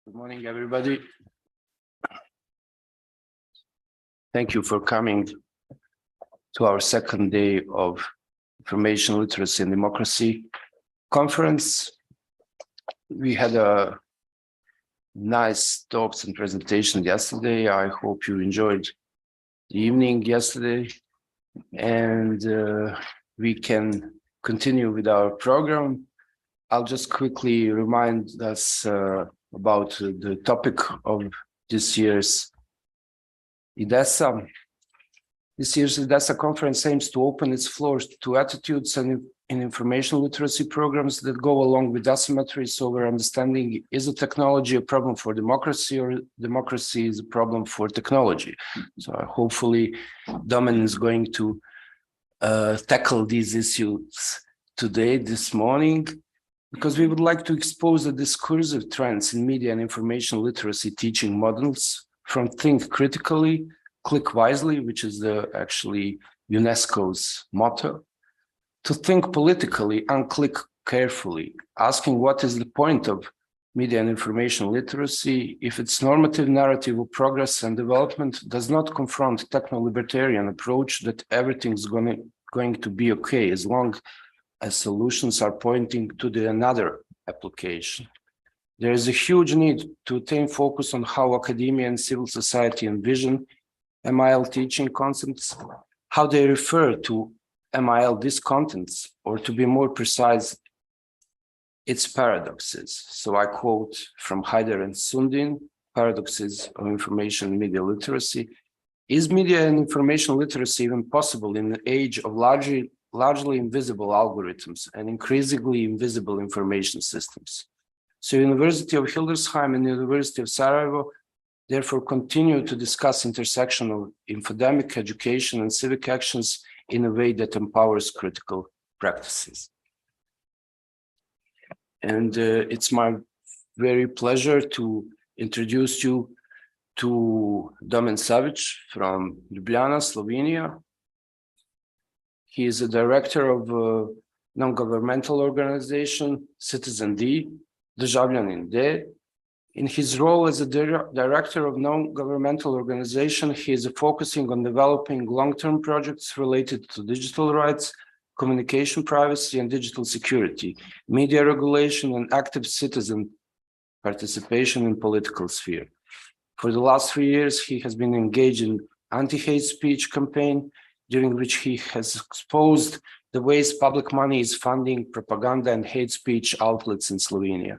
Good morning, everybody. Thank you for coming to our second day of Information Literacy and Democracy conference. We had a nice talks and presentation yesterday. I hope you enjoyed the evening yesterday, and we can continue with our program. I'll just quickly remind us about the topic of this year's IDESA. This year's IDESA conference aims to open its floors to attitudes and in information literacy programs that go along with asymmetries over understanding, is a technology a problem for democracy, or democracy is a problem for technology? So hopefully Domen is going to tackle these issues today, this morning, because we would like to expose the discursive trends in media and information literacy teaching models, from think critically, click wisely, which is actually UNESCO's motto, to think politically and click carefully, asking what is the point of media and information literacy if its normative narrative of progress and development does not confront techno-libertarian approach that everything's going to be okay as long as solutions are pointing to another application. There is a huge need to attain focus on how academia and civil society envision MIL teaching concepts, how they refer to MIL discontents, or to be more precise, its paradoxes. So I quote from Haider and Sundin, Paradoxes of Information and Media Literacy. Is media and information literacy even possible in the age of largely invisible algorithms and increasingly invisible information systems? So University of Hildesheim and University of Sarajevo therefore continue to discuss intersection of infodemic education and civic actions in a way that empowers critical practices. And it's my very pleasure to introduce you to Domen Savic from Ljubljana, Slovenia. He is a director of a non-governmental organization, Citizen D, Državljanin D. In his role as a director of non-governmental organization, he is focusing on developing long-term projects related to digital rights, communication privacy and digital security, media regulation, and active citizen participation in political sphere. For the last 3 years, he has been engaged in anti-hate speech campaign, during which he has exposed the ways public money is funding propaganda and hate speech outlets in Slovenia.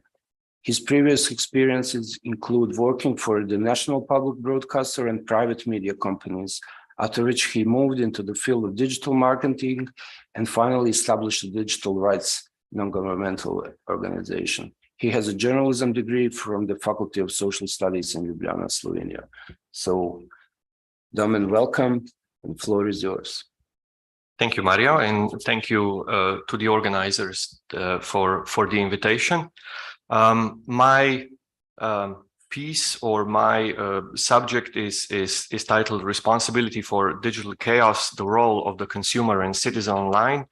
His previous experiences include working for the national public broadcaster and private media companies, after which he moved into the field of digital marketing and finally established a digital rights non-governmental organization. He has a journalism degree from the Faculty of Social Studies in Ljubljana, Slovenia. So, Domen, welcome, and the floor is yours. Thank you, Mario, and thank you to the organizers for the invitation. My piece or my subject is titled Responsibility for Digital Chaos, the Role of the Consumer and Citizen Online.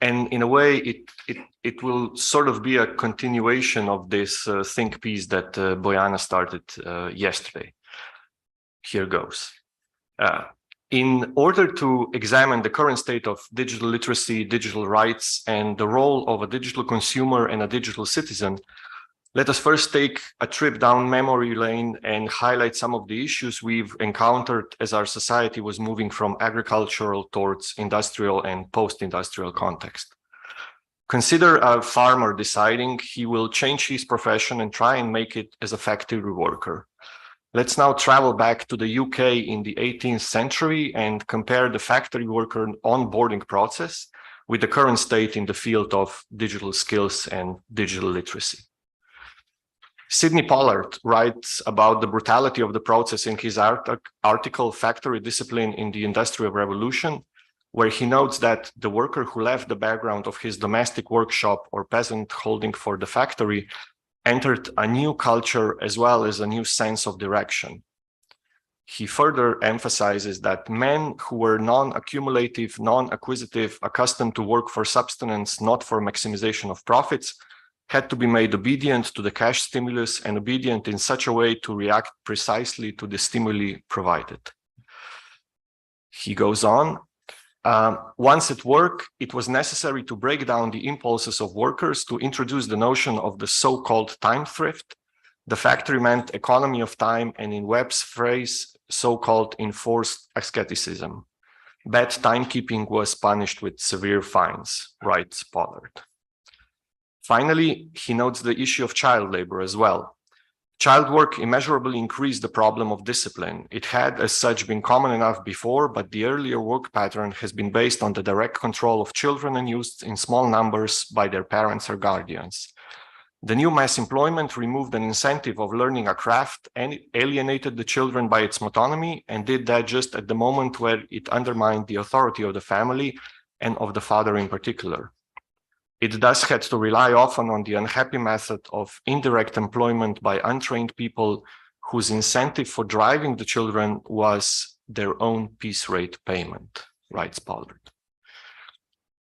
And in a way, it will sort of be a continuation of this think piece that Bojana started yesterday. Here goes. In order to examine the current state of digital literacy, digital rights, and the role of a digital consumer and a digital citizen, let us first take a trip down memory lane and highlight some of the issues we've encountered as our society was moving from agricultural towards industrial and post-industrial context. Consider a farmer deciding he will change his profession and try and make it as a factory worker. Let's now travel back to the UK in the 18th century and compare the factory worker onboarding process with the current state in the field of digital skills and digital literacy. Sidney Pollard writes about the brutality of the process in his article Factory Discipline in the Industrial Revolution, where he notes that the worker who left the background of his domestic workshop or peasant holding for the factory entered a new culture as well as a new sense of direction. He further emphasizes that men who were non-accumulative, non-acquisitive, accustomed to work for subsistence, not for maximization of profits, had to be made obedient to the cash stimulus and obedient in such a way to react precisely to the stimuli provided. He goes on, once at work, it was necessary to break down the impulses of workers to introduce the notion of the so-called time thrift. The factory meant economy of time, and in Webb's phrase, so-called enforced asceticism. Bad timekeeping was punished with severe fines, writes Pollard. Finally, he notes the issue of child labor as well. Child work immeasurably increased the problem of discipline. It had as such been common enough before, but the earlier work pattern has been based on the direct control of children and youths in small numbers by their parents or guardians. The new mass employment removed an incentive of learning a craft and alienated the children by its autonomy, and did that just at the moment where it undermined the authority of the family and of the father in particular. It thus had to rely often on the unhappy method of indirect employment by untrained people whose incentive for driving the children was their own piece rate payment, writes Pollard.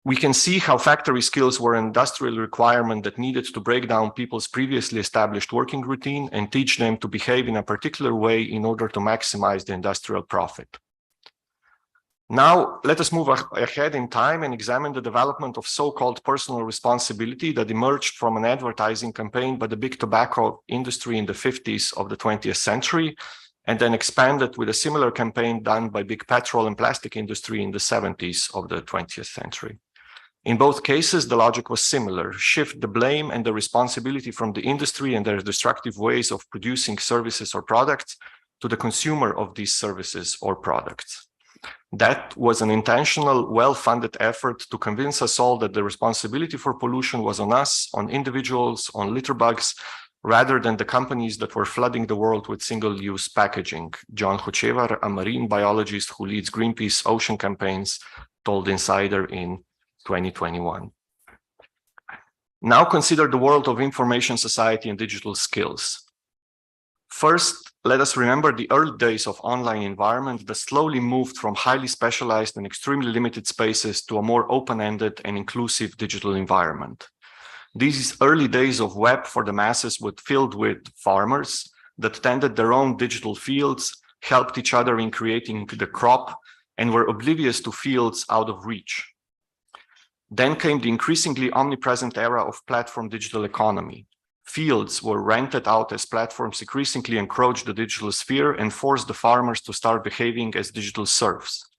We can see how factory skills were an industrial requirement that needed to break down people's previously established working routine and teach them to behave in a particular way in order to maximize the industrial profit. Now, let us move ahead in time and examine the development of so-called personal responsibility that emerged from an advertising campaign by the big tobacco industry in the 50s of the 20th century, and then expanded with a similar campaign done by big petrol and plastic industry in the 70s of the 20th century. In both cases, the logic was similar: shift the blame and the responsibility from the industry and their destructive ways of producing services or products to the consumer of these services or products. That was an intentional, well-funded effort to convince us all that the responsibility for pollution was on us, on individuals, on litter bugs, rather than the companies that were flooding the world with single-use packaging. John Hocevar, a marine biologist who leads Greenpeace ocean campaigns, told Insider in 2021. Now consider the world of information society and digital skills. First, let us remember the early days of online environment that slowly moved from highly specialized and extremely limited spaces to a more open-ended and inclusive digital environment. These early days of web for the masses were filled with farmers that tended their own digital fields, helped each other in creating the crop, and were oblivious to fields out of reach. Then came the increasingly omnipresent era of platform digital economy. Fields were rented out as platforms increasingly encroached the digital sphere and forced the farmers to start behaving as digital serfs.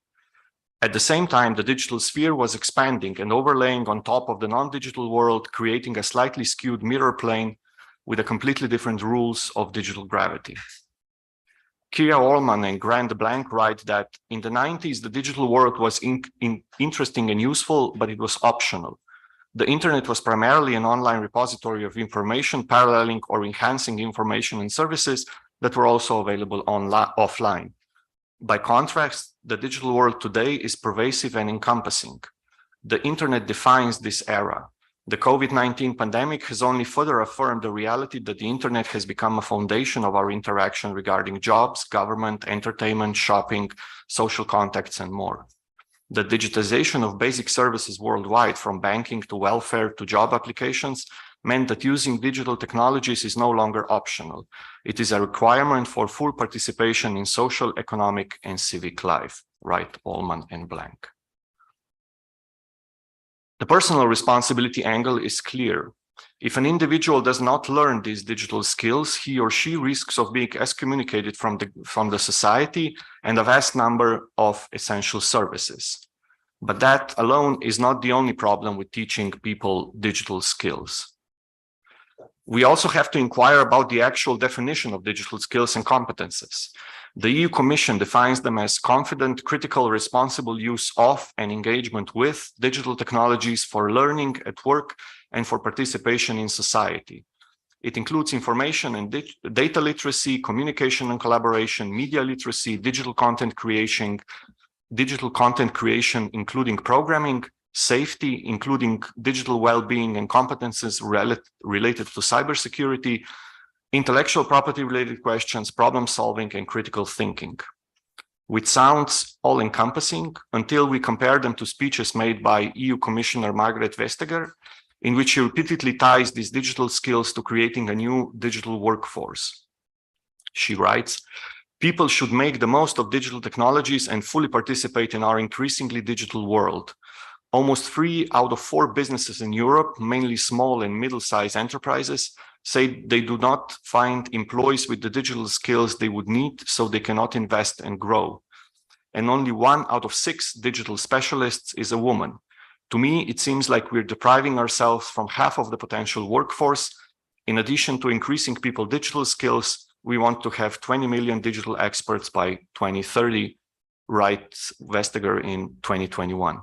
At the same time, the digital sphere was expanding and overlaying on top of the non-digital world, creating a slightly skewed mirror plane with a completely different rules of digital gravity. Kia Allman and Grant Blank write that in the 90s, the digital world was interesting and useful, but it was optional. The internet was primarily an online repository of information, paralleling or enhancing information and services that were also available offline. By contrast, the digital world today is pervasive and encompassing. The internet defines this era. The COVID-19 pandemic has only further affirmed the reality that the internet has become a foundation of our interaction regarding jobs, government, entertainment, shopping, social contacts, and more. The digitization of basic services worldwide, from banking to welfare to job applications, meant that using digital technologies is no longer optional. It is a requirement for full participation in social, economic, and civic life, write Allman and Blank. The personal responsibility angle is clear. If an individual does not learn these digital skills, he or she risks of being excommunicated from the society and a vast number of essential services. But that alone is not the only problem with teaching people digital skills. We also have to inquire about the actual definition of digital skills and competences. The EU Commission defines them as confident, critical, responsible use of and engagement with digital technologies for learning at work and for participation in society. It includes information and data literacy, communication and collaboration, media literacy, digital content creation, including programming, safety, including digital well-being and competences related to cybersecurity, intellectual property-related questions, problem-solving, and critical thinking. Which sounds all-encompassing until we compare them to speeches made by EU Commissioner Margrethe Vestager in which she repeatedly ties these digital skills to creating a new digital workforce. She writes, "People should make the most of digital technologies and fully participate in our increasingly digital world. Almost 3 out of 4 businesses in Europe, mainly small and middle-sized enterprises, say they do not find employees with the digital skills they would need, so they cannot invest and grow. And only 1 out of 6 digital specialists is a woman. To me, it seems like we're depriving ourselves from half of the potential workforce. In addition to increasing people's digital skills, we want to have 20 million digital experts by 2030, writes Vestager in 2021.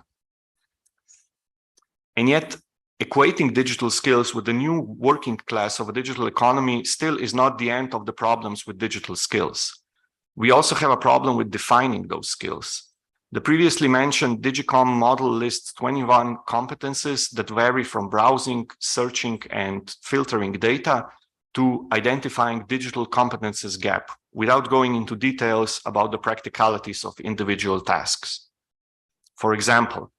And yet, equating digital skills with the new working class of a digital economy still is not the end of the problems with digital skills. We also have a problem with defining those skills. The previously mentioned Digicom model lists 21 competences that vary from browsing, searching, and filtering data to identifying digital competences gap, without going into details about the practicalities of individual tasks. For example,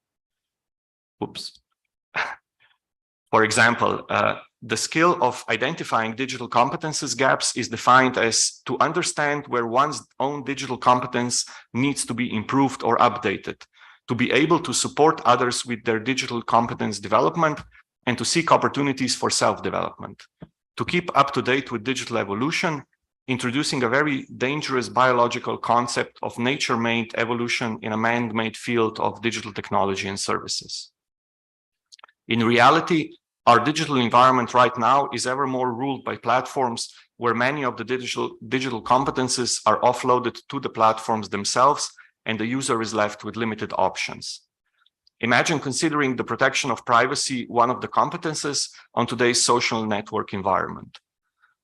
the skill of identifying digital competences gaps is defined as to understand where one's own digital competence needs to be improved or updated, to be able to support others with their digital competence development, and to seek opportunities for self-development. To keep up to date with digital evolution, introducing a very dangerous biological concept of nature-made evolution in a man-made field of digital technology and services. In reality, our digital environment right now is ever more ruled by platforms where many of the digital competences are offloaded to the platforms themselves, and the user is left with limited options. Imagine considering the protection of privacy one of the competences on today's social network environment.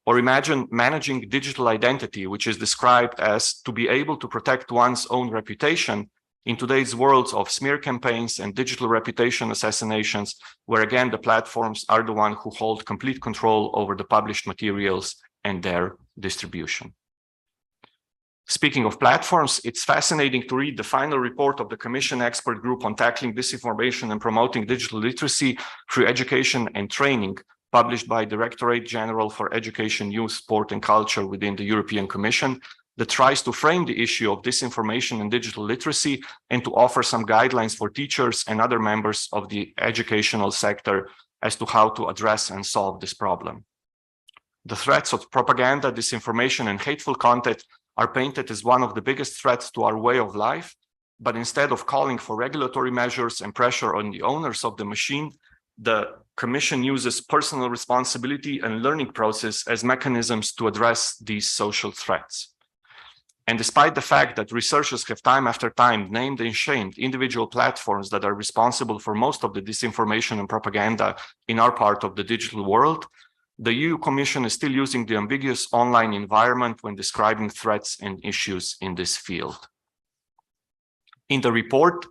Or imagine managing digital identity, which is described as to be able to protect one's own reputation in today's worlds of smear campaigns and digital reputation assassinations, where again, the platforms are the ones who hold complete control over the published materials and their distribution. Speaking of platforms, it's fascinating to read the final report of the Commission Expert Group on Tackling Disinformation and Promoting Digital Literacy through Education and Training, published by Directorate General for Education, Youth, Sport and Culture within the European Commission, that tries to frame the issue of disinformation and digital literacy and to offer some guidelines for teachers and other members of the educational sector as to how to address and solve this problem. The threats of propaganda, disinformation, and hateful content are painted as one of the biggest threats to our way of life, but instead of calling for regulatory measures and pressure on the owners of the machine, the Commission uses personal responsibility and learning process as mechanisms to address these social threats. And despite the fact that researchers have time after time named and shamed individual platforms that are responsible for most of the disinformation and propaganda in our part of the digital world, the EU Commission is still using the ambiguous online environment when describing threats and issues in this field. In the report,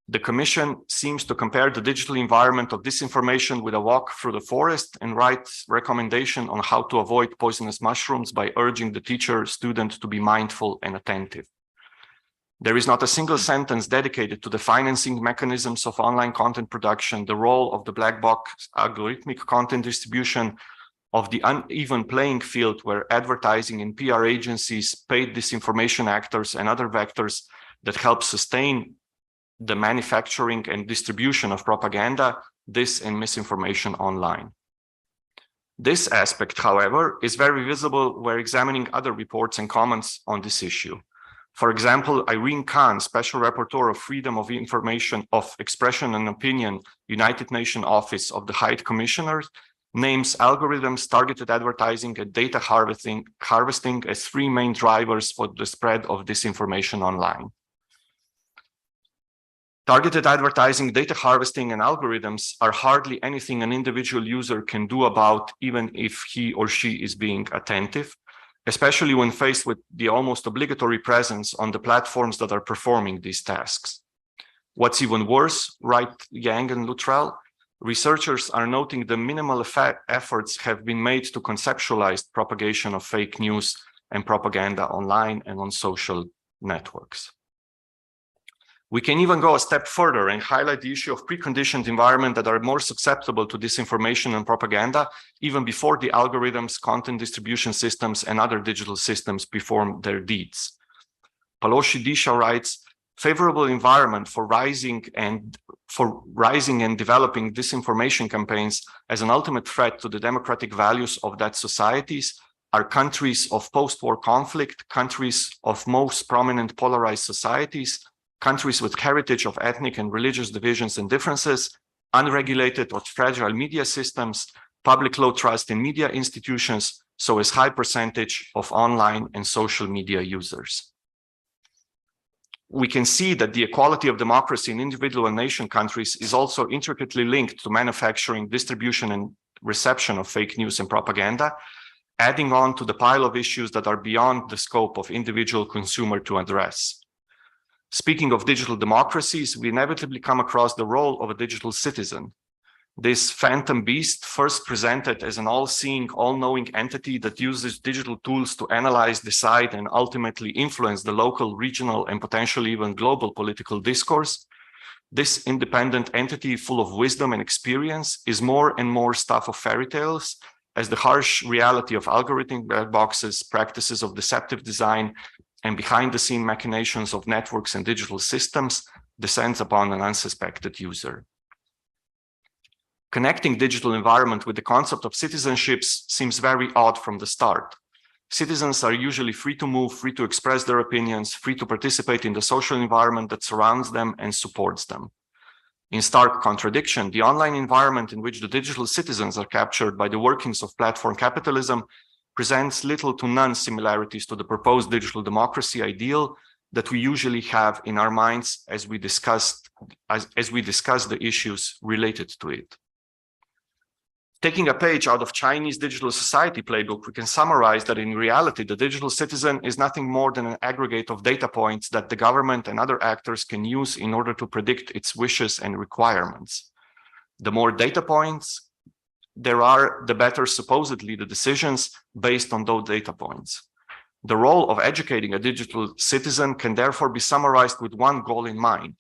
the Commission seems to compare the digital environment of disinformation with a walk through the forest and writes recommendation on how to avoid poisonous mushrooms by urging the teacher, student to be mindful and attentive. There is not a single sentence dedicated to the financing mechanisms of online content production, the role of the black box algorithmic content distribution, of the uneven playing field where advertising and PR agencies, paid disinformation actors, and other vectors that help sustain the manufacturing and distribution of propaganda, dis and misinformation online. This aspect, however, is very visible where examining other reports and comments on this issue. For example, Irene Khan, Special Rapporteur of Freedom of Information, of Expression and Opinion, United Nations Office of the High Commissioner, names algorithms, targeted advertising, and data harvesting as 3 main drivers for the spread of disinformation online. Targeted advertising, data harvesting, and algorithms are hardly anything an individual user can do about, even if he or she is being attentive, especially when faced with the almost obligatory presence on the platforms that are performing these tasks. What's even worse, write Yang and Luttrell, researchers are noting the minimal efforts have been made to conceptualize propagation of fake news and propaganda online and on social networks. We can even go a step further and highlight the issue of preconditioned environment that are more susceptible to disinformation and propaganda, even before the algorithms, content distribution systems, and other digital systems perform their deeds. Paloshi Disha writes, favorable environment for rising and developing disinformation campaigns as an ultimate threat to the democratic values of that societies are countries of post-war conflict, countries of most prominent polarized societies, countries with heritage of ethnic and religious divisions and differences, unregulated or fragile media systems, public low trust in media institutions, so as high percentage of online and social media users. We can see that the equality of democracy in individual and nation countries is also intricately linked to manufacturing, distribution, and reception of fake news and propaganda, adding on to the pile of issues that are beyond the scope of individual consumer to address. Speaking of digital democracies, we inevitably come across the role of a digital citizen. This phantom beast, first presented as an all-seeing, all-knowing entity that uses digital tools to analyze, decide, and ultimately influence the local, regional, and potentially even global political discourse, this independent entity full of wisdom and experience is more and more stuff of fairy tales, as the harsh reality of algorithmic black boxes, practices of deceptive design, and behind-the-scene machinations of networks and digital systems descends upon an unsuspected user. Connecting digital environment with the concept of citizenships seems very odd from the start. Citizens are usually free to move, free to express their opinions, free to participate in the social environment that surrounds them and supports them. In stark contradiction, the online environment in which the digital citizens are captured by the workings of platform capitalism presents little to none similarities to the proposed digital democracy ideal that we usually have in our minds as we discuss the issues related to it. Taking a page out of Chinese digital society playbook, we can summarize that in reality, the digital citizen is nothing more than an aggregate of data points that the government and other actors can use in order to predict its wishes and requirements. The more data points there are, the better supposedly the decisions based on those data points. The role of educating a digital citizen can therefore be summarized with one goal in mind: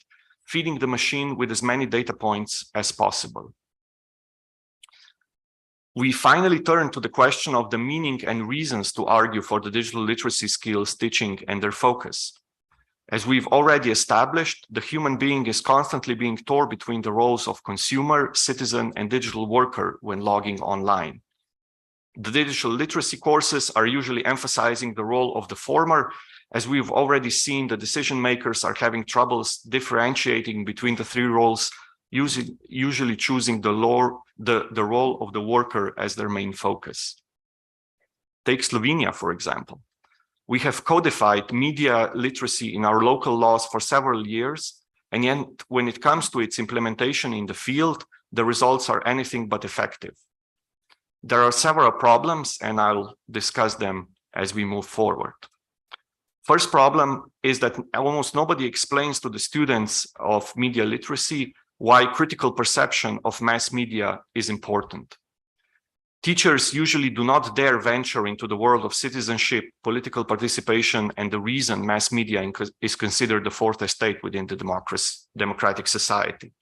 feeding the machine with as many data points as possible. We finally turn to the question of the meaning and reasons to argue for the digital literacy skills teaching and their focus. As we've already established, the human being is constantly being torn between the roles of consumer, citizen, and digital worker when logging online. The digital literacy courses are usually emphasizing the role of the former, as we've already seen the decision makers are having troubles differentiating between the three roles, usually choosing the role of the worker as their main focus. Take Slovenia, for example. We have codified media literacy in our local laws for several years, and yet when it comes to its implementation in the field, the results are anything but effective. There are several problems, and I'll discuss them as we move forward. First problem is that almost nobody explains to the students of media literacy why critical perception of mass media is important. Teachers usually do not dare venture into the world of citizenship, political participation, and the reason mass media is considered the fourth estate within the democratic society.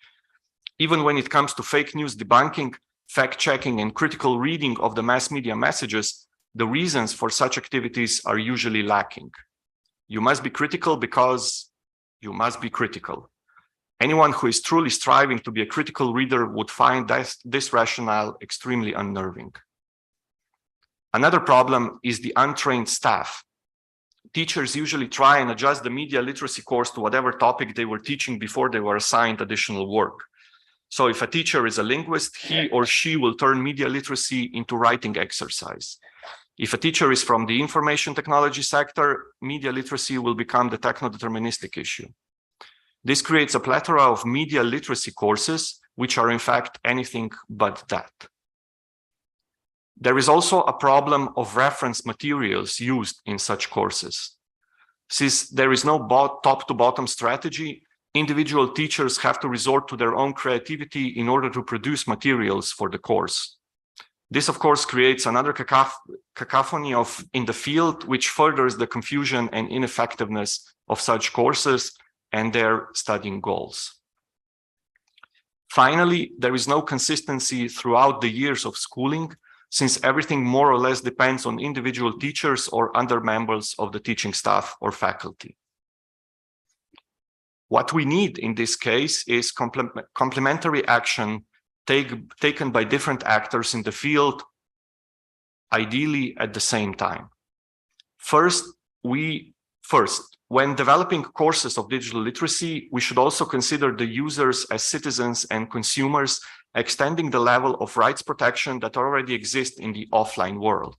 Even when it comes to fake news debunking, fact-checking, and critical reading of the mass media messages, the reasons for such activities are usually lacking. You must be critical because you must be critical. Anyone who is truly striving to be a critical reader would find this rationale extremely unnerving. Another problem is the untrained staff. Teachers usually try and adjust the media literacy course to whatever topic they were teaching before they were assigned additional work. So if a teacher is a linguist, he or she will turn media literacy into writing exercise. If a teacher is from the information technology sector, media literacy will become the techno-deterministic issue. This creates a plethora of media literacy courses, which are in fact anything but that. There is also a problem of reference materials used in such courses. Since there is no top-to-bottom strategy, individual teachers have to resort to their own creativity in order to produce materials for the course. This, of course, creates another cacophony in the field, which furthers the confusion and ineffectiveness of such courses, and their studying goals. Finally, there is no consistency throughout the years of schooling, since everything more or less depends on individual teachers or other members of the teaching staff or faculty. What we need in this case is complementary action taken by different actors in the field, ideally at the same time. First, when developing courses of digital literacy, we should also consider the users as citizens and consumers, extending the level of rights protection that already exist in the offline world.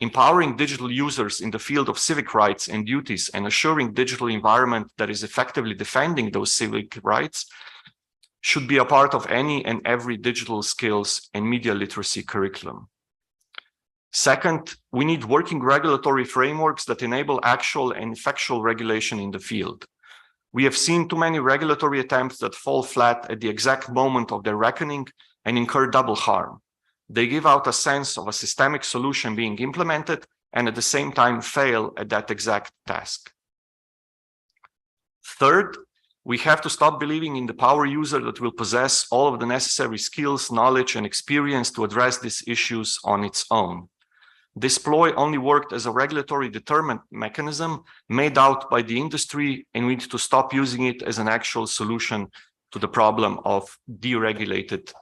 Empowering digital users in the field of civic rights and duties and assuring digital environment that is effectively defending those civic rights should be a part of any and every digital skills and media literacy curriculum. Second, we need working regulatory frameworks that enable actual and effectual regulation in the field. We have seen too many regulatory attempts that fall flat at the exact moment of their reckoning and incur double harm. They give out a sense of a systemic solution being implemented and at the same time fail at that exact task. Third, we have to stop believing in the power user that will possess all of the necessary skills, knowledge, and experience to address these issues on its own. This ploy only worked as a regulatory deterrent mechanism made out by the industry, and we need to stop using it as an actual solution to the problem of deregulated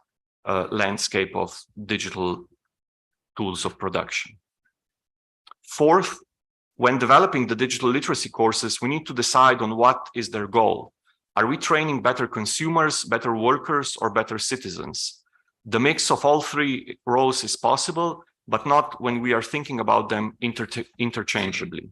landscape of digital tools of production. Fourth, when developing the digital literacy courses, we need to decide on what is their goal. Are we training better consumers, better workers, or better citizens? The mix of all three roles is possible, but not when we are thinking about them interchangeably.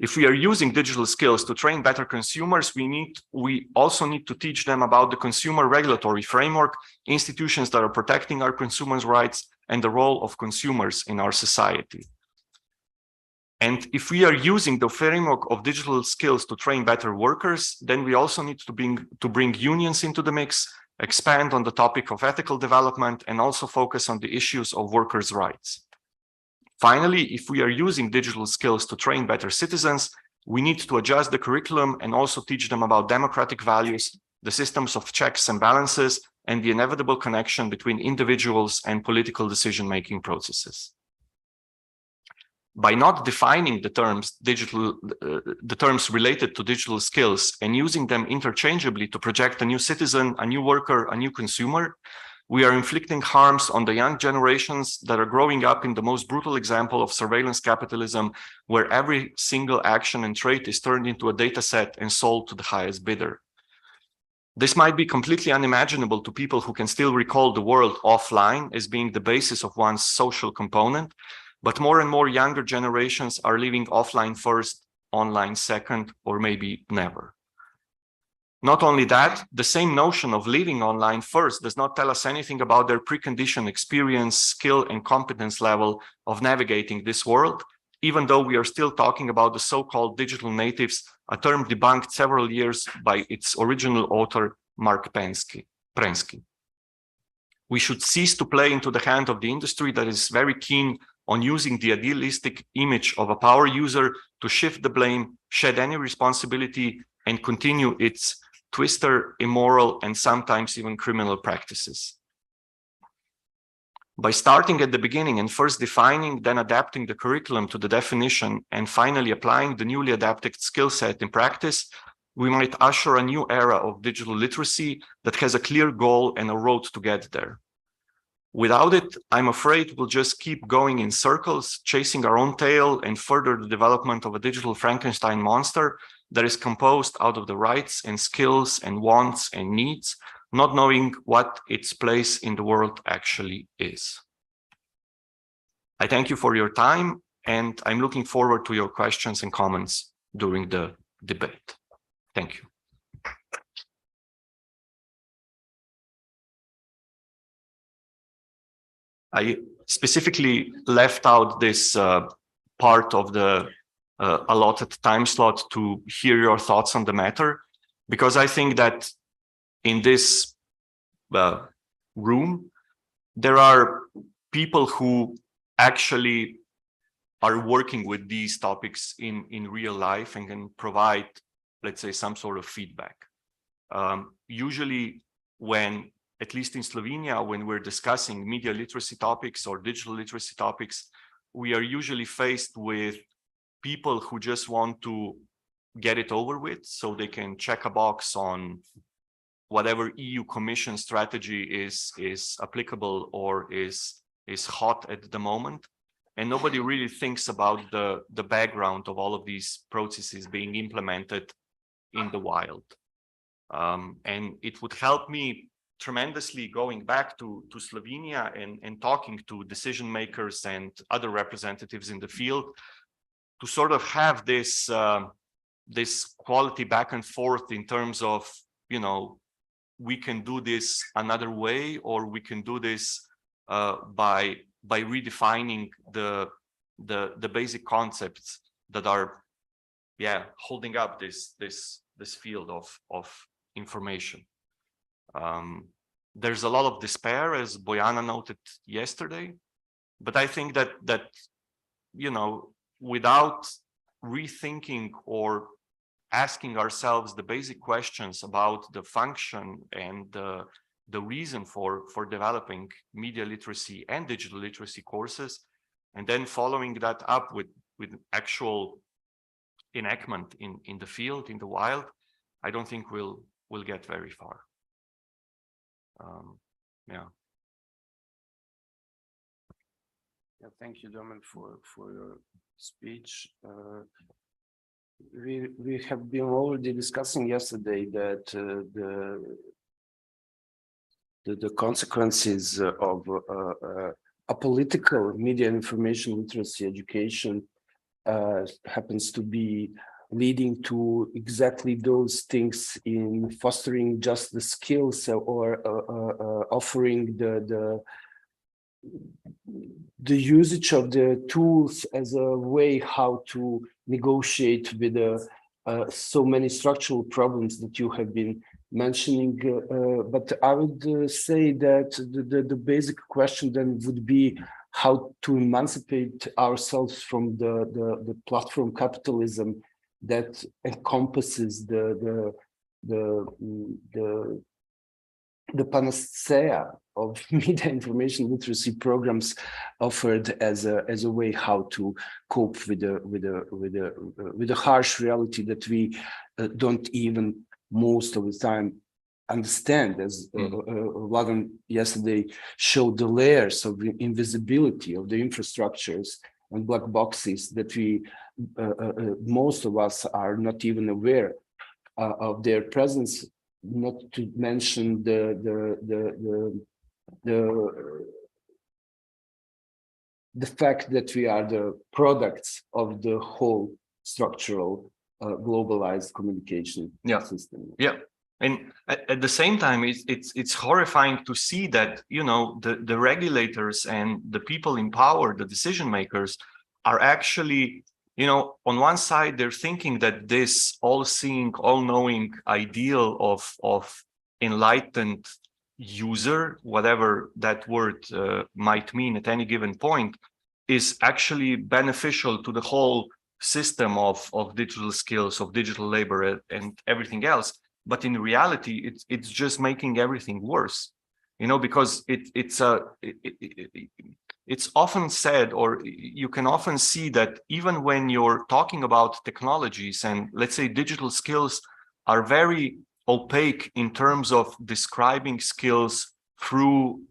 If we are using digital skills to train better consumers, we also need to teach them about the consumer regulatory framework, institutions that are protecting our consumers' rights, and the role of consumers in our society. And if we are using the framework of digital skills to train better workers, then we also need to bring unions into the mix, expand on the topic of ethical development, and also focus on the issues of workers' rights. Finally, if we are using digital skills to train better citizens, we need to adjust the curriculum and also teach them about democratic values, the systems of checks and balances, and the inevitable connection between individuals and political decision-making processes. By not defining the terms related to digital skills and using them interchangeably to project a new citizen, a new worker, a new consumer, we are inflicting harms on the young generations that are growing up in the most brutal example of surveillance capitalism, where every single action and trait is turned into a data set and sold to the highest bidder. This might be completely unimaginable to people who can still recall the world offline as being the basis of one's social component, but more and more younger generations are living offline first, online second, or maybe never. Not only that, the same notion of living online first does not tell us anything about their preconditioned experience, skill, and competence level of navigating this world, even though we are still talking about the so-called digital natives, a term debunked several years by its original author, Mark Prensky. We should cease to play into the hand of the industry that is very keen on using the idealistic image of a power user to shift the blame, shed any responsibility, and continue its twister, immoral, and sometimes even criminal practices. By starting at the beginning and first defining, then adapting the curriculum to the definition, and finally applying the newly adapted skill set in practice, we might usher a new era of digital literacy that has a clear goal and a road to get there. Without it, I'm afraid we'll just keep going in circles, chasing our own tail and further the development of a digital Frankenstein monster that is composed out of the rights and skills and wants and needs, not knowing what its place in the world actually is. I thank you for your time, and I'm looking forward to your questions and comments during the debate. Thank you. I specifically left out this part of the allotted time slot to hear your thoughts on the matter, because I think that in this room, there are people who actually are working with these topics in real life and can provide let's say, some sort of feedback. Usually when, at least in Slovenia, when we're discussing media literacy topics or digital literacy topics, we are usually faced with people who just want to get it over with so they can check a box on whatever EU Commission strategy is applicable or is hot at the moment. And nobody really thinks about the background of all of these processes being implemented in the wild. And it would help me tremendously going back to Slovenia and talking to decision makers and other representatives in the field to sort of have this this quality back and forth in terms of, you know, we can do this another way, or we can do this by redefining the basic concepts that are, yeah, holding up this field of information. There's a lot of despair, as Bojana noted yesterday, but I think that you know, without rethinking or asking ourselves the basic questions about the function and the reason for developing media literacy and digital literacy courses, and then following that up with actual enactment in the field, in the wild, I don't think we'll get very far. Yeah. Yeah, thank you, Domen, for your speech. We have been already discussing yesterday that the consequences of a political media information literacy education happens to be leading to exactly those things in fostering just the skills or offering the usage of the tools as a way how to negotiate with so many structural problems that you have been mentioning. But I would say that the basic question then would be how to emancipate ourselves from the platform capitalism that encompasses the panacea of media information literacy programs offered as a way how to cope with the harsh reality that we don't even most of the time understand, as Vladan yesterday showed the layers of the invisibility of the infrastructures and black boxes that we most of us are not even aware of their presence, not to mention the fact that we are the products of the whole structural globalized communication system. Yeah. And at the same time, it's horrifying to see that, you know, the regulators and the people in power, the decision makers, are actually, you know, on one side, they're thinking that this all-seeing, all-knowing ideal of enlightened user, whatever that word might mean at any given point, is actually beneficial to the whole system of digital skills, of digital labor, and everything else. But in reality, it's just making everything worse, you know, because it's often said, or you can often see that even when you're talking about technologies and, let's say, digital skills are very opaque in terms of describing skills through,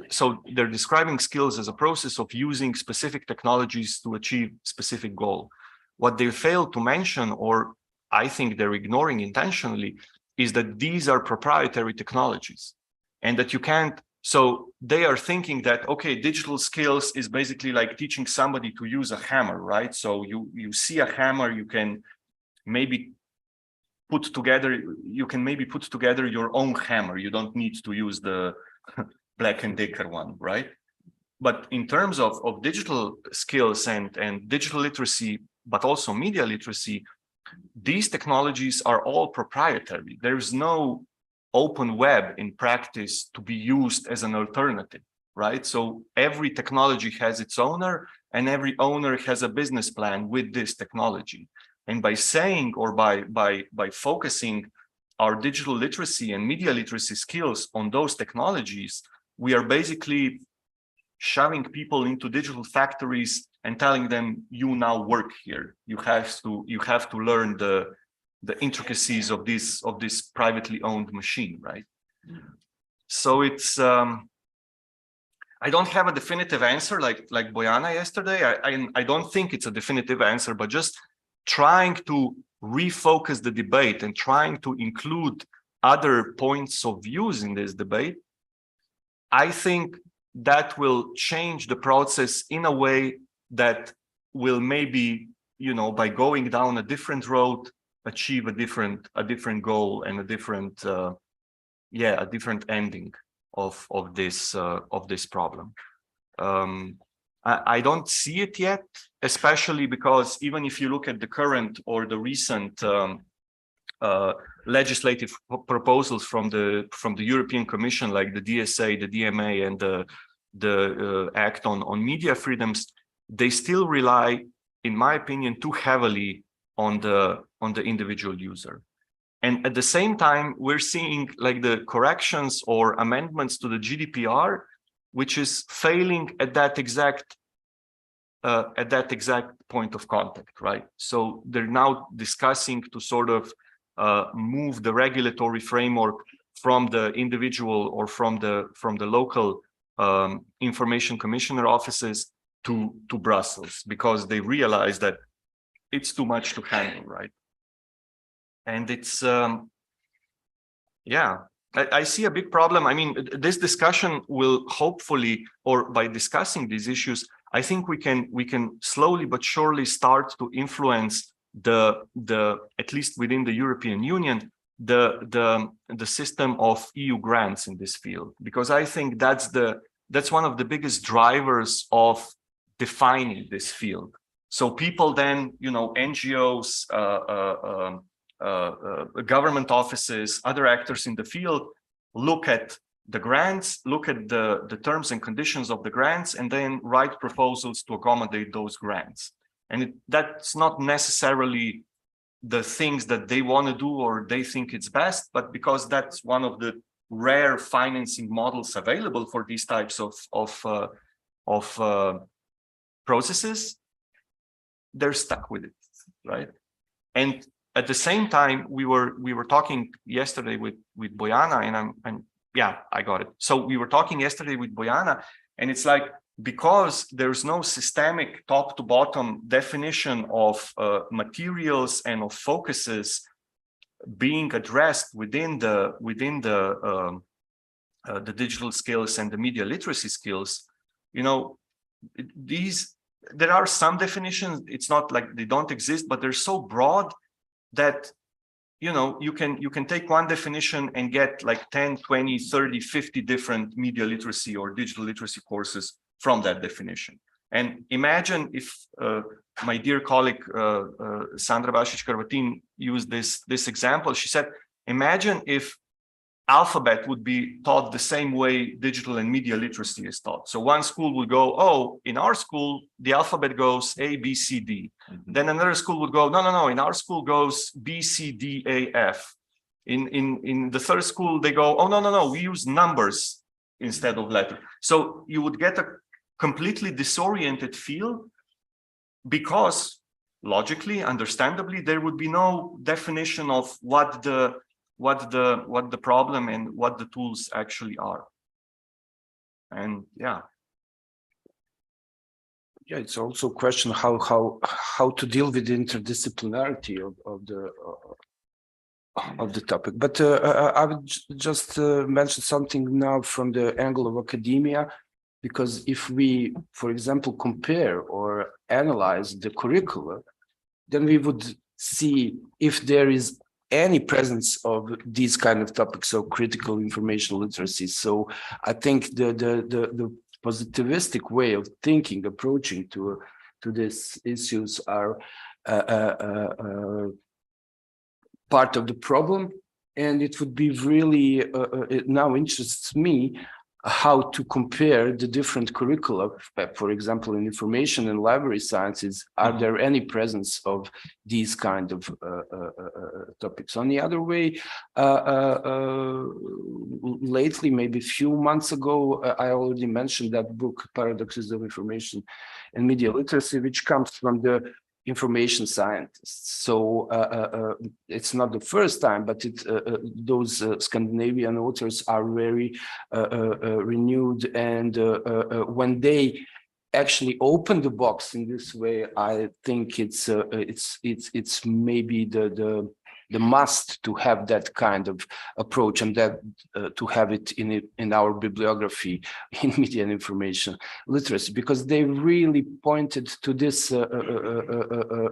so they're describing skills as a process of using specific technologies to achieve specific goal. What they fail to mention, or I think they're ignoring intentionally, is that these are proprietary technologies and that you can't. So they are thinking that, okay, digital skills is basically like teaching somebody to use a hammer, right? So you see a hammer, you can maybe put together your own hammer. You don't need to use the Black & Decker one, right? But in terms of digital skills and digital literacy, but also media literacy, these technologies are all proprietary. There's no open web in practice to be used as an alternative, right? So every technology has its owner, and every owner has a business plan with this technology. And by saying or by focusing our digital literacy and media literacy skills on those technologies, we are basically shoving people into digital factories and telling them, you now work here. You have to learn the intricacies of this privately owned machine, right? So it's I don't have a definitive answer like Bojana yesterday. I don't think it's a definitive answer, but just trying to refocus the debate and trying to include other points of views in this debate, I think that will change the process in a way that will maybe, you know, by going down a different road, achieve a different goal and a different ending of this problem. I don't see it yet, especially because even if you look at the current or the recent legislative proposals from the European Commission, like the DSA, the DMA, and the Act on Media Freedoms, they still rely, in my opinion, too heavily on the individual user. And at the same time, we're seeing like the corrections or amendments to the GDPR, which is failing at that exact point of contact, right? So they're now discussing to sort of move the regulatory framework from the individual or from the local information commissioner offices to Brussels, because they realize that it's too much to handle, right? And it's I see a big problem. I mean, this discussion will hopefully, or by discussing these issues, I think we can slowly but surely start to influence the at least within the European Union, the system of EU grants in this field, because I think that's one of the biggest drivers of defining this field. So people then, you know, NGOs, government offices, other actors in the field look at the grants, look at the terms and conditions of the grants, and then write proposals to accommodate those grants. And that's not necessarily the things that they want to do or they think it's best, but because that's one of the rare financing models available for these types of processes, they're stuck with it, right? And at the same time, we were talking yesterday with Bojana, and yeah, I got it. So we were talking yesterday with Bojana, and it's like, because there's no systemic top to bottom definition of materials and of focuses being addressed within the digital skills and the media literacy skills, you know, there are some definitions. It's not like they don't exist, but they're so broad that, you know, you can take one definition and get like 10, 20, 30, 50 different media literacy or digital literacy courses from that definition. And imagine if my dear colleague Sandra Basic-Karvatin used this example. She said, imagine if alphabet would be taught the same way digital and media literacy is taught. So one school would go, oh, in our school, the alphabet goes A, B, C, D. Mm-hmm. Then another school would go, no, in our school goes B, C, D, A, F. In the third school, they go, oh, no, we use numbers instead of letters. So you would get a completely disoriented feel, because logically, understandably, there would be no definition of what the problem and what the tools actually are. And yeah, it's also a question how to deal with the interdisciplinarity of the topic. But I would just mention something now from the angle of academia, because if we, for example, compare or analyze the curricula, then we would see if there is any presence of these kind of topics of critical information literacy. So I think the positivistic way of thinking, approaching to these issues are part of the problem. And it would be really, it now interests me how to compare the different curricula. For example, in information and library sciences, are there any presence of these kind of topics? On the other way, lately, maybe a few months ago, I already mentioned that book, Paradoxes of Information and Media Literacy, which comes from the information scientists. So it's not the first time, but those Scandinavian authors are very renewed, and when they actually open the box in this way, I think it's maybe the must to have that kind of approach, and that to have it in our bibliography in media and information literacy, because they really pointed to this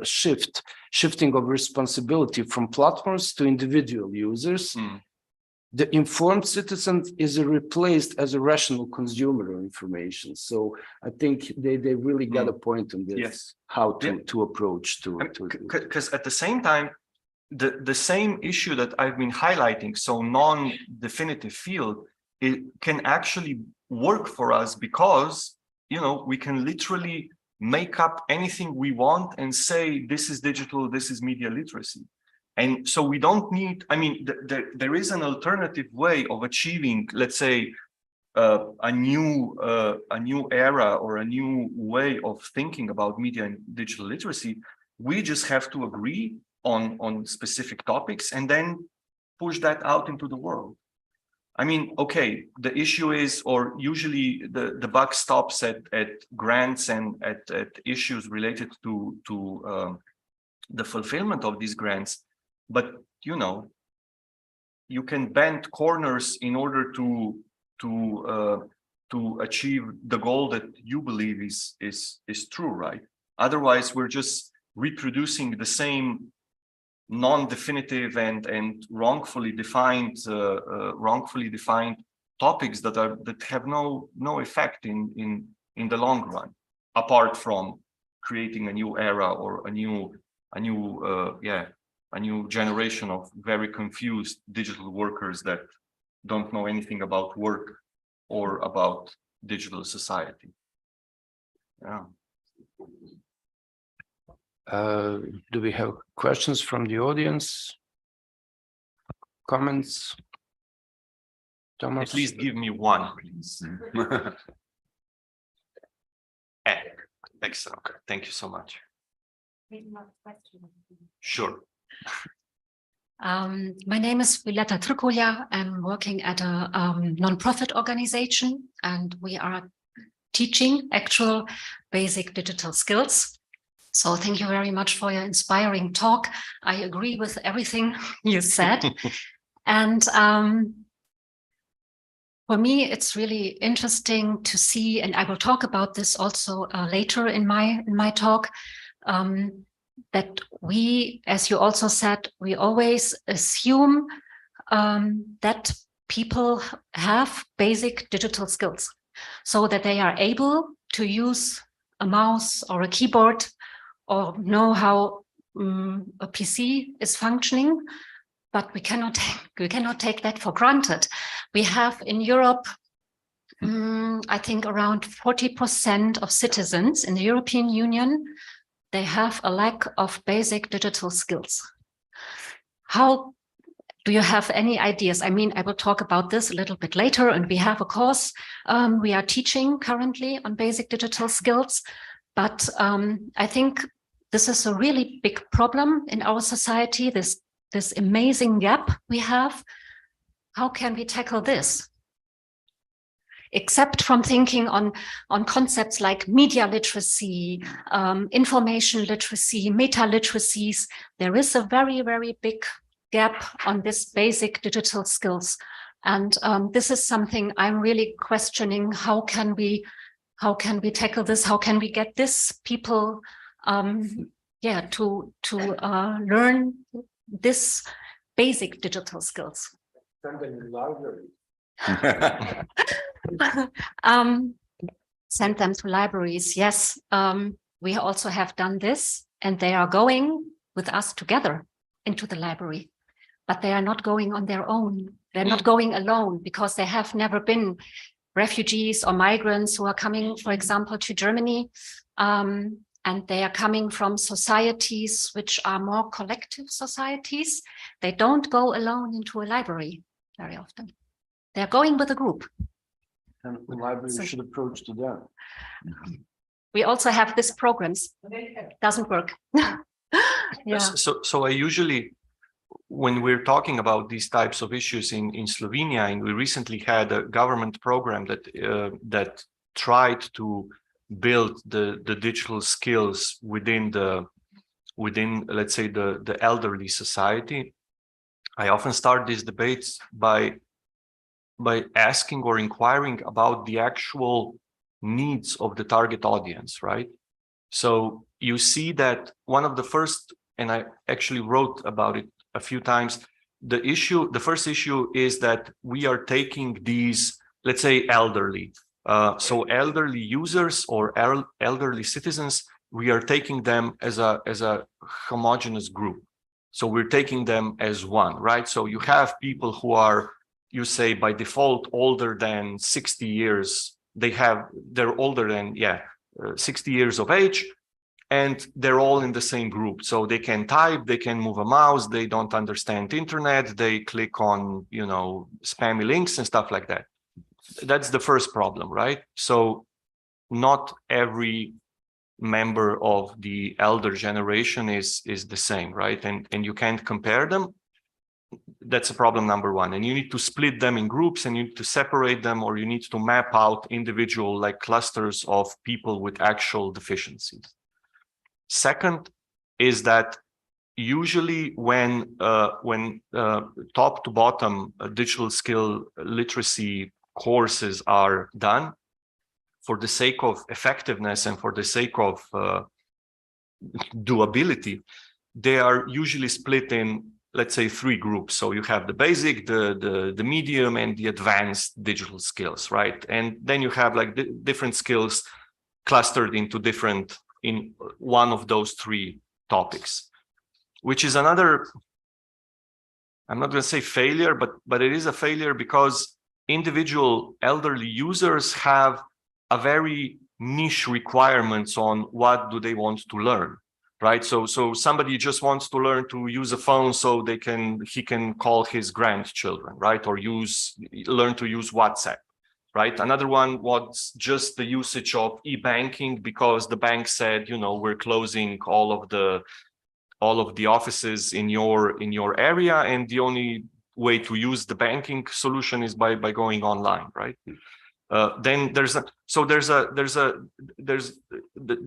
shifting of responsibility from platforms to individual users. The informed citizen is replaced as a rational consumer of information. So I think they really got a point on this. Yes. How to approach to because at the same time, the same issue that I've been highlighting, so non-definitive field, it can actually work for us because, you know, we can literally make up anything we want and say, this is digital, this is media literacy. And so we don't need, I mean, there is an alternative way of achieving, let's say, a new era or a new way of thinking about media and digital literacy. We just have to agree on specific topics and then push that out into the world. I mean, okay, the issue is, or usually the buck stops at grants and at issues related to the fulfillment of these grants. But, you know, you can bend corners in order to achieve the goal that you believe is true, right? Otherwise, we're just reproducing the same non-definitive and wrongfully defined topics that have no effect in the long run, apart from creating a new era or a new generation of very confused digital workers that don't know anything about work or about digital society. Yeah. Do we have questions from the audience? Comments? Thomas? At least give me one, please. Excellent. Thank you so much. Sure. My name is Violetta Trkulja. I'm working at a non-profit organization, and we are teaching actual basic digital skills. So thank you very much for your inspiring talk. I agree with everything you said. And for me, it's really interesting to see, and I will talk about this also later in my talk, that we, as you also said, we always assume that people have basic digital skills, so that they are able to use a mouse or a keyboard or know how a PC is functioning, but we cannot take that for granted. We have in Europe, I think around 40% of citizens in the European Union, they have a lack of basic digital skills. How do you have any ideas? I mean, I will talk about this a little bit later, and we have a course we are teaching currently on basic digital skills. But I think this is a really big problem in our society, this amazing gap we have. How can we tackle this? Except from thinking on concepts like media literacy, information literacy, meta literacies, there is a very, very big gap on this basic digital skills. And this is something I'm really questioning. How can we tackle this? How can we get this people to learn this basic digital skills? Send them to libraries. Yes, we also have done this, and they are going with us together into the library, but they are not going on their own. They're not going alone because they have never been refugees or migrants who are coming, for example, to Germany, and they are coming from societies which are more collective societies. They don't go alone into a library very often. They're going with a group. And the library should approach to them. We also have these programs. Doesn't work. Yeah. So I usually, when we're talking about these types of issues in Slovenia, and we recently had a government program that tried to build the digital skills within let's say the elderly society. I often start these debates by asking or inquiring about the actual needs of the target audience, right? So you see that one of the first, and I actually wrote about it a few times, the first issue is that we are taking these, let's say, elderly. So elderly users or elderly citizens, we are taking them as a homogeneous group. So we're taking them as one, right? So you have people who are, you say, by default older than 60 years. They're older than 60 years of age, and they're all in the same group. So they can type, they can move a mouse, they don't understand internet, they click on, spammy links and stuff like that. That's the first problem, right? So not every member of the elder generation is the same, right? And you can't compare them. That's a problem number one. And you need to split them in groups, and you need to separate them, or you need to map out individual clusters of people with actual deficiencies. Second is that usually when top to bottom digital skill literacy courses are done, for the sake of effectiveness and for the sake of doability, they are usually split in, let's say, 3 groups. So you have the basic, the medium, and the advanced digital skills, right? And then you have different skills clustered into in one of those 3 topics, which is another, I'm not going to say failure, but it is a failure because individual elderly users have a very niche requirements on what do they want to learn, right? So somebody just wants to learn to use a phone so he can call his grandchildren, right? Or learn to use WhatsApp, right? Another one was just the usage of e-banking because the bank said, we're closing all of the offices in your area, and the only way to use the banking solution is by going online, right? Then the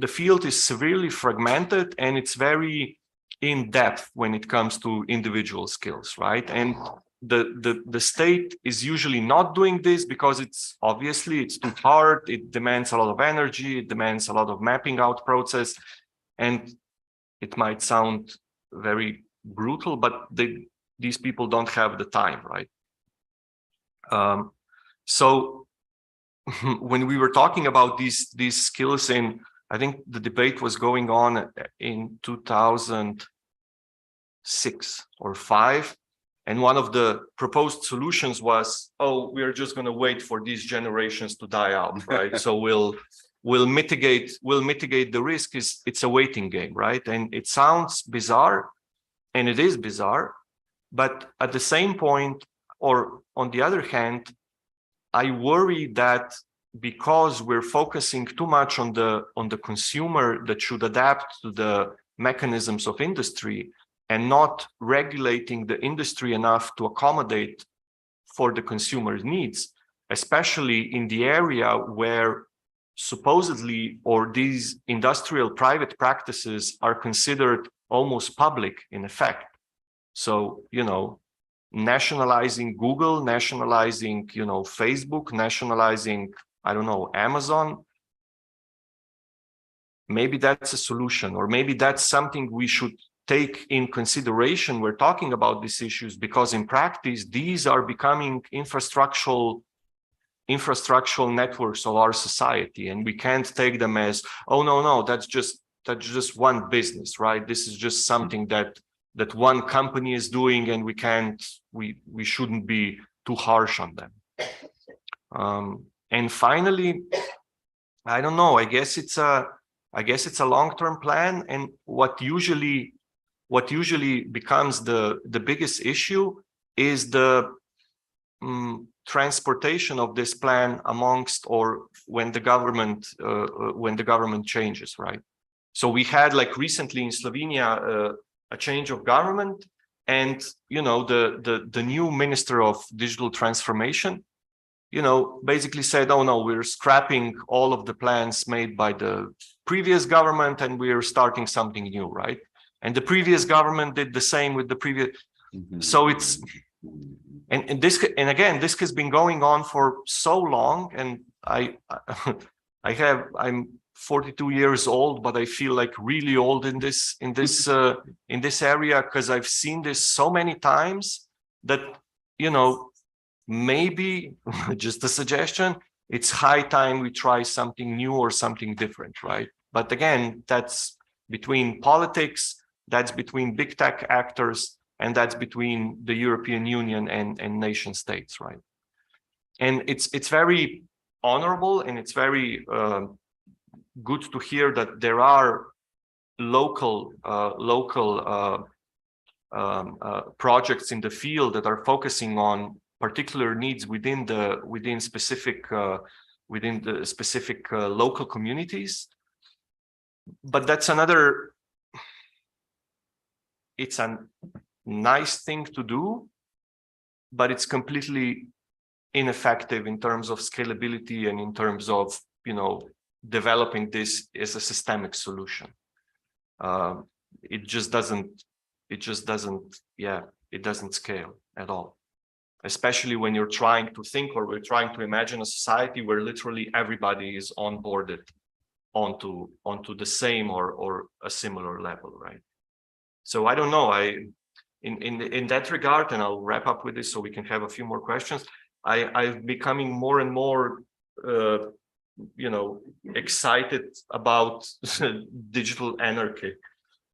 field is severely fragmented, and it's very in depth when it comes to individual skills, right? And the state is usually not doing this because it's too hard. It demands a lot of energy. It demands a lot of mapping out process, and it might sound very brutal, but these people don't have the time, right? So when we were talking about these skills, I think the debate was going on in 2006 or 5, and one of the proposed solutions was, we're just going to wait for these generations to die out, right? So we'll mitigate the risk. It's a waiting game, right? And it sounds bizarre, and it is bizarre, but at the same point, or on the other hand, I worry that because we're focusing too much on the consumer that should adapt to the mechanisms of industry and not regulating the industry enough to accommodate for the consumer's needs, especially in the area where supposedly, or these industrial private practices are considered almost public in effect. So, nationalizing Google, nationalizing, Facebook, nationalizing, I don't know, Amazon. Maybe that's a solution, or maybe that's something we should take in consideration. We're talking about these issues because in practice, these are becoming infrastructural networks of our society, and we can't take them as, no, that's just one business, right? This is just something that one company is doing, and we shouldn't be too harsh on them. And finally, I don't know, I guess it's a long-term plan. And what usually becomes the biggest issue is the transportation of this plan amongst, or when the government changes, right? So we had, like, recently in Slovenia a change of government, and the new minister of digital transformation basically said, oh no, we're scrapping all of the plans made by the previous government and we're starting something new, right? And the previous government did the same with the previous. So it's and again, this has been going on for so long, and I'm 42 years old, but I feel like really old in this area, because I've seen this so many times that maybe just a suggestion, it's high time we try something new or something different, right? But again, that's between politics, that's between big tech actors, and that's between the European Union and nation states, right? And it's very honorable, and it's very good to hear that there are local projects in the field that are focusing on particular needs within the specific local communities. But that's another. It's a nice thing to do, but it's completely ineffective in terms of scalability and in terms of developing this as a systemic solution. It doesn't scale at all, especially when you're trying to think, or we're trying to imagine a society where literally everybody is onboarded onto the same or a similar level, right? So I don't know, in that regard, and I'll wrap up with this so we can have a few more questions, I'm becoming more and more excited about digital anarchy,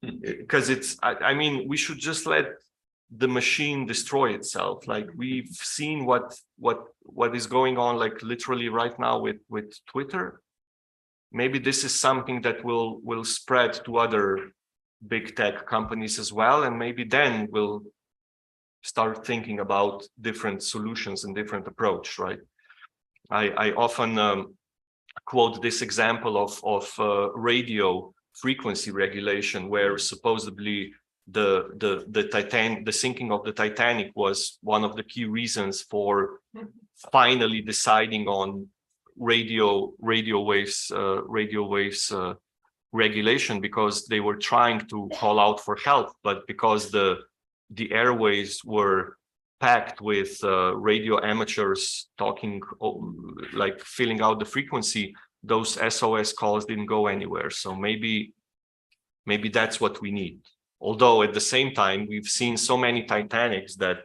because I mean, we should just let the machine destroy itself. Like, we've seen what is going on, like, literally right now with Twitter. Maybe this is something that will spread to other big tech companies as well, and maybe then we'll start thinking about different solutions and different approach, right? I often quote this example of radio frequency regulation, where supposedly the sinking of the Titanic was one of the key reasons for finally deciding on radio waves regulation, because they were trying to call out for help, but because the airways were packed with radio amateurs talking, like filling out the frequency, those SOS calls didn't go anywhere. So maybe that's what we need. Although at the same time, we've seen so many Titanics that,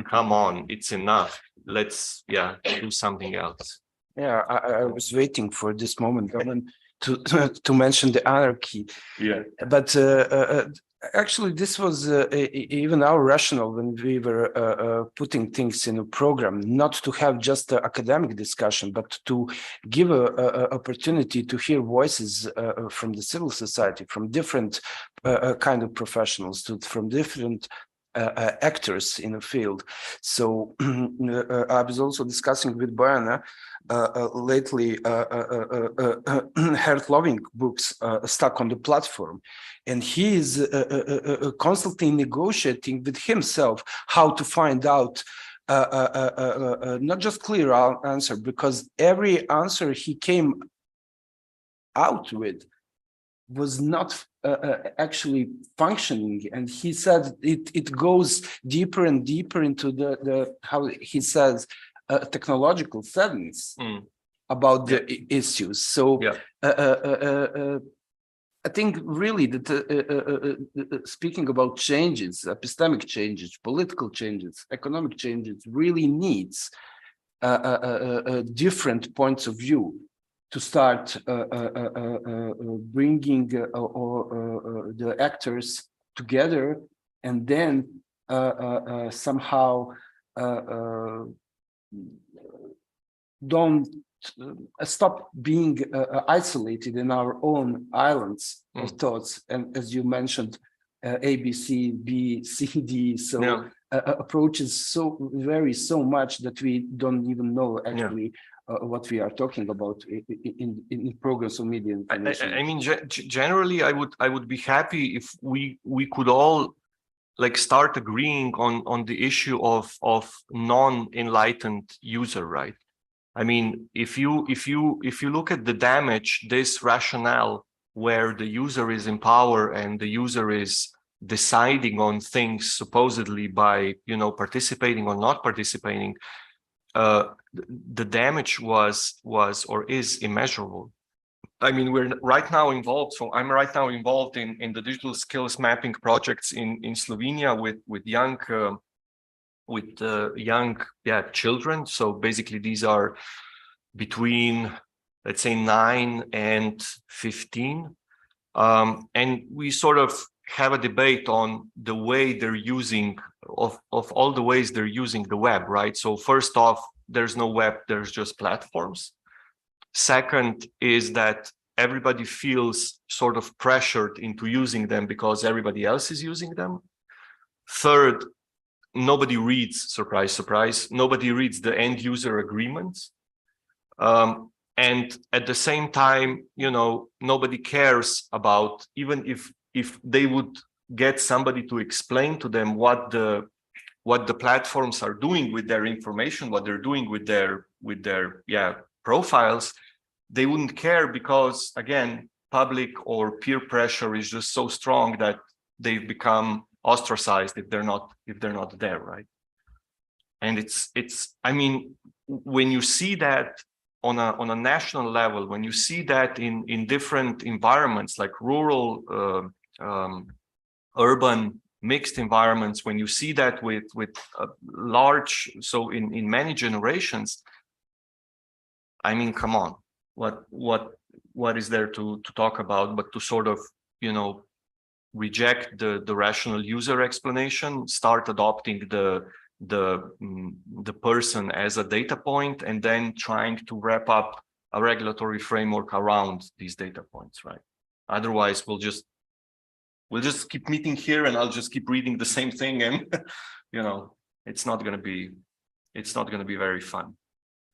come on, it's enough. Let's do something else. Yeah, I was waiting for this moment, Gavin, to mention the anarchy. Yeah. But actually, this was even our rationale when we were putting things in a program, not to have just an academic discussion, but to give a opportunity to hear voices from the civil society, from different kind of professionals, from different actors in the field. So I was also discussing with Bojana lately Hert-Loving books stuck on the platform, and he is constantly negotiating with himself how to find out not just clear answer, because every answer he came out with was not actually functioning, and he said it goes deeper and deeper into the how he says technological settings about the issues. So I think really that speaking about changes, epistemic changes, political changes, economic changes, really needs different points of view to start bringing the actors together, and then somehow don't stop being isolated in our own islands of thoughts. And as you mentioned, A, B, C, B, C, D. So approaches vary so much that we don't even know actually what we are talking about in progress of media information. I mean, generally, I would be happy if we could all like start agreeing on the issue of non-enlightened user, right? I mean, if you look at the damage, this rationale where the user is in power and the user is deciding on things supposedly by, you know, participating or not participating, the damage was or is immeasurable. I mean, we're right now involved. So I'm right now involved in the digital skills mapping projects in Slovenia with young children. So basically, these are between, let's say, 9 and 15, and we sort of have a debate on the way they're using of all the ways they're using the web, right? So first off, there's no web, there's just platforms. Second is that everybody feels sort of pressured into using them because everybody else is using them. Third, nobody reads, surprise, surprise, nobody reads the end user agreements. And at the same time, you know, nobody cares about, even if they would get somebody to explain to them what the platforms are doing with their information, what they're doing with their profiles, they wouldn't care because, again, public or peer pressure is just so strong that they've become ostracized if they're not there, right? And it's I mean, when you see that on a national level, when you see that in different environments like rural, urban, mixed environments, when you see that with large, so in many generations, I mean, come on, what is there to talk about but to sort of, you know, reject the rational user explanation, start adopting the person as a data point, and then trying to wrap up a regulatory framework around these data points, right? Otherwise, we'll just keep meeting here and I'll just keep reading the same thing, and you know, it's not going to be very fun.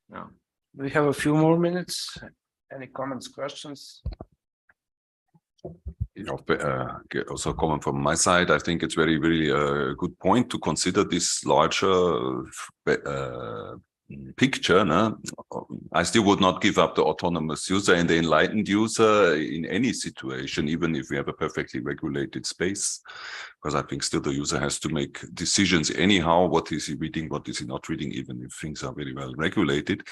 No. We have a few more minutes. Any comments, questions? Also a comment from my side. I think it's really a good point to consider this larger picture. No? I still would not give up the autonomous user and the enlightened user in any situation, even if we have a perfectly regulated space, because I think still the user has to make decisions anyhow. What is he reading? What is he not reading? Even if things are very well regulated.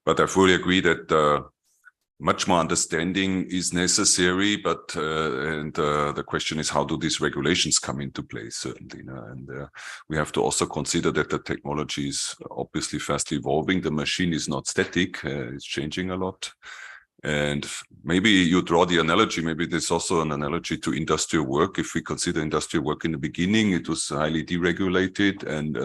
But I fully agree that much more understanding is necessary, but the question is, how do these regulations come into place? Certainly, and we have to also consider that the technology is obviously fast evolving. The machine is not static; it's changing a lot. And maybe you draw the analogy. Maybe there's also an analogy to industrial work. If we consider industrial work in the beginning, it was highly deregulated and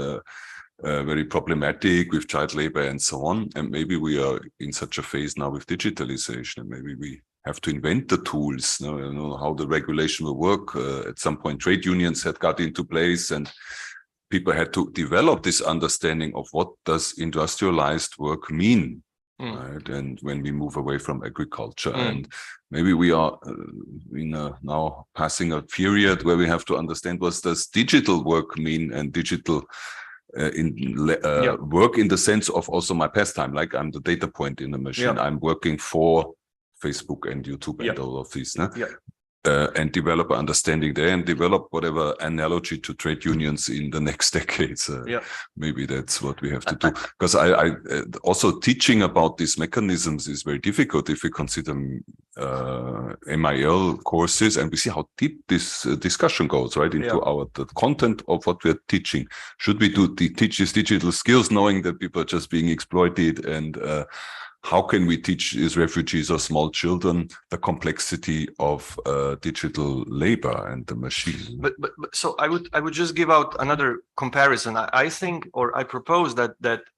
very problematic with child labor and so on. And maybe we are in such a phase now with digitalization, and maybe we have to invent the tools, you know how the regulation will work. At some point, trade unions had got into place, and people had to develop this understanding of what does industrialized work mean, right? And when we move away from agriculture, and maybe we are now passing a period where we have to understand what does digital work mean, and digital work in the sense of also my pastime, like I'm the data point in the machine. I'm working for Facebook and YouTube and all of these, and develop an understanding there, and develop whatever analogy to trade unions in the next decades. Maybe that's what we have to do, because I also teaching about these mechanisms is very difficult if we consider MIL courses, and we see how deep this discussion goes right into the content of what we're teaching. Should we teach these digital skills knowing that people are just being exploited, and how can we teach these refugees or small children the complexity of digital labor and the machine? But so I would just give out another comparison. I think, or I propose that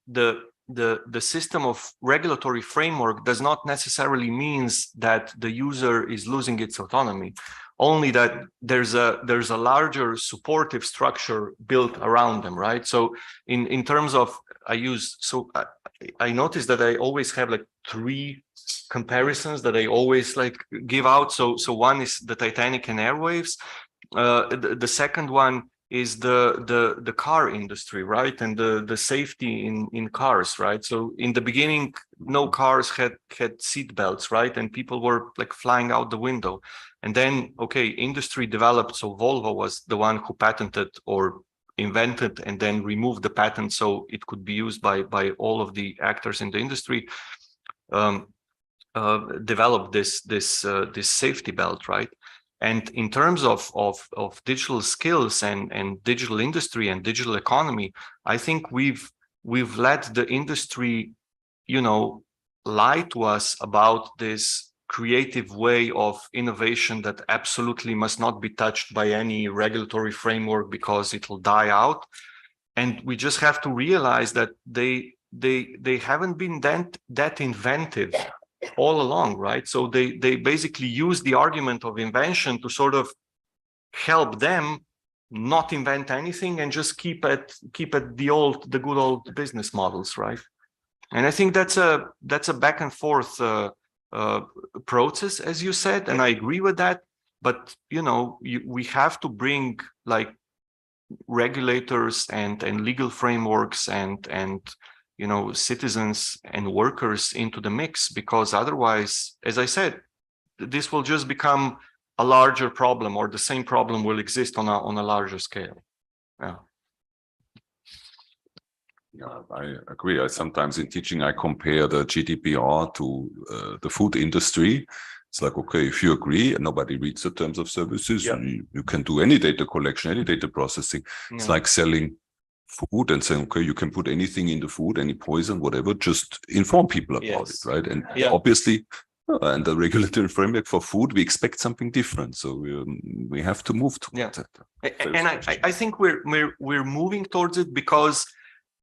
the the system of regulatory framework does not necessarily means that the user is losing its autonomy, only that there's a larger supportive structure built around them, right? So in terms of I noticed that I always have like 3 comparisons that I always like give out. So one is the Titanic and airwaves. The second one is the car industry, right? And the safety in cars, right? So in the beginning, no cars had seat belts, right? And people were like flying out the window. And then, okay, industry developed. So Volvo was the one who patented or invented and then removed the patent so it could be used by all of the actors in the industry. Developed this safety belt, right? And in terms of digital skills and digital industry and digital economy, I think we've let the industry, lie to us about this creative way of innovation that absolutely must not be touched by any regulatory framework because it'll die out. And we just have to realize that they haven't been that inventive all along, right? So they basically use the argument of invention to sort of help them not invent anything and just keep at the good old business models, right? And I think that's a back and forth process, as you said, and I agree with that. But we have to bring like regulators and legal frameworks and citizens and workers into the mix, because otherwise, as I said, this will just become a larger problem, or the same problem will exist on a larger scale. Yeah. Yeah, I agree. Sometimes in teaching, I compare the GDPR to the food industry. It's like, okay, if you agree and nobody reads the terms of services, Yeah. you can do any data collection, any data processing. Yeah. It's like selling food and saying, okay, you can put anything in the food, any poison, whatever, just inform people about Yes. it, right? And Yeah. obviously, and the regulatory framework for food, we expect something different. So we have to move towards it. And I think we're moving towards it, because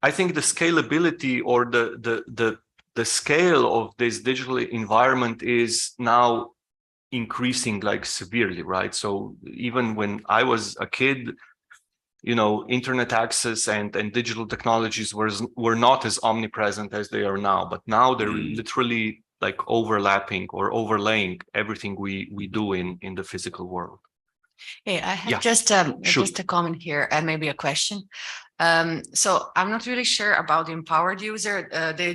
I think the scalability or the scale of this digital environment is now increasing like severely, right? So even when I was a kid, internet access and digital technologies were not as omnipresent as they are now, but now they're literally like overlapping or overlaying everything we do in the physical world. Hey, I have Yeah. just a comment here and maybe a question. So I'm not really sure about the empowered user.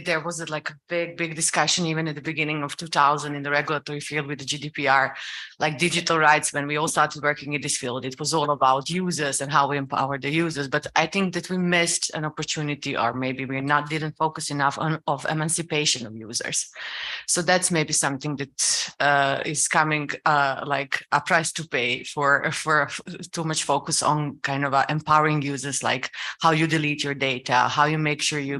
There was a big discussion even at the beginning of 2000 in the regulatory field with the GDPR, like digital rights. When we all started working in this field, it was all about users and how we empower the users. But I think that we missed an opportunity, or maybe we didn't focus enough on emancipation of users. So that's maybe something that is coming like a price to pay for too much focus on kind of empowering users, like how you delete your data, how you make sure you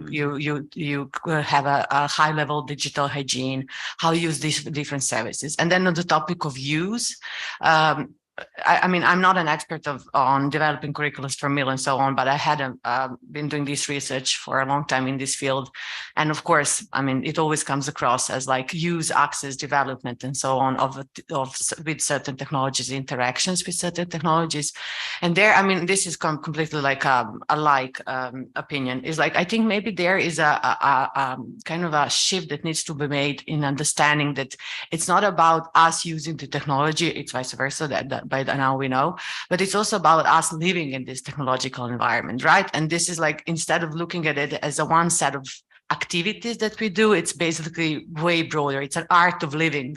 have a high level digital hygiene, how you use these different services. And then on the topic of use, I mean, I'm not an expert on developing curriculums for middle and so on, but I had been doing this research for a long time in this field. And of course, I mean, it always comes across as like use, access, development, and so on with certain technologies, interactions with certain technologies. And there, I mean, this is completely like a opinion. Is like, I think maybe there is a kind of a shift that needs to be made in understanding that it's not about us using the technology, it's vice versa, that by now we know, but it's also about us living in this technological environment, right? And this is like, instead of looking at it as a one set of activities that we do, it's basically way broader. It's an art of living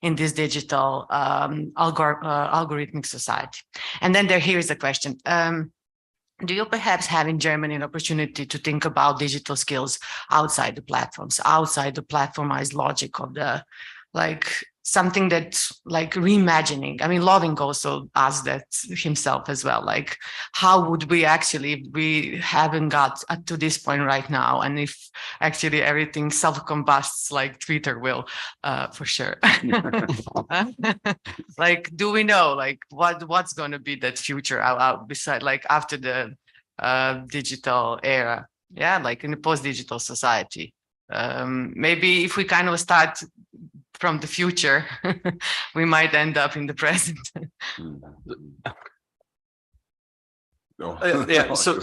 in this digital algorithmic society. And then here is the question. Do you perhaps have in Germany an opportunity to think about digital skills outside the platforms, outside the platformized logic of the, like, something that like reimagining? I mean, Loving also asked that himself as well. Like, how would we actually, we haven't got to this point right now, and if actually everything self-combusts like Twitter will, for sure. Like, do we know like what's going to be that future beside, like, after the digital era? yeah, like in a post-digital society. Maybe if we kind of start from the future, we might end up in the present. Yeah, so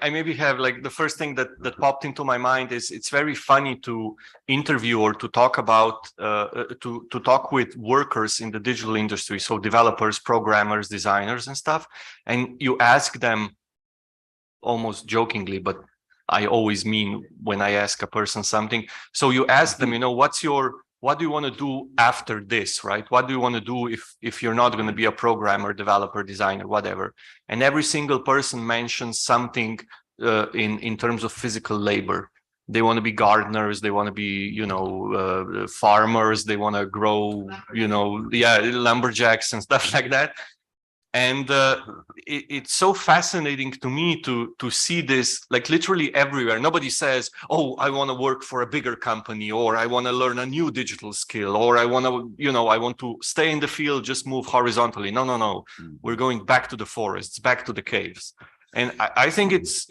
I maybe have like the first thing that popped into my mind is it's very funny to interview or to talk about to talk with workers in the digital industry, so developers, programmers, designers and stuff, and you ask them almost jokingly, but I always mean when I ask a person something, so you ask them, you know, what do you want to do after this, right? What do you want to do if you're not going to be a programmer, developer, designer, whatever? And every single person mentions something in terms of physical labor. They want to be gardeners, they want to be, you know, farmers, they want to grow, you know, yeah, lumberjacks and stuff like that. And it's so fascinating to me to see this like literally everywhere. Nobody says, oh, I want to work for a bigger company, or I want to learn a new digital skill, or I want to, you know, I want to stay in the field, just move horizontally. No, no, no. We're going back to the forests, back to the caves. And I think it's,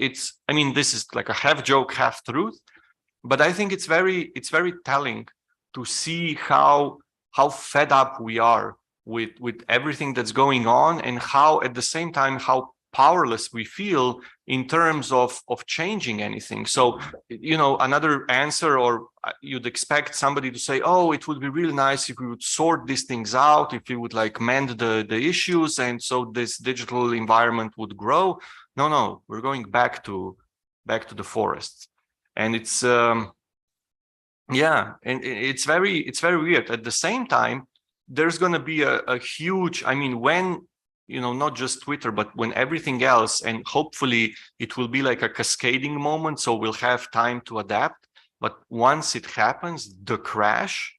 I mean, this is like a half joke, half truth, but I think it's very telling to see how fed up we are with everything that's going on, and how at the same time how powerless we feel in terms of changing anything. So, you know, another answer, or you'd expect somebody to say, oh, it would be really nice if we would sort these things out, if we would like mend the issues, and so this digital environment would grow. No, we're going back to the forests. And it's yeah, and it's very weird. At the same time, there's going to be a huge, I mean, when, you know, not just Twitter, but when everything else, and hopefully it will be like a cascading moment, so we'll have time to adapt. But once it happens, the crash,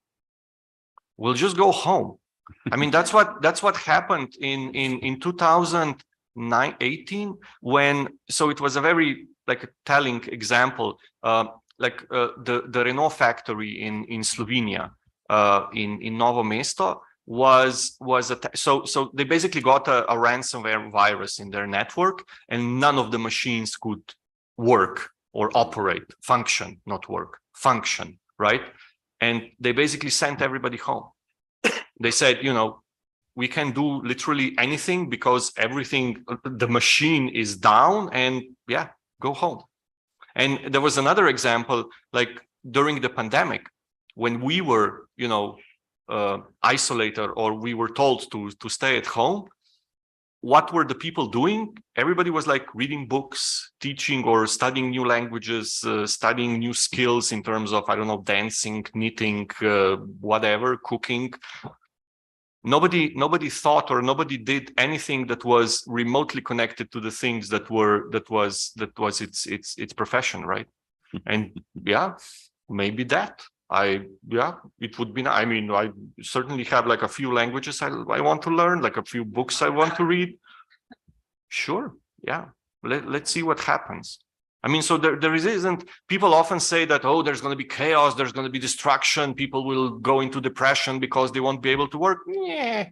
we'll just go home. I mean, that's what happened in 2018, when, so it was a very like a telling example. The Renault factory in Slovenia, in Novo Mesto, was so they basically got a ransomware virus in their network, and none of the machines could work or operate, function, not work, function, right? And they basically sent everybody home. They said, you know, we can do literally anything because everything, the machine is down, and yeah, go home. And there was another example, like during the pandemic, when we were, you know, isolated, or we were told to stay at home. What were the people doing? Everybody was like reading books, teaching or studying new languages, studying new skills in terms of, I don't know, dancing, knitting, whatever, cooking. Nobody thought, or nobody did anything that was remotely connected to the things that was its profession, right? And yeah, maybe that it would be. I mean, I certainly have like a few languages I want to learn, like a few books I want to read. Sure, yeah. Let's see what happens. I mean, so there isn't, people often say that, oh, there's going to be chaos, there's going to be destruction, people will go into depression because they won't be able to work. Yeah,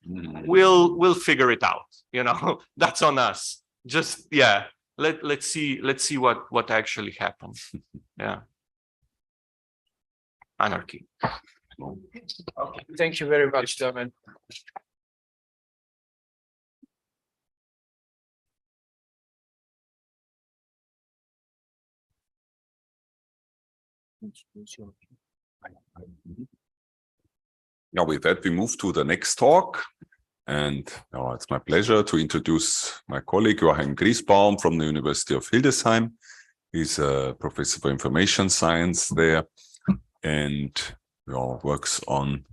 we'll figure it out, you know. That's on us. Just, yeah, let's see what actually happens. Yeah. Anarchy. Okay, thank you very much, Domin. Now, with that, we move to the next talk. And it's my pleasure to introduce my colleague, Joachim Griesbaum from the University of Hildesheim. He's a professor for information science there, and works on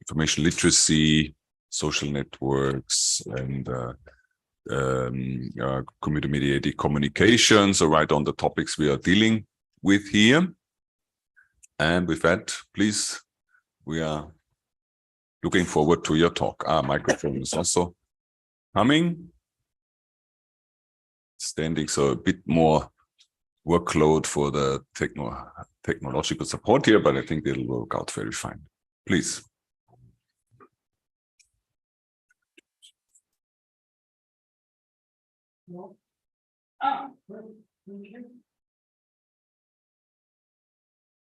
information literacy, social networks, and computer-mediated communication. So right on the topics we are dealing with here. And with that, please, we are looking forward to your talk. Microphone is also coming. Standing, so a bit more workload for the technological support here, but I think it'll work out very fine. Please.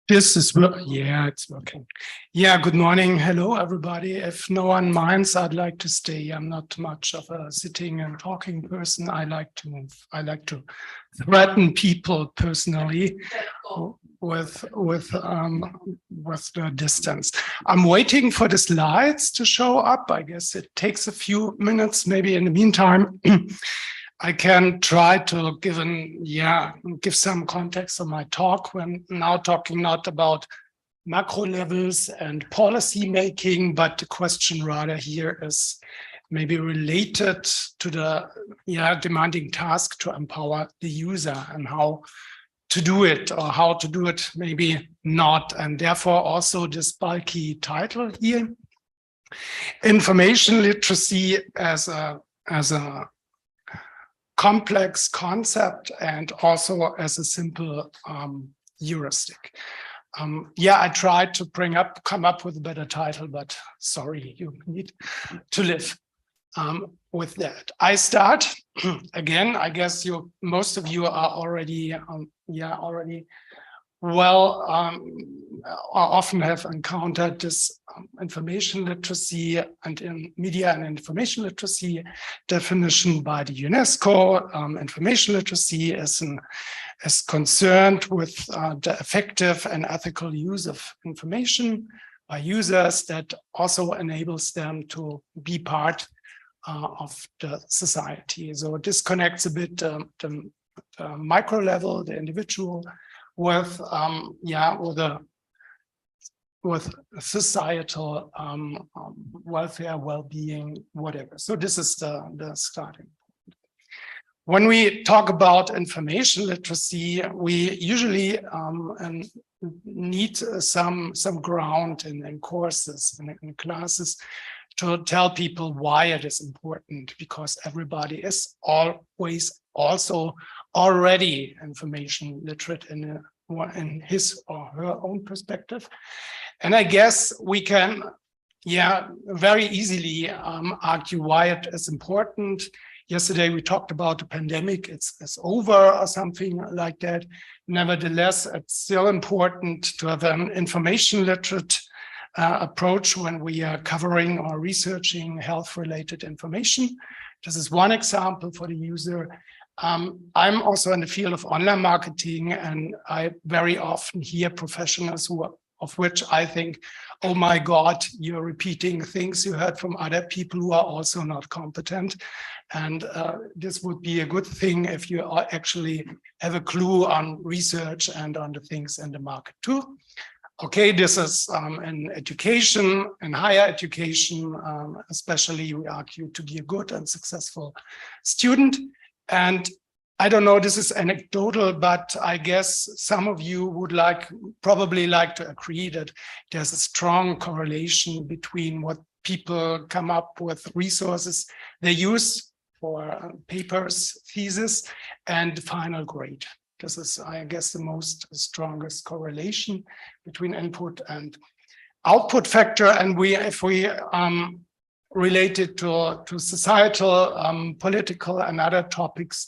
This is, yeah, it's working. Yeah, good morning. Hello, everybody. If no one minds, I'd like to stay. I'm not much of a sitting and talking person. I like to move. I like to threaten people personally with the distance. I'm waiting for the slides to show up. I guess it takes a few minutes. Maybe in the meantime, I can try to give some context on my talk when now talking not about macro levels and policy making, but the question rather here is maybe related to the demanding task to empower the user and how to do it, or how to do it maybe not, and therefore also this bulky title here, information literacy as a complex concept and also as a simple heuristic. I tried to come up with a better title, but sorry, you need to live with that. I start again. I guess most of you are already often have encountered this information literacy and in media and information literacy definition by the UNESCO. Information literacy is concerned with the effective and ethical use of information by users that also enables them to be part of the society. So this connects a bit the micro level, the individual, with societal welfare, well-being, whatever. So this is the starting point. When we talk about information literacy, we usually need some ground in courses and in classes to tell people why it is important, because everybody is always also already information literate in his or her own perspective. And I guess we can, very easily argue why it is important. Yesterday, we talked about the pandemic, it's over or something like that. Nevertheless, it's still important to have an information literate approach when we are covering or researching health-related information. This is one example for the user. I'm also in the field of online marketing, and I very often hear professionals of which I think, oh my God, you're repeating things you heard from other people who are also not competent. And this would be a good thing if you actually have a clue on research and on the things in the market too. Okay, this is in education and higher education, especially we argue to be a good and successful student. And I don't know, this is anecdotal, but I guess some of you would probably like to agree that there's a strong correlation between what people come up with resources they use for papers, thesis, and final grade. This is, I guess, the strongest correlation between input and output factor. And if we relate it to societal, political, and other topics,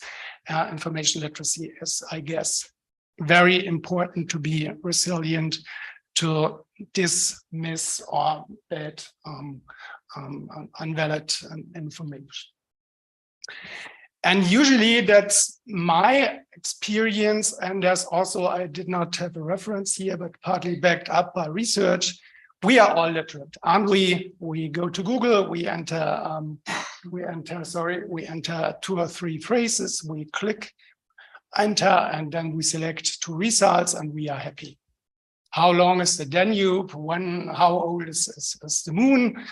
information literacy is, I guess, very important to be resilient to dismiss or bad, invalid information. And usually that's my experience. And there's also, I did not have a reference here, but partly backed up by research. We are all literate, aren't we? We go to Google, we enter 2 or 3 phrases, we click enter, and then we select 2 results and we are happy. How long is the Danube? How old is the moon?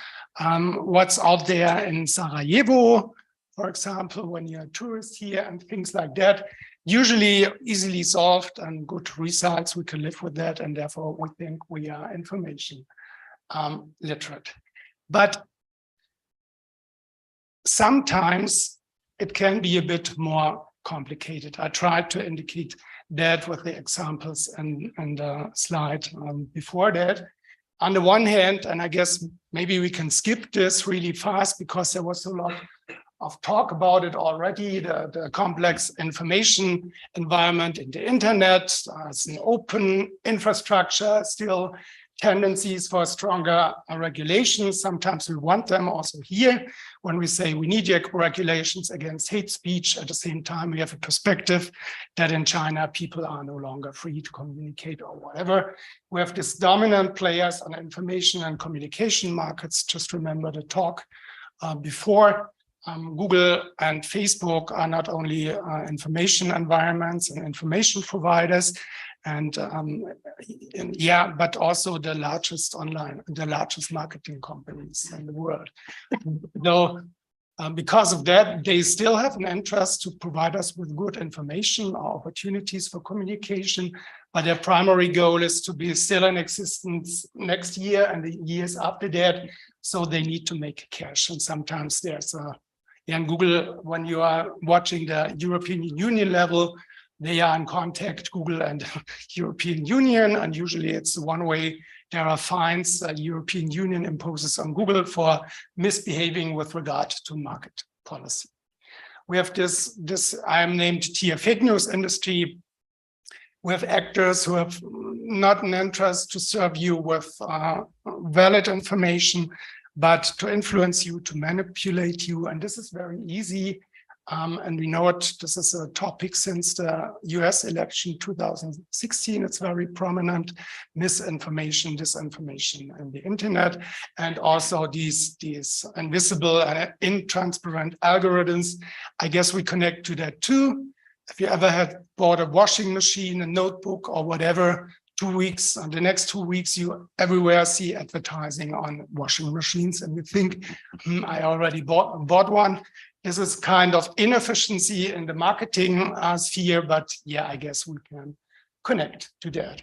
What's out there in Sarajevo, for example, when you're a tourist here, and things like that. Usually easily solved and good results. We can live with that, and therefore we think we are information literate. But sometimes it can be a bit more complicated. I tried to indicate that with the examples and the slide before that. On the one hand, and I guess maybe we can skip this really fast because there was a lot of talk about it already, the complex information environment in the internet. It's an open infrastructure, still tendencies for stronger regulations. Sometimes we want them also here when we say we need regulations against hate speech. At the same time, we have a perspective that in China, people are no longer free to communicate or whatever. We have these dominant players on information and communication markets. Just remember the talk before. Google and Facebook are not only information environments and information providers, and yeah, but also the largest marketing companies in the world. Though, because of that, they still have an interest to provide us with good information or opportunities for communication, but their primary goal is to be still in existence next year and the years after that. So they need to make cash, and sometimes there's in Google, when you are watching the European Union level, they are in contact, Google and European Union, and usually it's one way. There are fines the European Union imposes on Google for misbehaving with regard to market policy. We have this I am named tier fake news industry. We have actors who have not an interest to serve you with valid information, but to influence you, to manipulate you. And this is very easy. And we know it, this is a topic since the US election 2016. It's very prominent, misinformation, disinformation on the internet, and also these invisible and intransparent algorithms. I guess we connect to that too. If you ever had bought a washing machine, a notebook or whatever, 2 weeks, and the next 2 weeks, you everywhere see advertising on washing machines, and you think, I already bought one. This is kind of inefficiency in the marketing sphere, but yeah, I guess we can connect to that.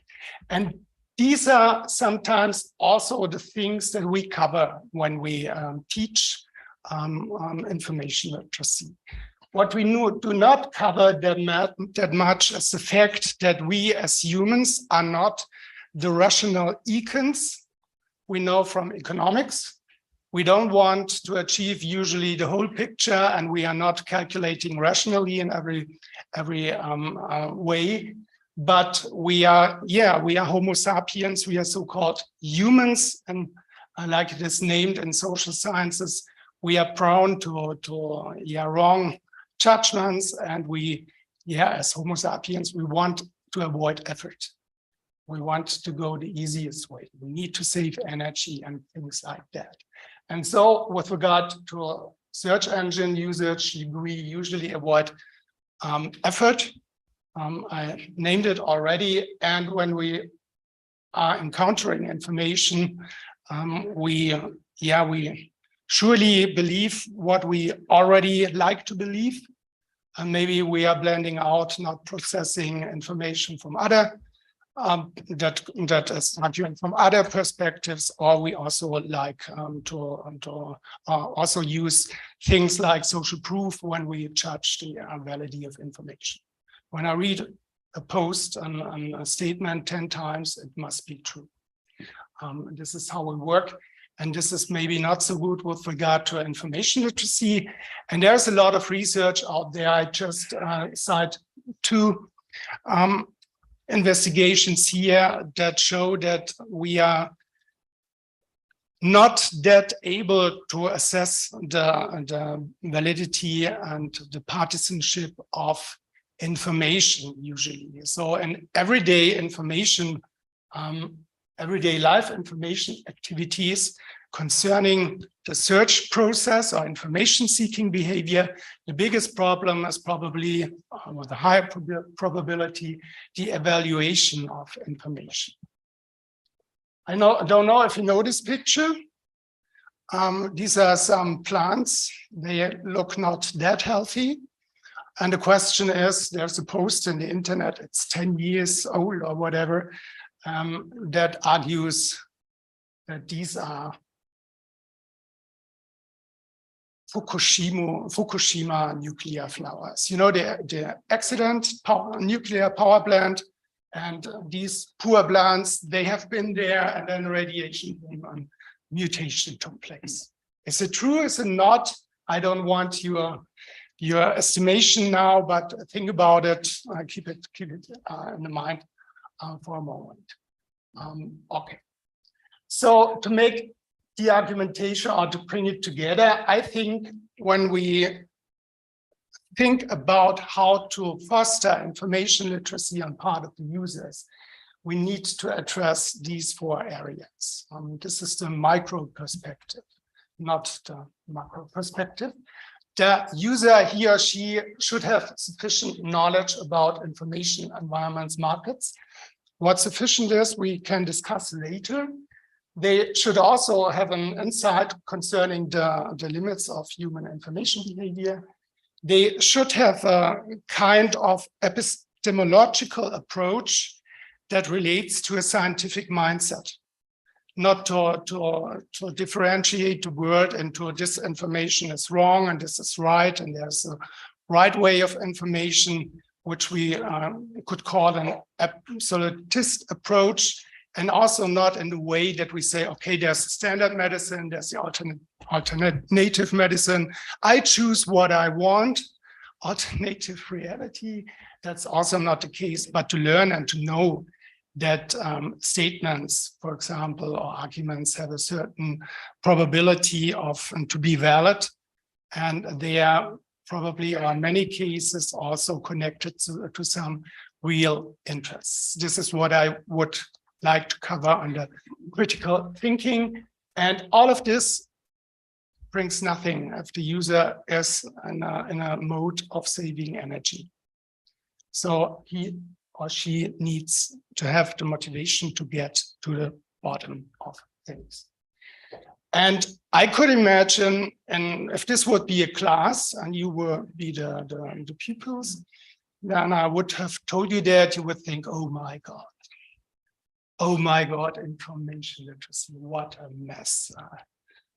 And these are sometimes also the things that we cover when we teach information literacy. What we do not cover that much is the fact that we as humans are not the rational econs we know from economics. We don't want to achieve usually the whole picture, and we are not calculating rationally in every way. But we are Homo sapiens. We are so-called humans, and like it is named in social sciences, we are prone to wrong judgments, and we, as Homo sapiens, we want to avoid effort. We want to go the easiest way. We need to save energy and things like that. And so with regard to search engine usage, we usually avoid effort. I named it already. And when we are encountering information, we surely believe what we already like to believe. And maybe we are blending out, not processing information from other that is not from other perspectives, or we also like to also use things like social proof when we judge the validity of information. When I read a post and a statement 10 times, it must be true. This is how we work. And this is maybe not so good with regard to information literacy. And there's a lot of research out there. I just cite 2 investigations here that show that we are not that able to assess the validity and the partisanship of information usually. So in everyday information, everyday life information activities concerning the search process or information seeking behavior, the biggest problem is probably, with a higher probability, the evaluation of information. I don't know if you know this picture. These are some plants. They look not that healthy. And the question is, there's a post in the internet, it's 10 years old or whatever, that argues that these are Fukushima nuclear flowers. You know, the accident nuclear power plant, and these poor plants, they have been there, and then radiation came and mutation took place. Is it true? Is it not? I don't want your estimation now, but think about it. Keep it in the mind for a moment. Okay. So to make the argumentation or to bring it together, I think when we think about how to foster information literacy on part of the users, we need to address these 4 areas. This is the micro perspective, not the macro perspective. The user, he or she, should have sufficient knowledge about information environments, markets. What sufficient is, we can discuss later. They should also have an insight concerning the limits of human information behavior. They should have a kind of epistemological approach that relates to a scientific mindset, not to differentiate the world into this information is wrong and this is right, and there's a right way of information, which we could call an absolutist approach, and also not in the way that we say, okay, there's standard medicine, there's the alternative medicine. I choose what I want. Alternative reality, that's also not the case, but to learn and to know that statements, for example, or arguments have a certain probability of to be valid, and they are probably, or in many cases, also connected to some real interests. This is what I would like to cover under critical thinking, and all of this brings nothing if the user is in a mode of saving energy. So he or she needs to have the motivation to get to the bottom of things. And I could imagine, and if this would be a class and you would be the pupils, then I would have told you that you would think, oh my God, information literacy, what a mess.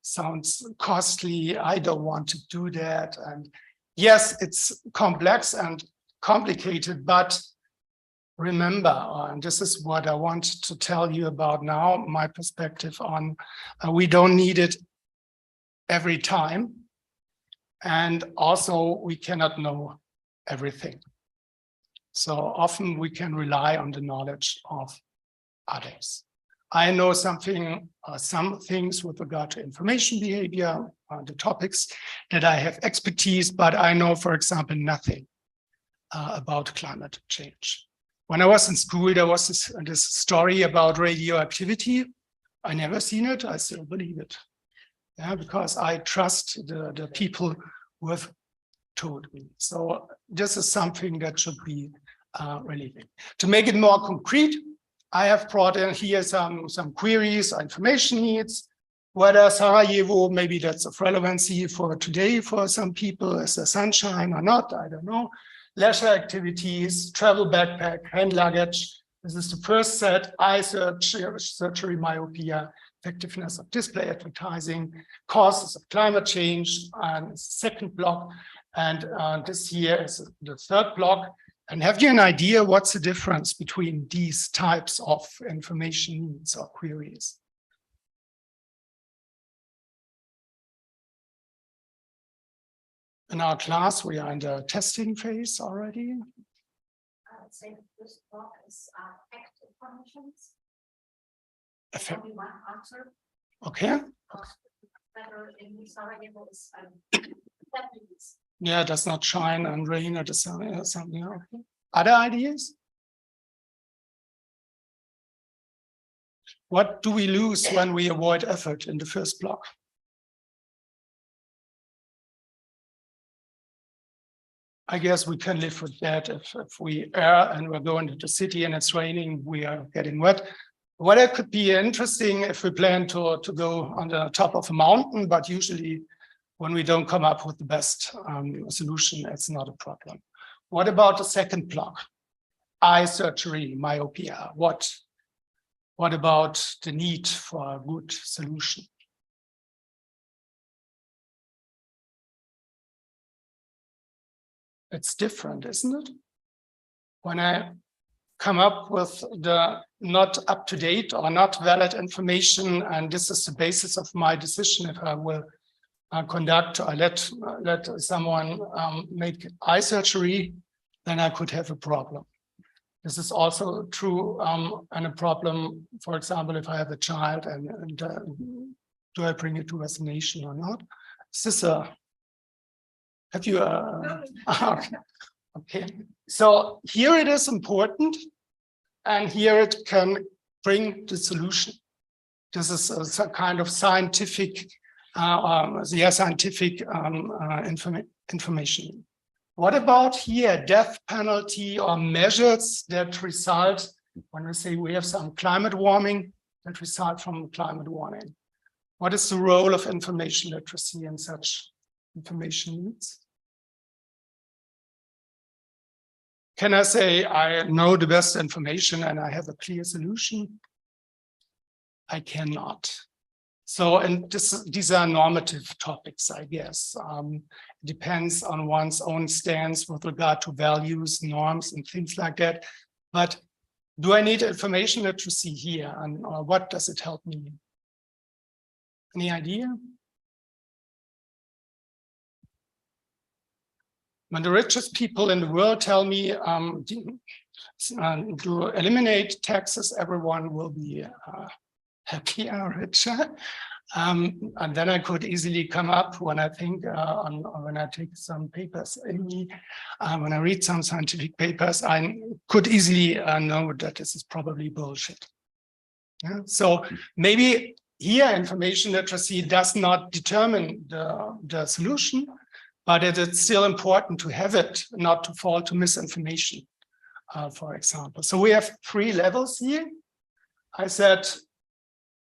Sounds costly, I don't want to do that. And yes, it's complex and complicated, but remember, and this is what I want to tell you about now, my perspective on, we don't need it every time. And also we cannot know everything. So often we can rely on the knowledge of others. I know some things with regard to information behavior, the topics that I have expertise, but I know, for example, nothing about climate change. When I was in school, there was this story about radioactivity. I never seen it, I still believe it. Yeah, because I trust the people who have told me. So this is something that should be relieving. To make it more concrete, I have brought in here some queries, information needs, whether Sarajevo, maybe that's of relevancy for today for some people, is there sunshine or not, I don't know. Leisure activities, travel backpack, hand luggage. This is the first set, eye surgery, myopia, effectiveness of display advertising, causes of climate change, and second block. And this here is the third block. And have you an idea what's the difference between these types of information needs or queries? In our class, we are in the testing phase already. I would say this block is active functions. Only one answer. Okay. Better in Sarajevo is Yeah, does not shine and rain or the sun or something. Okay. Other ideas? What do we lose when we avoid effort in the first block? I guess we can live with that if we err and we're going to the city and it's raining, we are getting wet. Well, it could be interesting if we plan to go on the top of a mountain, but usually when we don't come up with the best solution, it's not a problem. What about the second block? Eye surgery, myopia. What about the need for a good solution? It's different, isn't it? When I come up with the not up-to-date or not valid information, and this is the basis of my decision if I will conduct or let someone make eye surgery, then I could have a problem. This is also true and a problem, for example, if I have a child and do I bring it to vaccination or not? Is this have you, okay. So here it is important, and here it can bring the solution. This is a kind of scientific, scientific information. What about here, death penalty or measures that result, when we say we have some climate warming, that result from climate warming? What is the role of information literacy in such information needs? Can I say I know the best information and I have a clear solution? I cannot. So, and these are normative topics, I guess. It depends on one's own stance with regard to values, norms, and things like that. But do I need information literacy here? And what does it help me? Any idea? When the richest people in the world tell me to eliminate taxes, everyone will be happier, richer. And then I could easily come up when I think, when I take some papers in me, when I read some scientific papers, I could easily know that this is probably bullshit. Yeah? So maybe here information literacy does not determine the solution, but it's still important to have it, not to fall to misinformation, for example. So we have 3 levels here. I said,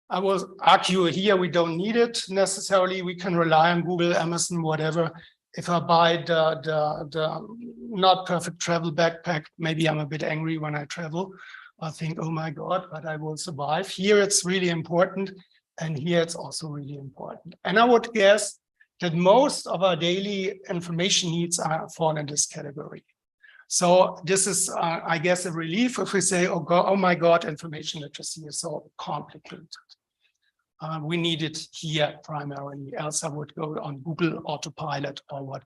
I will argue here we don't need it necessarily. We can rely on Google, Amazon, whatever. If I buy the not perfect travel backpack, maybe I'm a bit angry when I travel. I think, oh my God, but I will survive. Here it's really important, and here it's also really important. And I would guess that most of our daily information needs fall in this category. So this is, I guess, a relief if we say, oh, God, oh my God, information literacy is so complicated. We need it here primarily, else I would go on Google Autopilot or what.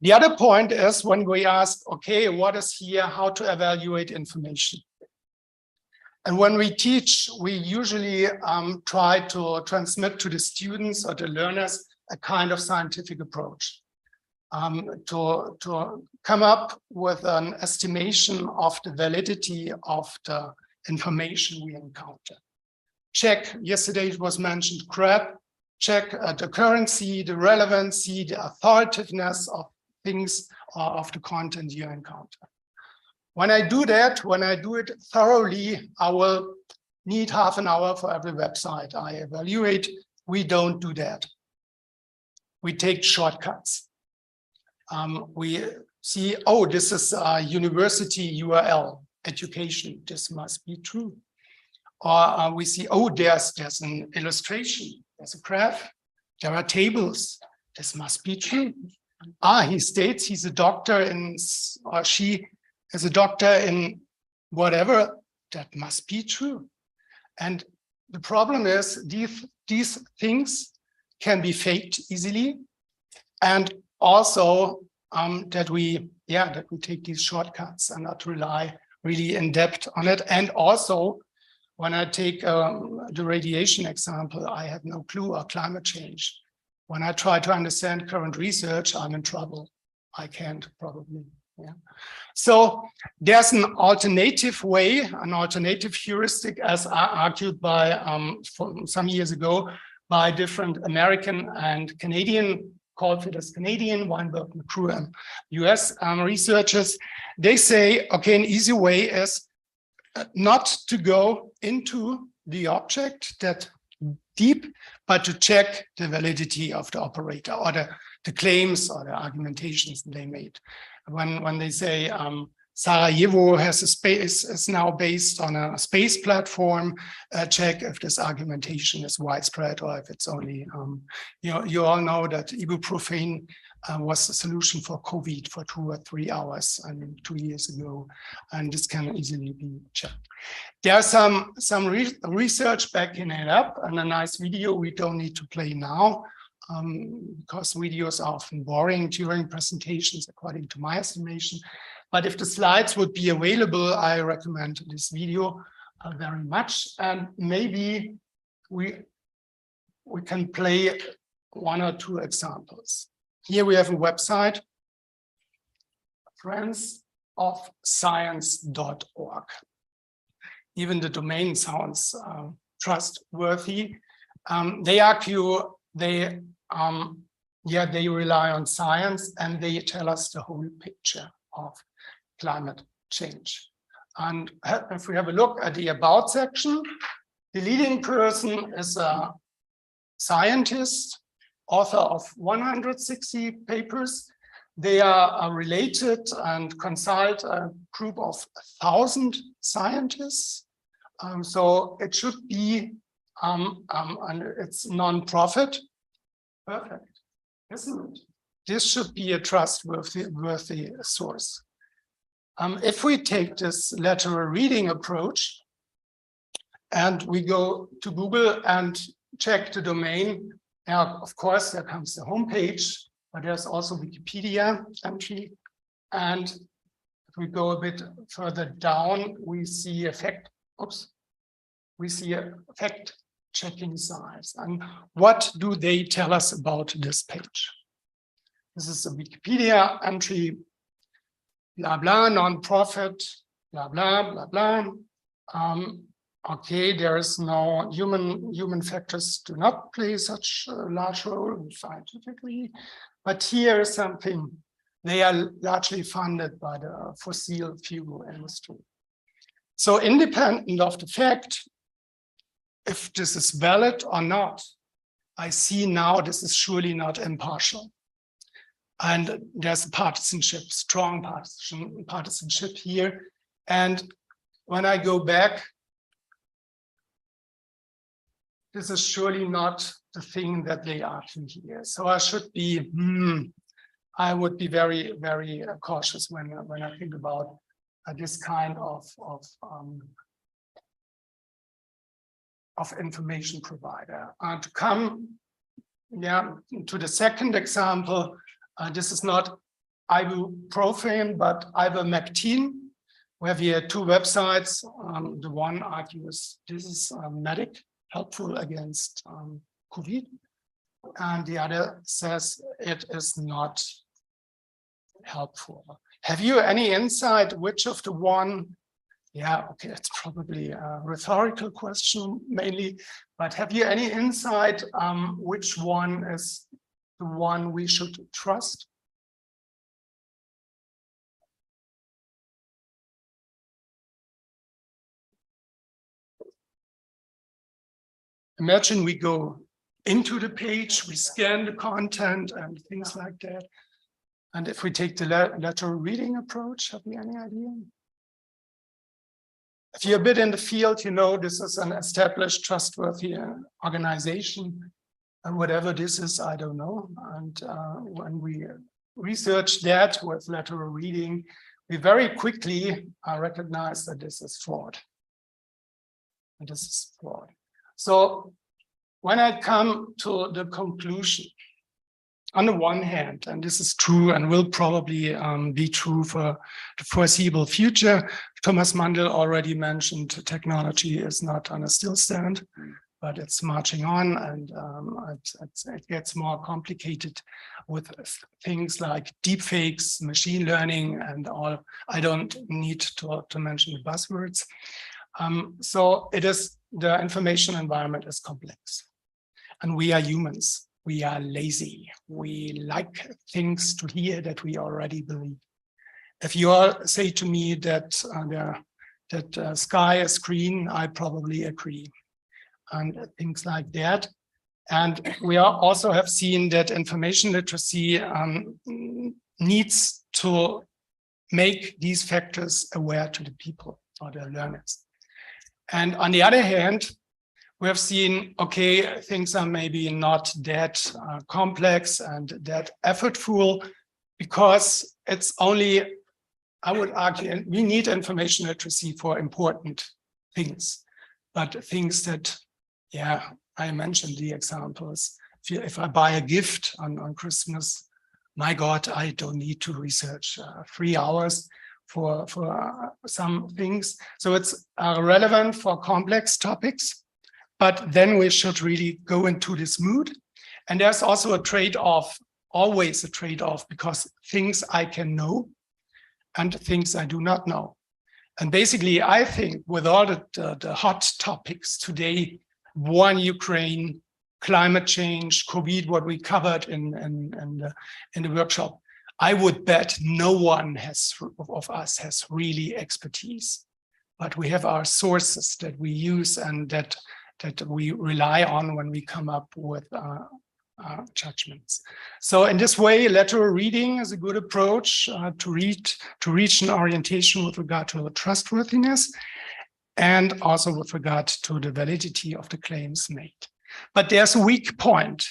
The other point is when we ask, okay, what is here, how to evaluate information? And when we teach, we usually try to transmit to the students or the learners a kind of scientific approach. To come up with an estimation of the validity of the information we encounter. Check, yesterday it was mentioned, CRAB, check the currency, the relevancy, the authoritativeness of things or of the content you encounter. When I do that, when I do it thoroughly, I will need half an hour for every website I evaluate. We don't do that. We take shortcuts. We see, oh, this is a university URL, education, this must be true. Or we see, oh, there's an illustration, there's a graph, there are tables, this must be true. He states he's a doctor in, or she is a doctor in whatever, that must be true. And the problem is these things can be faked easily. And also that we take these shortcuts and not rely really in depth on it. And also, when I take the radiation example, I have no clue of climate change. When I try to understand current research, I'm in trouble. I can't probably. Yeah. So there's an alternative way, an alternative heuristic, as argued by some years ago by different American and Canadian, called as Canadian, Weinberg, McCrew, and US researchers. They say, okay, an easy way is not to go into the object that deep, but to check the validity of the operator or the claims or the argumentations they made. When they say Sarajevo has a space, is now based on a space platform. Check if this argumentation is widespread or if it's only, you all know that ibuprofen was the solution for COVID for 2 or 3 hours, 2 years ago, and this can easily be checked. There's some research backing it up, and a nice video we don't need to play now, because videos are often boring during presentations, according to my estimation. But if the slides would be available, I recommend this video very much. And maybe we can play 1 or 2 examples. Here we have a website, friendsofscience.org. Even the domain sounds trustworthy. They argue they rely on science, and they tell us the whole picture of climate change. And if we have a look at the About section, the leading person is a scientist, author of 160 papers. They are related and consult a group of 1,000 scientists. So it should be, and it's non-profit. Perfect, isn't it? This should be a trustworthy source. If we take this lateral reading approach and we go to Google and check the domain, now, of course, there comes the homepage, but there's also Wikipedia entry. And if we go a bit further down, we see fact-checking sites. And what do they tell us about this page? This is a Wikipedia entry, blah, blah, non-profit, blah, blah, blah, blah. Okay, there is no human factors do not play such a large role scientifically, but here is something. They are largely funded by the fossil fuel industry. So independent of the fact if this is valid or not, I see now this is surely not impartial. And there's a partisanship, strong partisanship here. And when I go back, this is surely not the thing that they argue here. So I should be, I would be very, very cautious when I think about this kind of information provider. To come to the second example, this is not ibuprofen, but ivermectin. We have here two websites. The one argues this is helpful against COVID, and the other says it is not helpful. Have you any insight which of the one? Yeah, okay, it's probably a rhetorical question mainly, but have you any insight which one is the one we should trust? Imagine we go into the page, we scan the content and things like that. And if we take the lateral reading approach, have you any idea? If you're a bit in the field, you know this is an established, trustworthy organization. And whatever this is, I don't know. And when we research that with lateral reading, we very quickly recognize that this is fraud. And this is fraud. So when I come to the conclusion, on the one hand, and this is true and will probably be true for the foreseeable future, Thomas Mandl already mentioned technology is not on a stillstand, but it's marching on, and it gets more complicated with things like deepfakes, machine learning, and all. I don't need to mention the buzzwords. So it is, the information environment is complex, and we are humans. We are lazy. We like things to hear that we already believe. If you all say to me that that sky is green, I probably agree, and things like that. And we also have seen that information literacy needs to make these factors aware to the people or the learners. And on the other hand, we have seen, okay, things are maybe not that complex and that effortful, because it's only, I would argue, we need information literacy for important things, but things that, yeah, I mentioned the examples. If I buy a gift on Christmas, my God, I don't need to research 3 hours for some things. So it's relevant for complex topics, but then we should really go into this mood. And there's also a trade-off, always a trade-off, because things I can know and things I do not know. And basically, I think with all the hot topics today, war in Ukraine, climate change, COVID, what we covered in the workshop, I would bet no one of us has really expertise, but we have our sources that we use and that we rely on when we come up with judgments. So in this way, lateral reading is a good approach to reach an orientation with regard to trustworthiness and also with regard to the validity of the claims made. But there's a weak point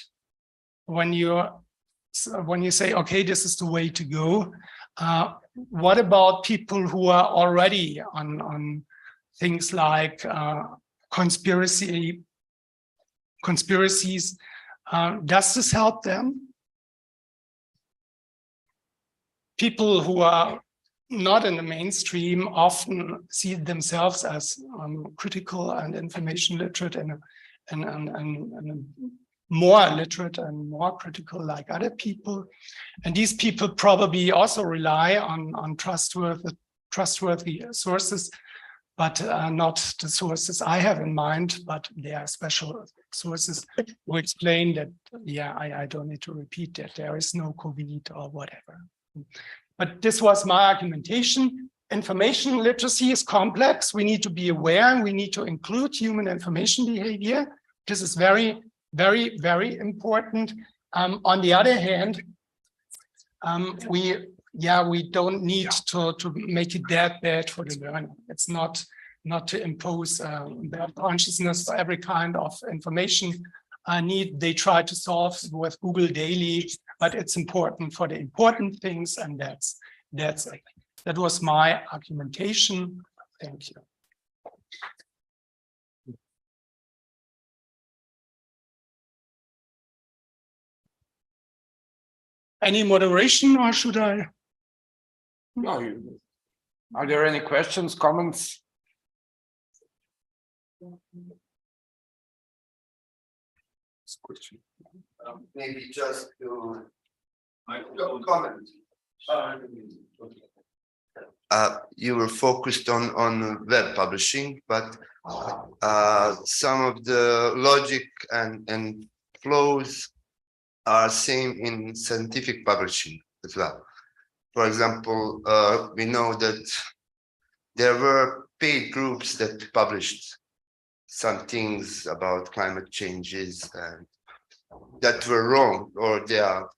when you say, okay, this is the way to go. What about people who are already on things like conspiracies? Does this help them? People who are not in the mainstream often see themselves as critical and information literate and more literate and more critical like other people. And these people probably also rely on trustworthy sources, but not the sources I have in mind, but they are special sources who explain that, yeah, I don't need to repeat that. There is no COVID or whatever. But this was my argumentation. Information literacy is complex. We need to be aware. We need to include human information behavior. This is very, very, very important. On the other hand, we don't need to make it that bad for the learner. It's not to impose bad consciousness for every kind of information need. They try to solve with Google daily, but it's important for the important things, and that's it. That was my argumentation. Thank you. Any moderation, or should I? No. Are there any questions, comments? Maybe just to comment. You were focused on web publishing, but some of the logic and flows are same in scientific publishing as well. For example, we know that there were paid groups that published some things about climate changes and that were wrong, or they are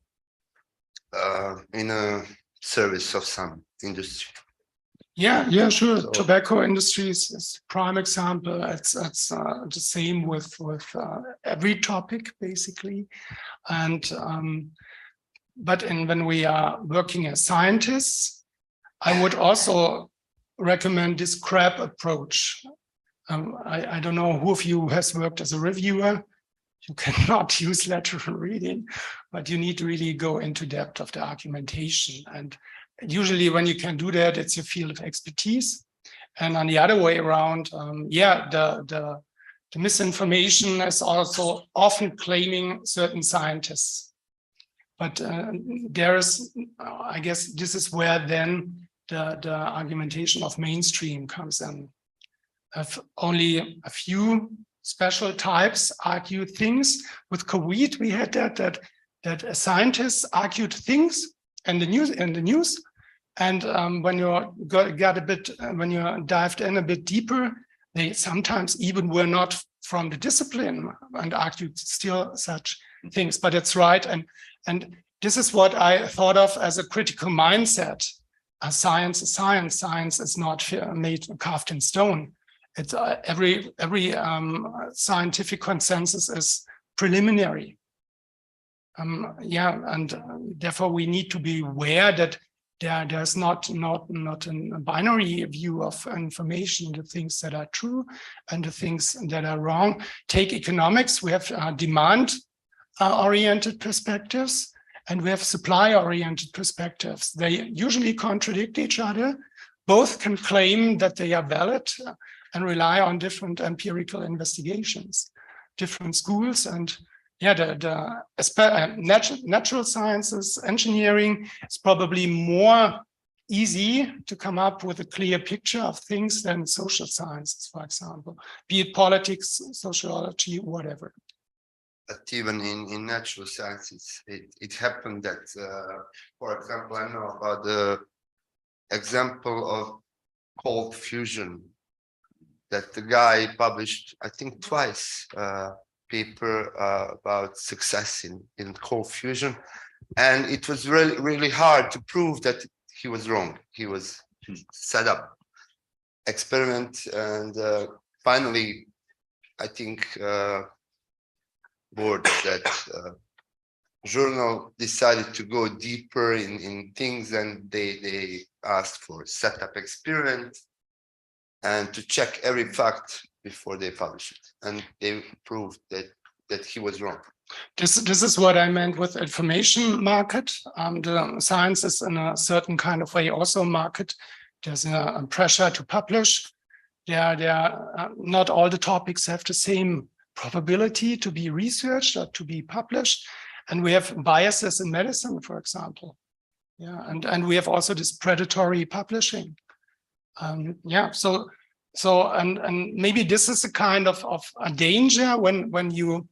in a service of some industry. Yeah, sure. So, Tobacco industry is a prime example. It's the same with every topic basically, and but when we are working as scientists, I would also recommend this CRAB approach. I don't know who of you has worked as a reviewer. You cannot use lateral reading, but you need to really go into depth of the argumentation. And usually when you can do that, it's your field of expertise. And on the other way around, the misinformation is also often claiming certain scientists. But there is, I guess this is where then the argumentation of mainstream comes in. If only a few special types argue things. With COVID, we had that scientists argued things in the news, and when you when you dived in a bit deeper, they sometimes even were not from the discipline and argued still such things. But it's right, and this is what I thought of as a critical mindset. science is science. Science is not carved in stone. It's every scientific consensus is preliminary. And therefore we need to be aware that there's not a binary view of information, the things that are true and the things that are wrong. Take economics, we have demand oriented perspectives and we have supply oriented perspectives. They usually contradict each other. Both can claim that they are valid and rely on different empirical investigations, different schools. And natural sciences, engineering is probably more easy to come up with a clear picture of things than social sciences, for example, be it politics, sociology, whatever. But even in natural sciences, it happened that, for example, I know about the example of cold fusion, that the guy published, I think twice, paper about success in cold fusion. And it was really hard to prove that he was wrong. He was set up experiment. And finally, I think board that journal decided to go deeper in things, and they asked for setup experiment and to check every fact before they publish it, and they proved that he was wrong. This is what I meant with information market. The science is in a certain kind of way also a market. There's a pressure to publish. Not all the topics have the same probability to be researched or to be published, and we have biases in medicine, for example. And we have also this predatory publishing. So maybe this is a kind of a danger when you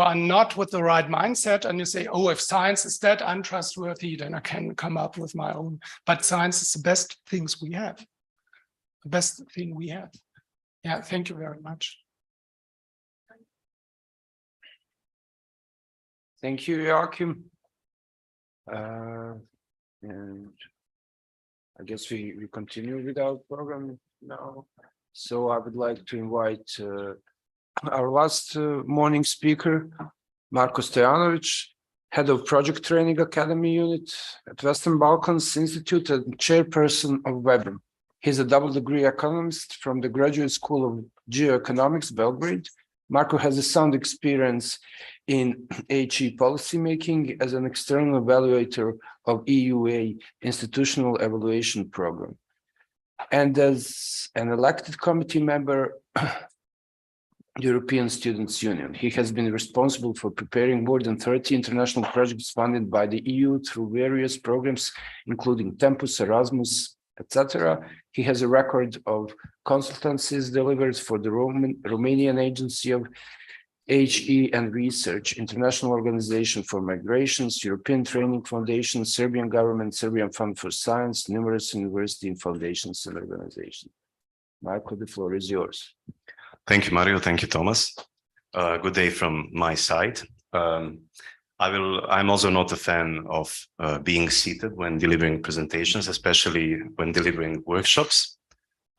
are not with the right mindset and you say, oh, if science is that untrustworthy, then I can come up with my own. But science is the best things we have. The best thing we have. Yeah, thank you very much. Thank you, Joachim. And I guess we continue with our program now. So I would like to invite our last morning speaker, Marko Stojanovic, Head of Project Training Academy Unit at Western Balkans Institute and Chairperson of WEBER. He's a double degree economist from the Graduate School of Geoeconomics, Belgrade. Marko has a sound experience in HE policymaking as an external evaluator of EUA institutional evaluation program. And as an elected committee member, European Students' Union. He has been responsible for preparing more than 30 international projects funded by the EU through various programs, including Tempus, Erasmus, etc. He has a record of consultancies delivered for the Romanian Agency of HE and Research, International Organization for Migrations, European Training Foundation, Serbian Government, Serbian Fund for Science, numerous university and foundations and organizations. Marko, the floor is yours. Thank you, Mario. Thank you, Thomas. Good day from my side. I'm also not a fan of being seated when delivering presentations, especially when delivering workshops.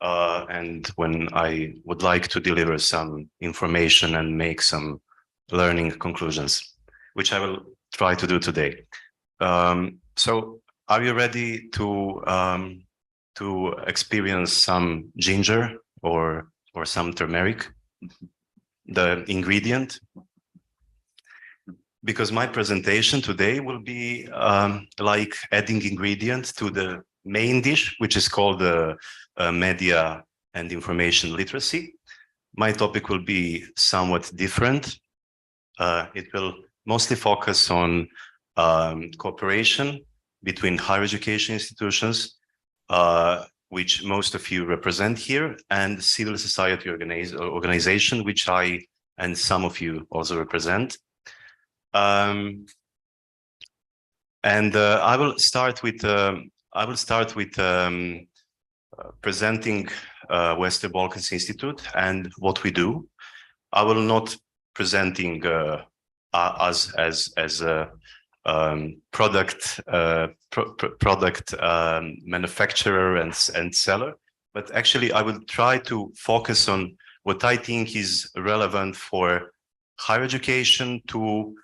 And when I would like to deliver some information and make some learning conclusions, which I will try to do today. So are you ready to experience some ginger or some turmeric, the ingredient? Because my presentation today will be like adding ingredient to the main dish, which is called the media and information literacy. My topic will be somewhat different. It will mostly focus on cooperation between higher education institutions, which most of you represent here, and civil society organization, which I and some of you also represent. I will start with presenting Western Balkans Institute and what we do. I will not presenting us as product manufacturer and seller, but actually I will try to focus on what I think is relevant for higher education to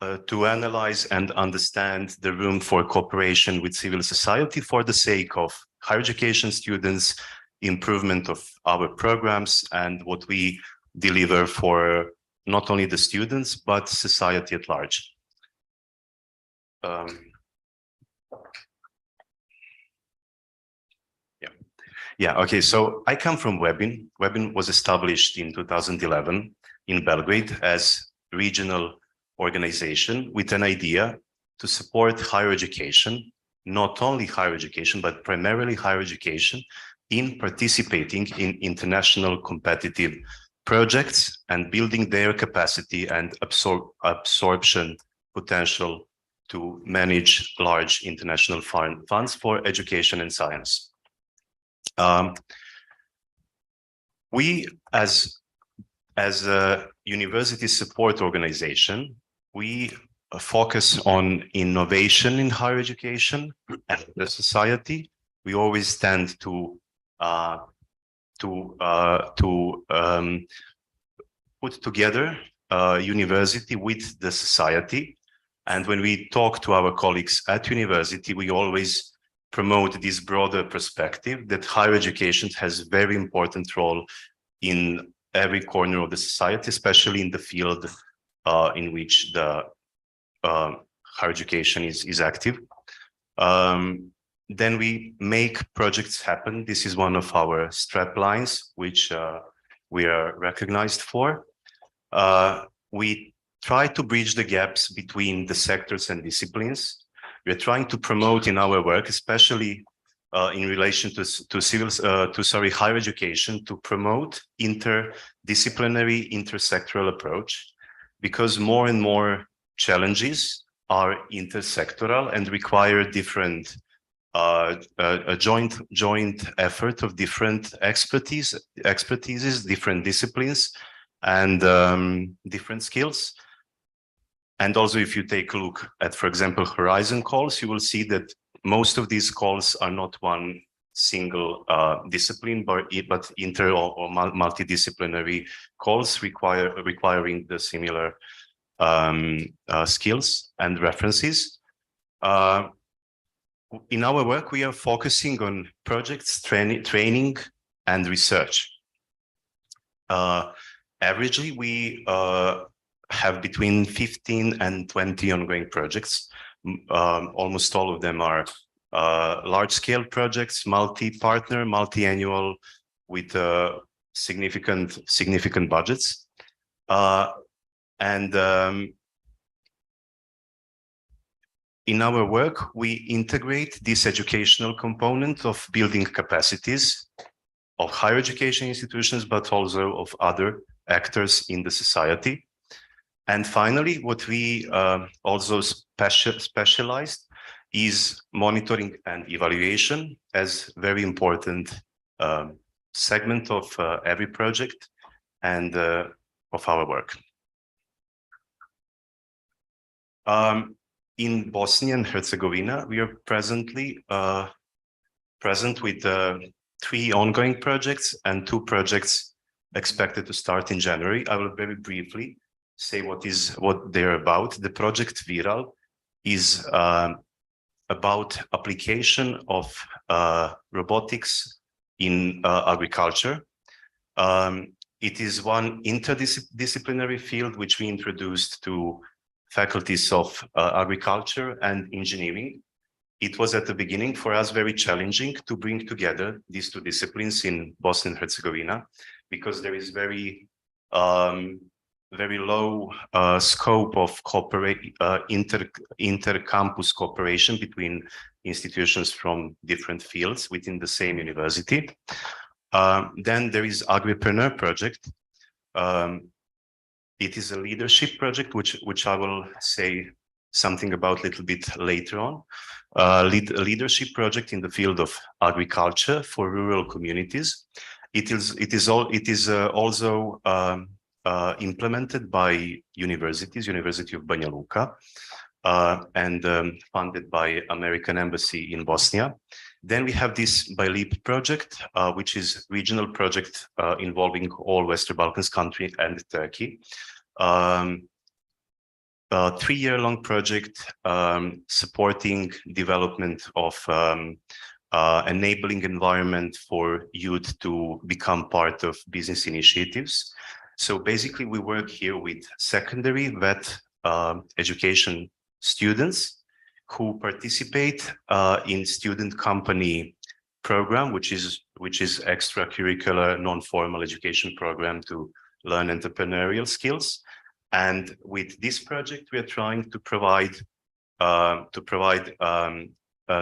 analyze and understand the room for cooperation with civil society for the sake of higher education students, improvement of our programs, and what we deliver for not only the students, but society at large. Okay, so I come from Webin. Webin was established in 2011 in Belgrade as regional organization with an idea to support higher education, not only higher education, but primarily higher education in participating in international competitive projects and building their capacity and absorption potential to manage large international funds for education and science. We, as a university support organization, we focus on innovation in higher education and the society. We always tend to put together university with the society. And when we talk to our colleagues at university, we always promote this broader perspective that higher education has a very important role in every corner of the society, especially in the field in which the higher education is active. Then we make projects happen. This is one of our strap lines, which we are recognized for. We try to bridge the gaps between the sectors and disciplines. We are trying to promote in our work, especially in relation to higher education, to promote interdisciplinary, intersectoral approach, because more and more challenges are intersectoral and require different a joint effort of different expertises, different disciplines, and different skills. And also, if you take a look at, for example, Horizon calls, you will see that most of these calls are not one single discipline, but inter or multidisciplinary calls requiring the similar skills and references. In our work, we are focusing on projects, training, and research. Averagely, we have between 15 and 20 ongoing projects. Almost all of them are large-scale projects, multi-partner, multi-annual, with significant budgets. In our work, we integrate this educational component of building capacities of higher education institutions, but also of other actors in the society. And finally, what we also specialized is monitoring and evaluation as very important segment of every project and of our work. In Bosnia and Herzegovina, we are presently present with 3 ongoing projects and 2 projects expected to start in January. I will very briefly say what they're about. The project Viral is about application of robotics in agriculture. It is one interdisciplinary field which we introduced to faculties of agriculture and engineering. It was at the beginning for us very challenging to bring together these 2 disciplines in Bosnia and Herzegovina, because there is very low scope of inter-campus cooperation between institutions from different fields within the same university. Then there is Agripreneur project. It is a leadership project, which I will say something about a little bit later on. Leadership project in the field of agriculture for rural communities. It is also implemented by universities, University of Banja Luka, and funded by American Embassy in Bosnia. Then we have this BILEAP project, which is regional project involving all Western Balkans country and Turkey. A 3-year-long project supporting development of enabling environment for youth to become part of business initiatives. So basically, we work here with secondary VET education students who participate in student company program, which is extracurricular non-formal education program to learn entrepreneurial skills. And with this project, we are trying to provide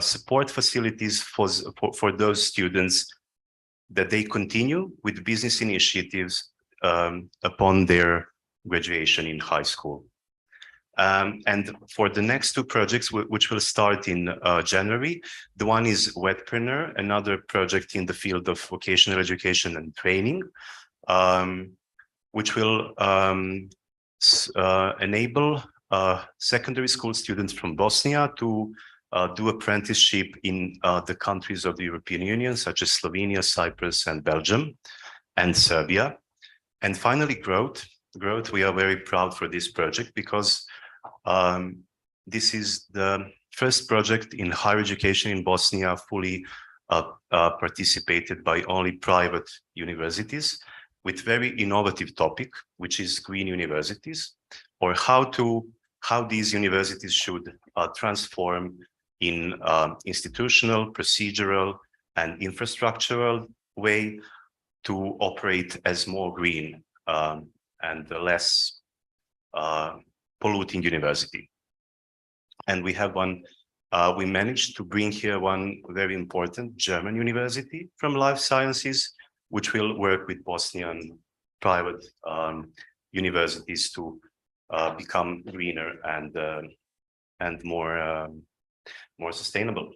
support facilities for those students that they continue with business initiatives upon their graduation in high school. And for the next 2 projects, which will start in January, the one is Wetpreneur, another project in the field of vocational education and training, which will enable secondary school students from Bosnia to do apprenticeship in the countries of the European Union, such as Slovenia, Cyprus, and Belgium, and Serbia. And finally, growth. We are very proud for this project because this is the first project in higher education in Bosnia fully participated by only private universities, with very innovative topic, which is green universities, or how these universities should transform in institutional, procedural, and infrastructural way to operate as more green and less polluting university. And we have one, we managed to bring here one very important German university from life sciences, which will work with Bosnian private universities to become greener and more sustainable.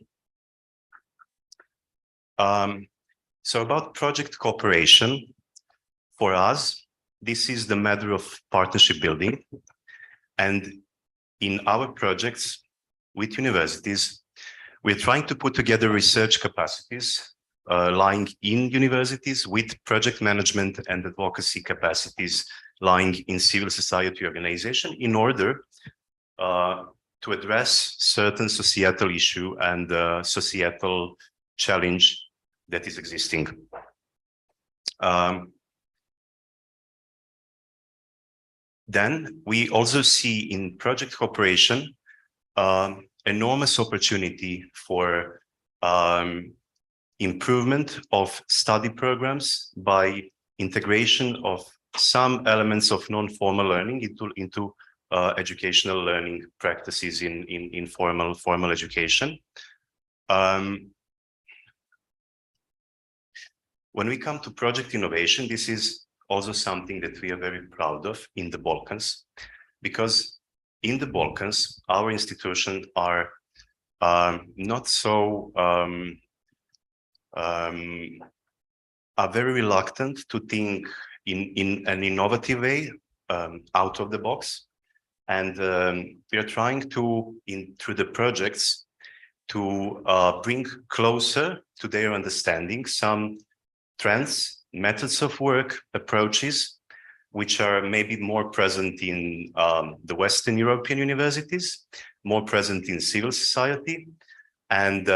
So about project cooperation, for us, this is the matter of partnership building. And in our projects with universities, we're trying to put together research capacities lying in universities with project management and advocacy capacities lying in civil society organization in order to address certain societal issue and societal challenge that is existing. Then we also see in project cooperation enormous opportunity for improvement of study programs by integration of some elements of non-formal learning into educational learning practices in formal education. When we come to project innovation, this is also something that we are very proud of in the Balkans, because in the Balkans, our institutions are not so are very reluctant to think in an innovative way out of the box. And we are trying to, through the projects, to bring closer to their understanding some trends, methods of work, approaches, which are maybe more present in the Western European universities, more present in civil society, and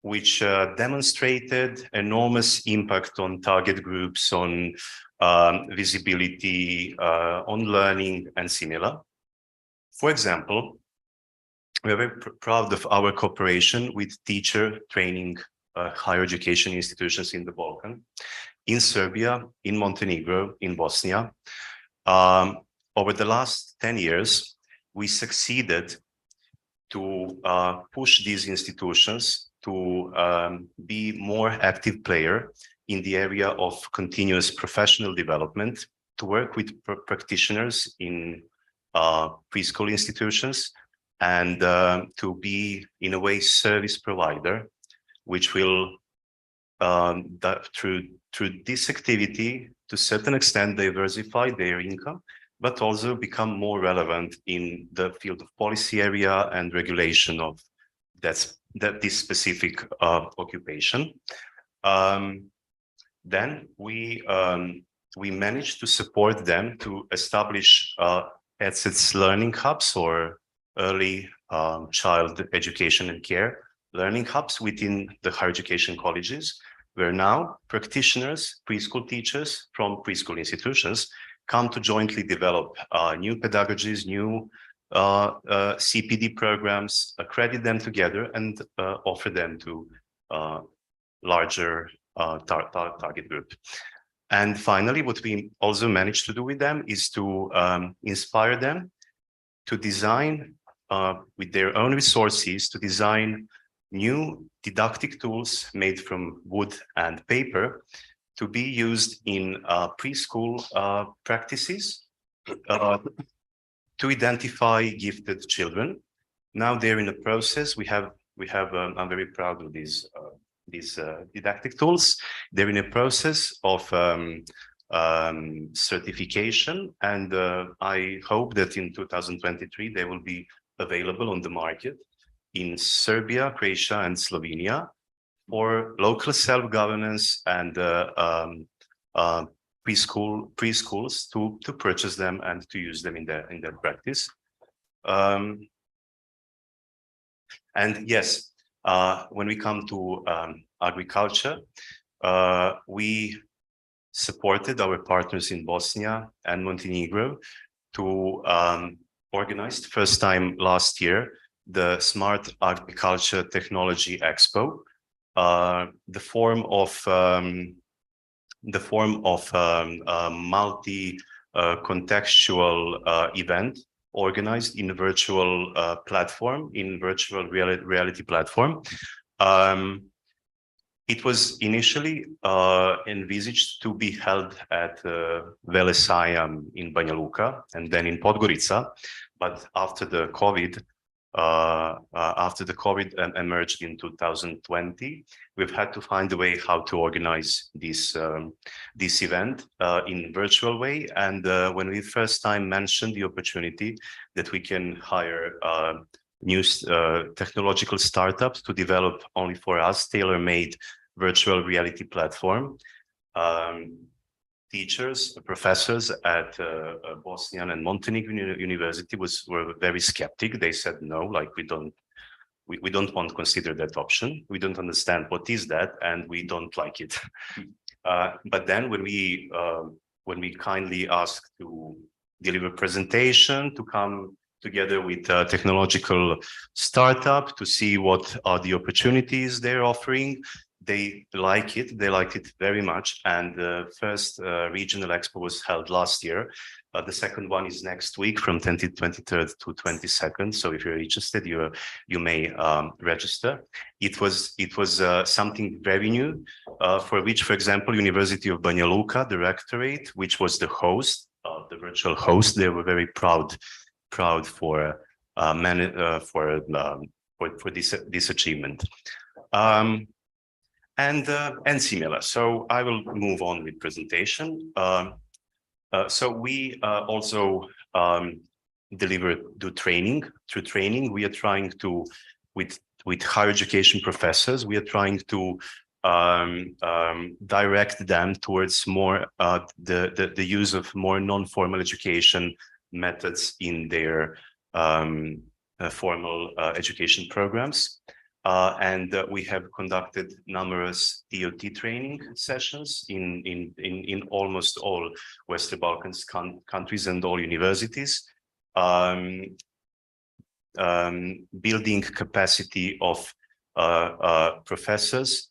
which demonstrated enormous impact on target groups, on visibility, on learning, and similar. For example, we are very proud of our cooperation with teacher training higher education institutions in the Balkan, in Serbia, in Montenegro, in Bosnia. Over the last 10 years, we succeeded to push these institutions to be more active player in the area of continuous professional development, to work with practitioners in preschool institutions, and to be, in a way, service provider, which will that through this activity, to a certain extent, diversify their income, but also become more relevant in the field of policy area and regulation of this specific occupation. Then we managed to support them to establish ETSIT's learning hubs, or early child education and care learning hubs within the higher education colleges, where now practitioners, preschool teachers from preschool institutions come to jointly develop new pedagogies, new CPD programs, accredit them together, and offer them to larger target group. And finally, what we also managed to do with them is to inspire them to design with their own resources, to design new didactic tools made from wood and paper to be used in preschool practices to identify gifted children. Now they're in a process. I'm very proud of these didactic tools. They're in a process of certification, and I hope that in 2023 they will be available on the market in Serbia, Croatia, and Slovenia for local self-governance and preschools to purchase them and to use them in their practice. And yes, when we come to agriculture, we supported our partners in Bosnia and Montenegro to organize, first time last year, the Smart Agriculture Technology Expo, the form of multi-contextual event organized in a virtual platform, in virtual reality platform. It was initially envisaged to be held at Velesajam in Banja Luka and then in Podgorica, but after the COVID emerged in 2020, we've had to find a way how to organize this event in virtual way. And when we first time mentioned the opportunity that we can hire new technological startups to develop only for us tailor-made virtual reality platform, teachers, professors at Bosnian and Montenegro University were very skeptic. They said no, like we don't want to consider that option. We don't understand what is that, and we don't like it. But then when we kindly asked to deliver presentation, to come together with a technological startup to see what are the opportunities they're offering, they liked it very much. And the first regional expo was held last year. The second one is next week from 23rd to 22nd. So if you're interested, you may register. It was something very new, for which, for example, University of Banja Luka, the rectorate, which was the host, the virtual host, they were very proud for this achievement. And similar. So I will move on with presentation. So we also do training. Through training, we are trying to, with higher education professors, we are trying to direct them towards more the use of more non-formal education methods in their formal education programs. And we have conducted numerous DOT training sessions in almost all Western Balkans countries and all universities, building capacity of professors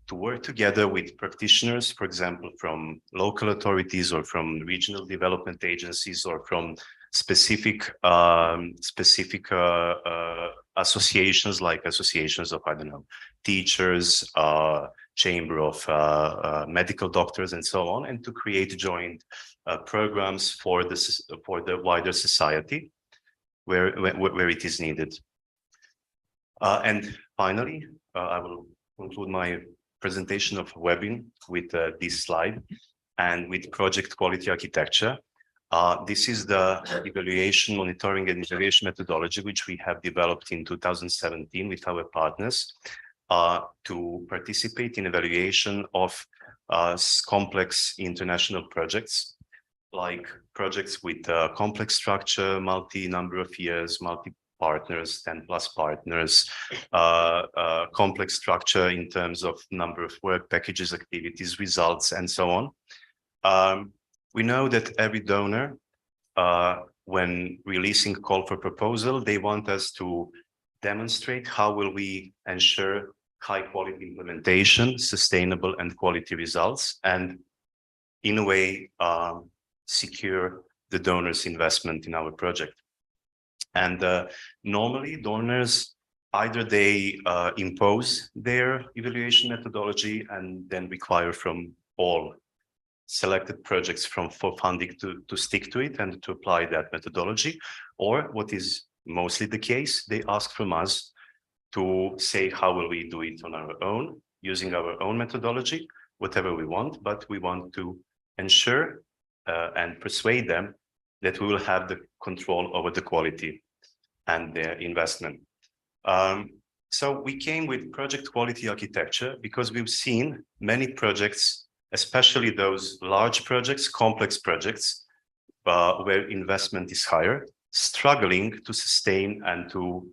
to work together with practitioners, for example, from local authorities or from regional development agencies or from specific associations, like associations of, I don't know, teachers, chamber of medical doctors, and so on, and to create joint programs for the wider society where it is needed. And finally, I will conclude my presentation of webbing with this slide and with project quality architecture. This is the evaluation, monitoring and evaluation methodology, which we have developed in 2017 with our partners to participate in evaluation of complex international projects, like projects with complex structure, multi-number of years, multi-partners, 10+ partners, complex structure in terms of number of work packages, activities, results, and so on. We know that every donor, when releasing call for proposal, they want us to demonstrate how will we ensure high quality implementation, sustainable and quality results, and in a way, secure the donor's investment in our project. And normally donors, either they impose their evaluation methodology and then require from all selected projects for funding to stick to it and to apply that methodology, or what is mostly the case, they ask from us to say how will we do it on our own, using our own methodology, whatever we want, but we want to ensure and persuade them that we will have the control over the quality and their investment. So we came with project quality architecture because we've seen many projects, especially those large projects, complex projects, where investment is higher, struggling to sustain and to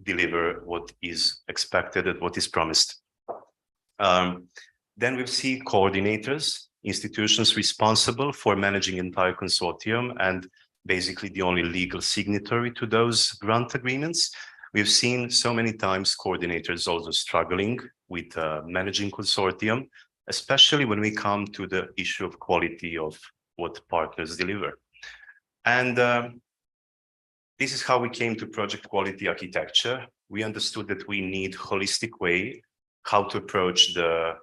deliver what is expected and what is promised. Then we see coordinators, institutions responsible for managing entire consortium and basically the only legal signatory to those grant agreements. We've seen so many times coordinators also struggling with managing consortium, especially when we come to the issue of quality of what partners deliver. And this is how we came to project quality architecture. We understood that we need holistic way how to approach the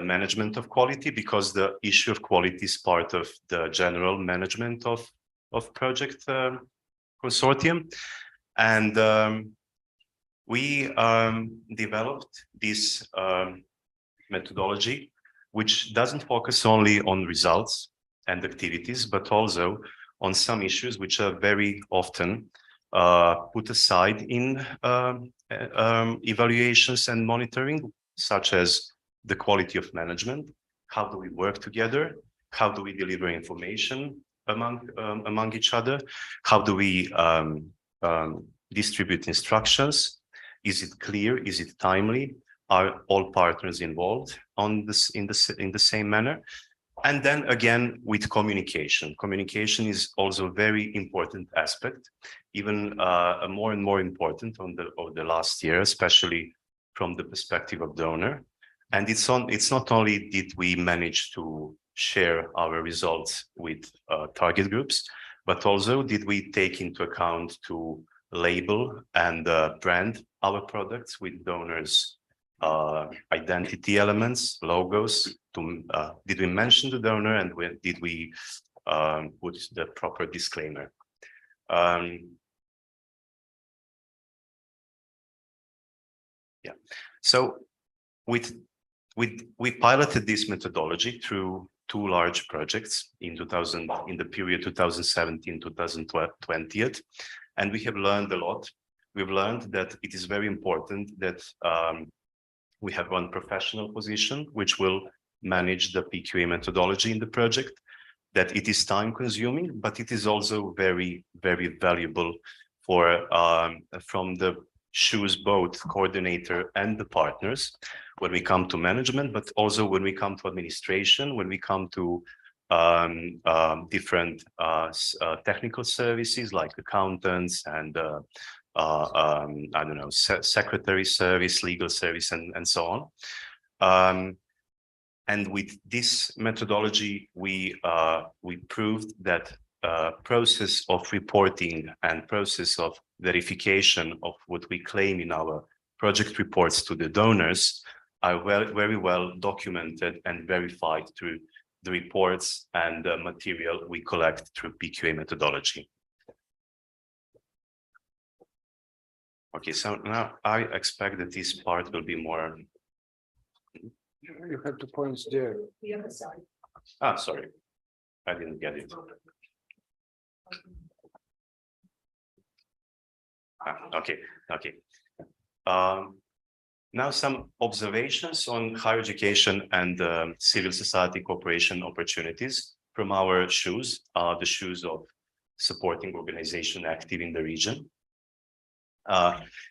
management of quality, because the issue of quality is part of the general management of project consortium. And we developed this methodology, which doesn't focus only on results and activities, but also on some issues which are very often put aside in evaluations and monitoring, such as the quality of management. How do we work together? How do we deliver information among each other? How do we distribute instructions? Is it clear? Is it timely? Are all partners involved on this in the same manner? And then again, with communication. Communication is also a very important aspect, even more and more important over the last year, especially from the perspective of donor. And it's not only did we manage to share our results with target groups, but also did we take into account to label and brand our products with donors' identity elements, logos. Did we mention the donor, and did we put the proper disclaimer? Yeah. So we piloted this methodology through 2 large projects in the period 2017-2020, and we have learned a lot. We've learned that it is very important that we have one professional position which will manage the PQA methodology in the project, that it is time consuming, but it is also very, very valuable for from the shoes both coordinator and the partners when we come to management, but also when we come to administration, when we come to different technical services like accountants and I don't know, secretary service, legal service, and so on. And with this methodology, we proved that process of reporting and process of verification of what we claim in our project reports to the donors are very well documented and verified through the reports and the material we collect through PQA methodology. Okay, so now I expect that this part will be more. You have the points there. Ah, sorry, I didn't get it. Okay. Now some observations on higher education and civil society cooperation opportunities from our shoes, the shoes of supporting organization active in the region.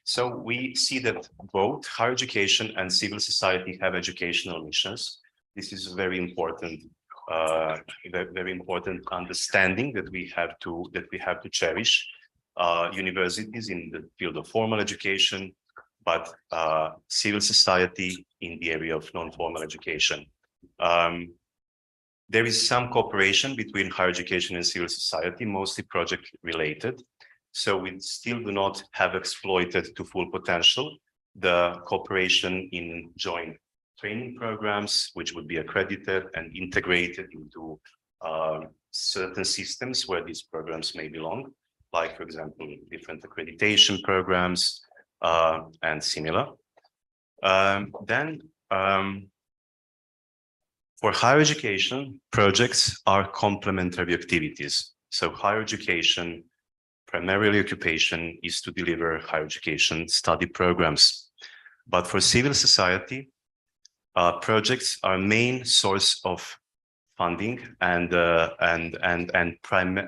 So we see that both higher education and civil society have educational missions. This is very important, very important understanding that we have to cherish. Universities in the field of formal education, but civil society in the area of non-formal education. There is some cooperation between higher education and civil society, mostly project related. So we still do not have exploited to full potential the cooperation in joint training programs, which would be accredited and integrated into certain systems where these programs may belong, like, for example, different accreditation programs and similar. For higher education, projects are complementary activities. So higher education, primarily occupation, is to deliver higher education study programs. But for civil society, projects are main source of funding and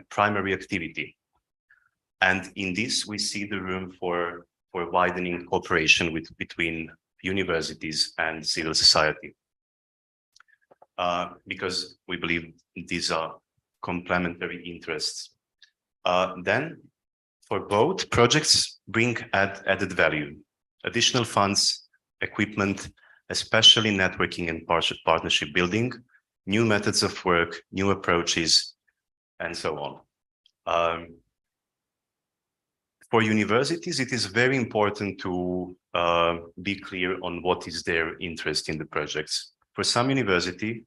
primary activity. And in this, we see the room for widening cooperation between universities and civil society. Because we believe these are complementary interests. Then, for both, projects bring added value, additional funds, equipment, especially networking and partnership building, new methods of work, new approaches, and so on. For universities, it is very important to be clear on what is their interest in the projects. For some universities,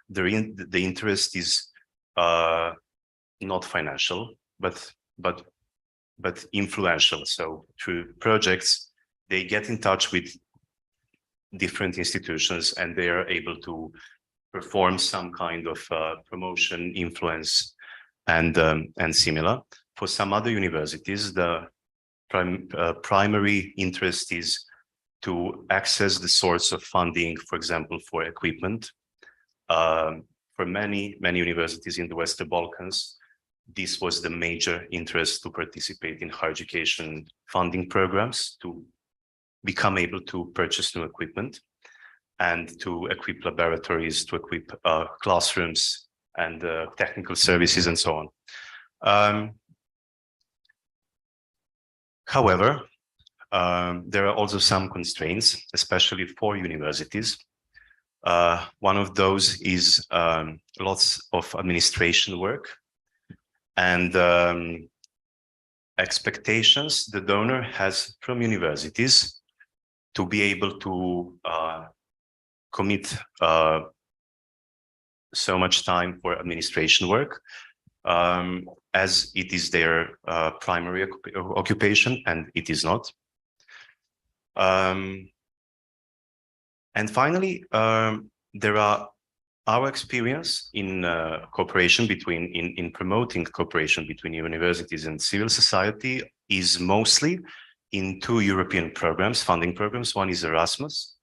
the interest is not financial, but influential. So through projects, they get in touch with different institutions and they are able to perform some kind of promotion, influence, and similar. For some other universities, the primary interest is to access the source of funding, for example, for equipment. For many universities in the Western Balkans, this was the major interest to participate in higher education funding programs, to become able to purchase new equipment and to equip laboratories, to equip classrooms and technical services and so on. However, there are also some constraints, especially for universities. One of those is lots of administration work and expectations the donor has from universities to be able to commit so much time for administration work, as it is their primary occupation, and it is not. And finally, there are our experience in cooperation in promoting cooperation between universities and civil society is mostly in two European programs, funding programs. One is Erasmus,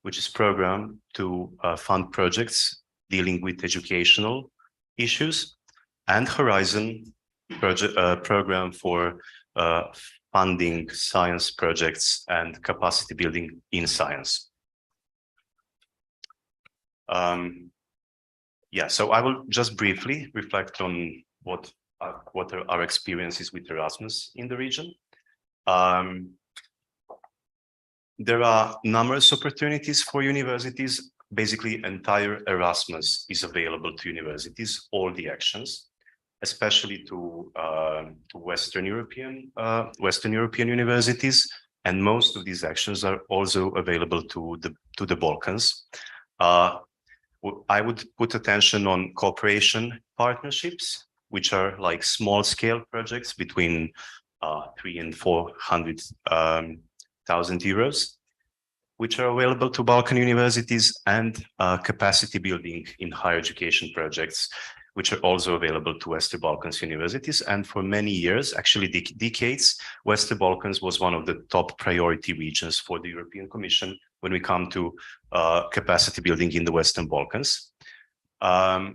which is program to fund projects dealing with educational issues, and Horizon program for funding science projects and capacity building in science. Yeah, so I will just briefly reflect on what are our experiences with Erasmus in the region. There are numerous opportunities for universities. Basically, entire Erasmus is available to universities, all the actions, especially to Western European universities, and most of these actions are also available to the Balkans. I would put attention on cooperation partnerships, which are like small-scale projects between 300,000 and 400,000 euros, which are available to Balkan universities, and capacity building in higher education projects, which are also available to Western Balkans universities. And for many years, actually decades, Western Balkans was one of the top priority regions for the European Commission when we come to capacity building in the Western Balkans. I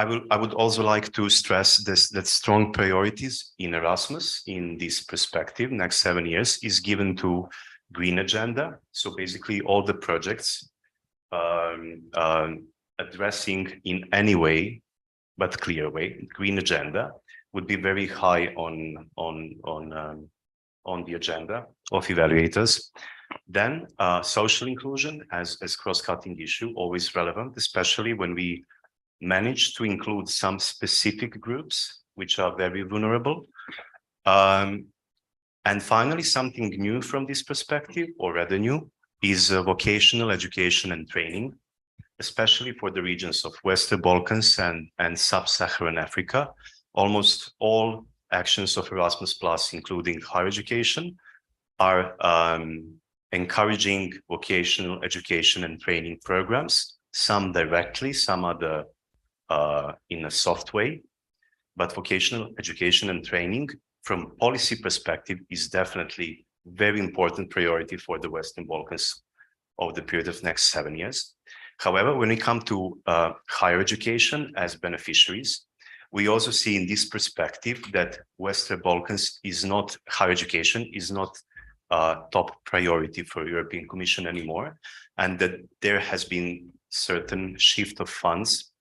would also like to stress that strong priorities in Erasmus in this perspective, next 7 years, is given to green agenda. So basically all the projects addressing in any way, but clear way, green agenda would be very high on the agenda of evaluators. Then social inclusion as cross-cutting issue, always relevant, especially when we manage to include some specific groups which are very vulnerable. And finally, something new from this perspective, or rather new, is vocational education and training, especially for the regions of Western Balkans and Sub-Saharan Africa. Almost all actions of Erasmus+, including higher education, are encouraging vocational education and training programs, some directly, some other in a soft way. But vocational education and training from policy perspective is definitely very important priority for the Western Balkans over the period of next 7 years. However, when we come to higher education as beneficiaries, we also see in this perspective that Western Balkans is not, higher education is not top priority for European Commission anymore, and that there has been certain shift of funds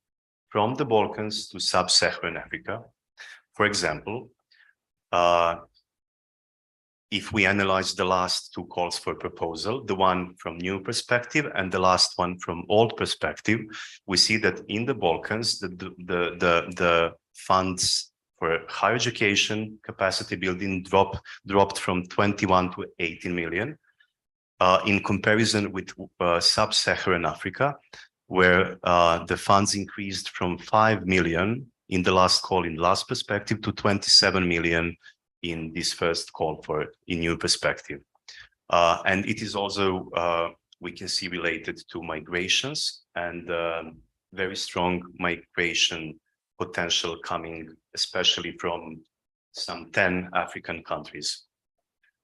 from the Balkans to Sub-Saharan Africa. For example, if we analyze the last two calls for proposal, the one from new perspective and the last one from old perspective, we see that in the Balkans, the funds for higher education capacity building dropped from 21 to 18 million. In comparison with Sub-Saharan Africa, where the funds increased from 5 million in the last call in last perspective to 27 million in this first call for in new perspective. And it is also, we can see, related to migrations and very strong migration potential coming, especially from some 10 African countries,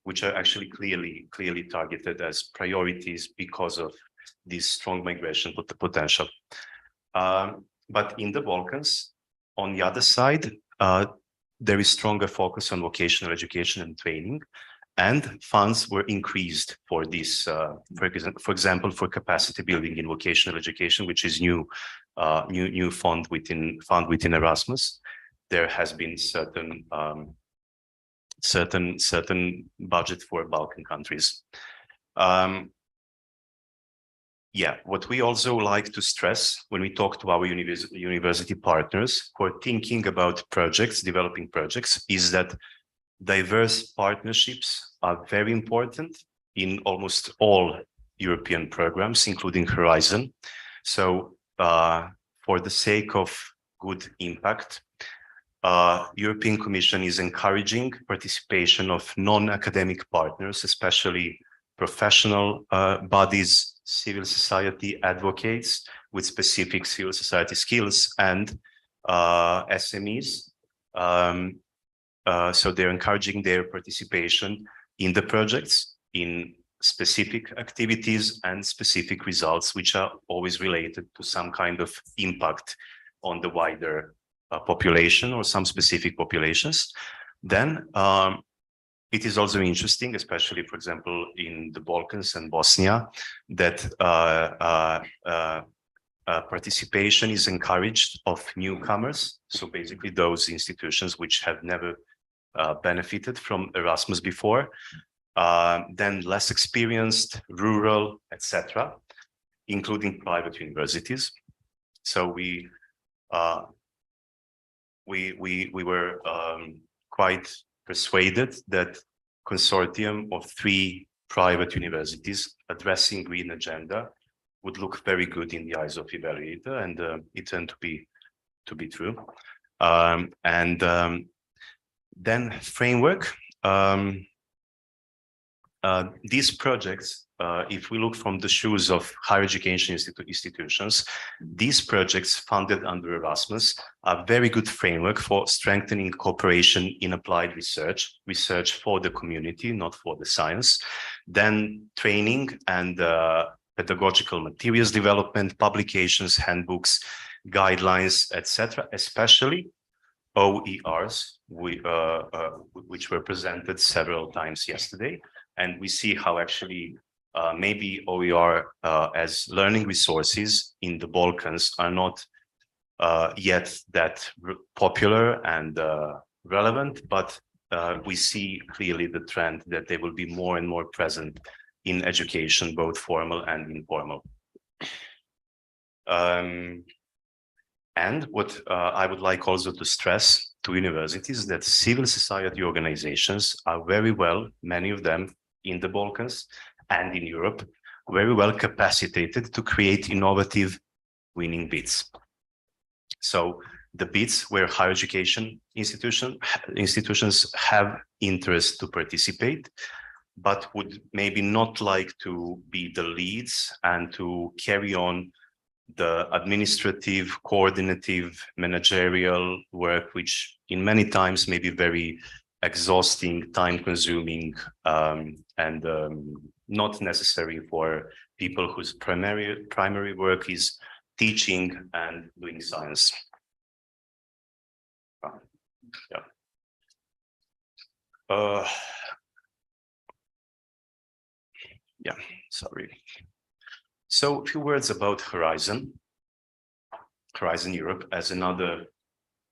which are actually clearly targeted as priorities because of this strong migration potential. But in the Balkans, on the other side, there is stronger focus on vocational education and training, and funds were increased for this, for example, for capacity building in vocational education, which is new fund within Erasmus. There has been certain budget for Balkan countries. Yeah, what we also like to stress when we talk to our university partners for thinking about projects, developing projects, is that diverse partnerships are very important in almost all European programs, including Horizon. So for the sake of good impact, European Commission is encouraging participation of non-academic partners, especially professional bodies, civil society advocates with specific civil society skills, and SMEs. So they're encouraging their participation in the projects, in specific activities and specific results, which are always related to some kind of impact on the wider population or some specific populations. Then it is also interesting, especially, for example, in the Balkans and Bosnia, that participation is encouraged of newcomers. So basically those institutions which have never benefited from Erasmus before, then less experienced, rural, etc., including private universities. So we were quite persuaded that consortium of 3 private universities addressing green agenda would look very good in the eyes of evaluator, and it turned to be to be true. Then framework. These projects, if we look from the shoes of higher education institutions, these projects funded under Erasmus are very good framework for strengthening cooperation in applied research for the community, not for the science. Then training and pedagogical materials development, publications, handbooks, guidelines, etc., especially OERs, which were presented several times yesterday. And we see how actually maybe OER as learning resources in the Balkans are not yet that popular and relevant, but we see clearly the trend that they will be more and more present in education, both formal and informal. And what I would like also to stress to universities that civil society organizations are very well, many of them in the Balkans and in Europe, very well capacitated to create innovative winning bids. So the bids where higher education institutions have interest to participate, but would maybe not like to be the leads and to carry on the administrative, coordinative, managerial work, which in many times may be very exhausting, time-consuming, and not necessary for people whose primary work is teaching and doing science. Sorry. So a few words about Horizon Europe as another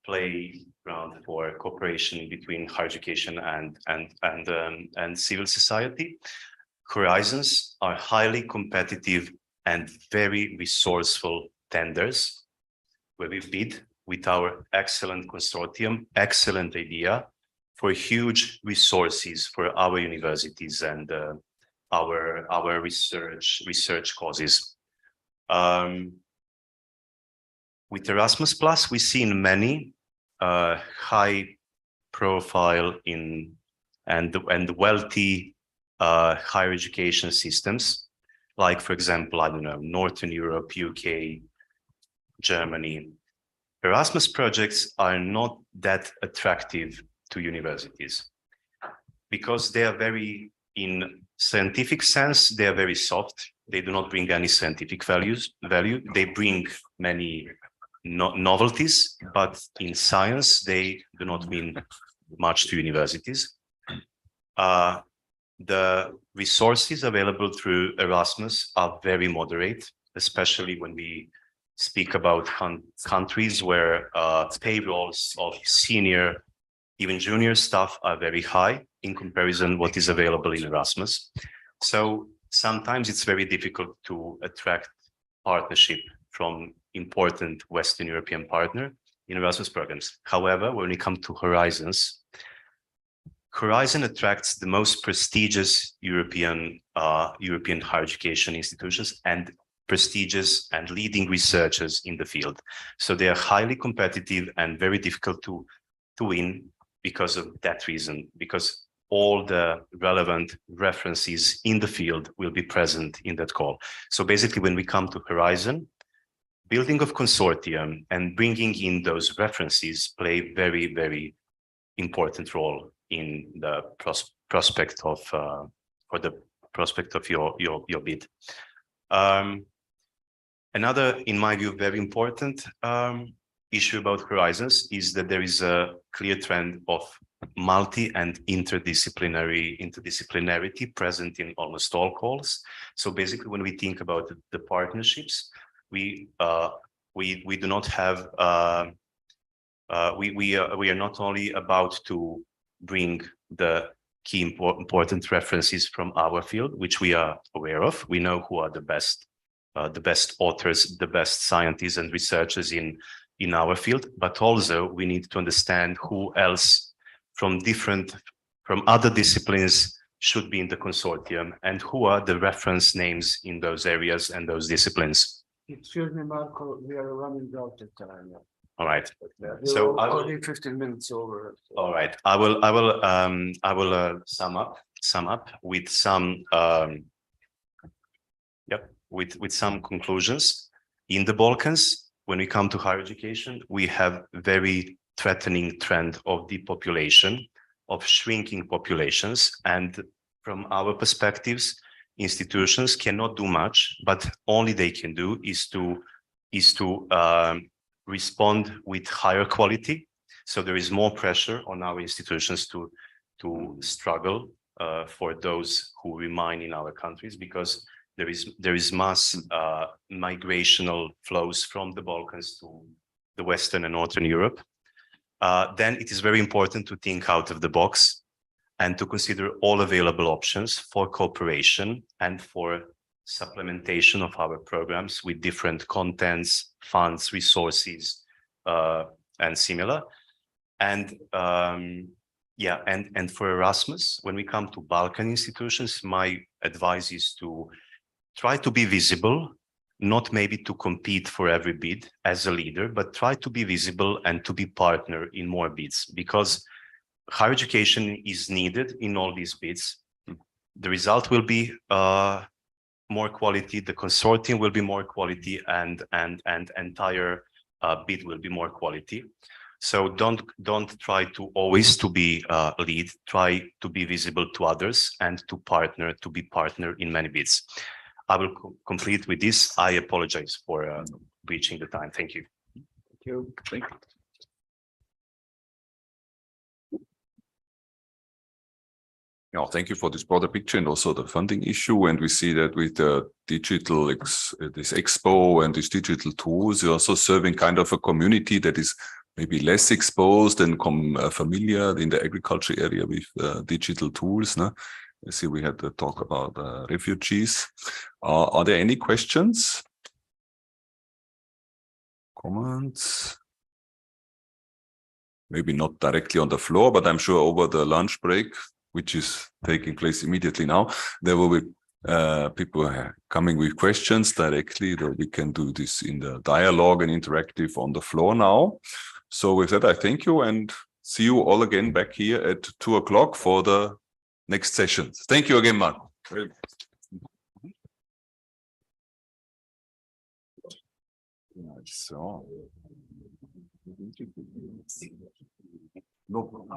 playground for cooperation between higher education and civil society. Horizons are highly competitive and very resourceful tenders where we bid with our excellent consortium, excellent idea for huge resources for our universities and our research causes. With Erasmus Plus, we see in many high profile and wealthy higher education systems, like, for example, I don't know, Northern Europe, UK, Germany. Erasmus projects are not that attractive to universities because they are very, in scientific sense, they are very soft. They do not bring any scientific value. They bring many novelties, but in science, they do not mean much to universities. The resources available through Erasmus are very moderate, especially when we speak about countries where payrolls of senior, even junior staff are very high in comparison what is available in Erasmus. So sometimes it's very difficult to attract partnership from important Western European partner in Erasmus programs. However, when we come to Horizons, Horizon attracts the most prestigious European higher education institutions and prestigious and leading researchers in the field. So they are highly competitive and very difficult to win because of that reason, because all the relevant references in the field will be present in that call. So basically, when we come to Horizon, building of consortium and bringing in those references play very, very important role in the prospect of your bid. Another, in my view, very important issue about Horizons is that there is a clear trend of multi and interdisciplinarity present in almost all calls. So basically, when we think about the partnerships, we do not have we are not only about to bring the key important references from our field, which we are aware of. We know who are the best authors, the best scientists and researchers in our field, but also we need to understand who else from other disciplines should be in the consortium and who are the reference names in those areas and those disciplines. Excuse me, Marco, we are running out of time. All right. So I will, only 15 minutes over. all right. I will sum up with some with some conclusions. In the Balkans, when we come to higher education, we have very threatening trend of depopulation, of shrinking populations, and from our perspectives, institutions cannot do much, but only they can do is to respond with higher quality. So there is more pressure on our institutions to struggle for those who remain in our countries, because there is mass migrational flows from the Balkans to the Western and Northern Europe. Then it is very important to think out of the box and to consider all available options for cooperation and for supplementation of our programs with different contents, funds, resources, and similar. And and for Erasmus, when we come to Balkan institutions, my advice is to try to be visible, not maybe to compete for every bid as a leader, but try to be visible and to be partner in more bids, because higher education is needed in all these bids. The result will be more quality, the consortium will be more quality, and entire bid will be more quality. So don't try to always to be lead, try to be visible to others and to be partner in many bids. I will complete with this. I apologize for reaching the time. Thank you. Thank you. Thank you. Yeah, thank you for this broader picture and also the funding issue. And we see that with the digital, this expo and these digital tools, you're also serving kind of a community that is maybe less exposed and familiar in the agriculture area with digital tools. No? I see we had the talk about refugees. Are there any questions? Comments? Maybe not directly on the floor, but I'm sure over the lunch break, which is taking place immediately now, there will be people coming with questions directly, that we can do this in the dialogue and interactive on the floor now. So with that, I thank you and see you all again back here at 2 o'clock for the next sessions. Thank you again, Mark. So. No problem.